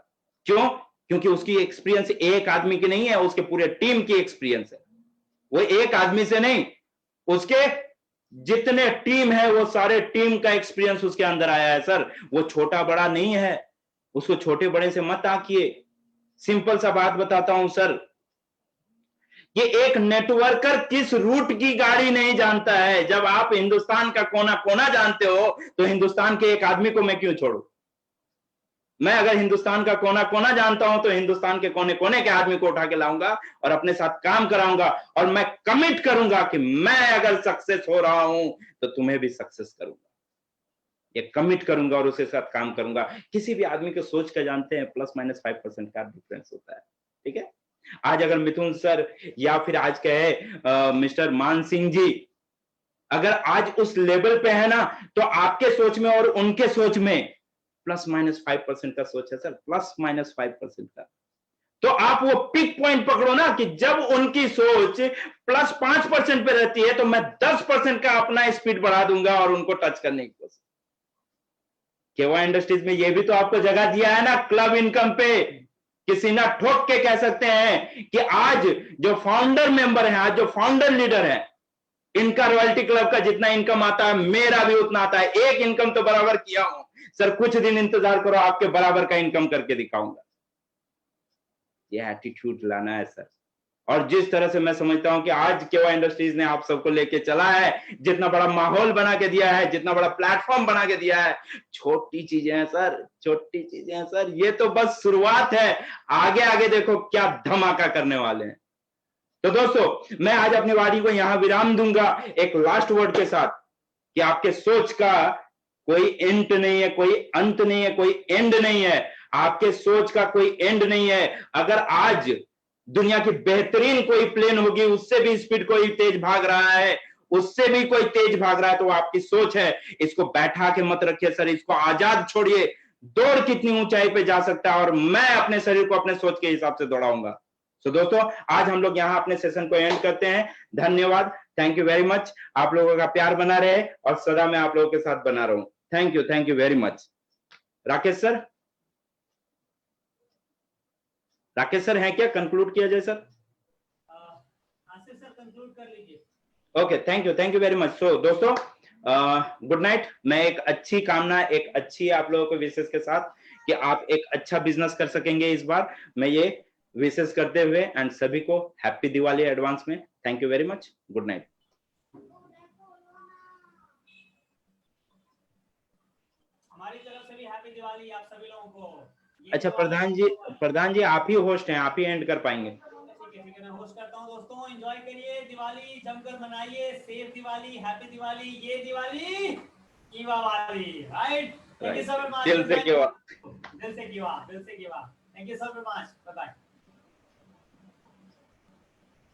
क्यों? क्योंकि उसकी एक्सपीरियंस एक आदमी की नहीं है, उसके पूरे टीम की एक्सपीरियंस है। वो एक आदमी से नहीं, उसके जितने टीम है वो सारे टीम का एक्सपीरियंस उसके अंदर आया है सर। वो छोटा बड़ा नहीं है, उसको छोटे बड़े से मत आंकिए। सिंपल सा बात बताता हूं सर, ये एक नेटवर्कर किस रूट की गाड़ी नहीं जानता है। जब आप हिंदुस्तान का कोना कोना जानते हो तो हिंदुस्तान के एक आदमी को मैं क्यों छोड़ू? मैं अगर हिंदुस्तान का कोना कोना जानता हूं तो हिंदुस्तान के कोने कोने के आदमी को उठा के लाऊंगा और अपने साथ काम कराऊंगा, और मैं कमिट करूंगा कि मैं अगर सक्सेस हो रहा हूं तो तुम्हें भी सक्सेस करूंगा। ये कमिट करूंगा और उसके साथ काम करूंगा। किसी भी आदमी को सोच कर जानते हैं +-5% का डिफरेंस होता है। ठीक है? आज अगर मिथुन सर या फिर आज कहे मिस्टर मान सिंह जी अगर आज उस लेवल पे है ना, तो आपके सोच में और उनके सोच में +-5% का सोच है सर, +-5% का। तो आप वो पिक पॉइंट पकड़ो ना कि जब उनकी सोच +5% पे रहती है तो मैं 10% का अपना स्पीड बढ़ा दूंगा और उनको टच करने की कोशिश। केवा इंडस्ट्रीज में ये भी तो आपको जगह दिया है ना क्लब इनकम पे। किसी ना ठोक के कह सकते हैं कि आज जो फाउंडर मेंबर है, आज जो फाउंडर लीडर है, इनका रॉयल्टी क्लब का जितना इनकम आता है मेरा भी उतना आता है। एक इनकम तो बराबर किया हूं सर, कुछ दिन इंतजार करो, आपके बराबर का इनकम करके दिखाऊंगा। ये एटीट्यूड लाना है सर। और जिस तरह से मैं समझता हूं कि आज केवा इंडस्ट्रीज ने आप सबको लेके चला है, जितना बड़ा माहौल बना के दिया है, जितना बड़ा प्लेटफॉर्म बना के दिया है, छोटी चीजें हैं सर, छोटी चीजें हैं सर। ये तो बस शुरुआत है, आगे आगे देखो क्या धमाका करने वाले हैं। तो दोस्तों मैं आज अपनी वाणी को यहां विराम दूंगा एक लास्ट वर्ड के साथ कि आपके सोच का कोई एंड नहीं है, कोई अंत नहीं है, कोई एंड नहीं है। आपके सोच का कोई एंड नहीं है। अगर आज दुनिया की बेहतरीन कोई प्लेन होगी, उससे भी स्पीड कोई तेज भाग रहा है, उससे भी कोई तेज भाग रहा है, तो वो आपकी सोच है। इसको बैठा के मत रखिए सर, इसको आजाद छोड़िए। दौड़ कितनी ऊंचाई पे जा सकता है और मैं अपने शरीर को अपने सोच के हिसाब से दौड़ाऊंगा। तो दोस्तों आज हम लोग यहाँ अपने सेशन को एंड करते हैं। धन्यवाद, थैंक यू वेरी मच। आप लोगों का प्यार बना रहे और सदा मैं आप लोगों के साथ बना रहूं। Thank you very much. Rakesh sir, Rakesh sir हैं क्या? कंक्लूड किया जाए सर? आसिफ सर कंक्लूड कर लीजिए। Okay, thank you very much. सो दोस्तों गुड नाइट। मैं एक अच्छी कामना, एक अच्छी आप लोगों को विशेष के साथ कि आप एक अच्छा बिजनेस कर सकेंगे इस बार, मैं ये विशेष करते हुए एंड सभी को हैप्पी दिवाली एडवांस में। Thank you very much, good night. हमारी तरफ से भी हैप्पी दिवाली आप सभी लोगों को। अच्छा प्रधान जी आप ही होस्ट हैं, आप ही एंड कर पाएंगे। ठीक है मैं होस्ट करता हूं। दोस्तों एंजॉय करिए, दिवाली जमकर मनाइए, सेफ दिवाली, हैप्पी दिवाली, ये दिवाली कीवा वाली, right? Thank you so much. दिल से कीवा, दिल से कीवा, दिल से Kiwa. Thank you so much, bye bye.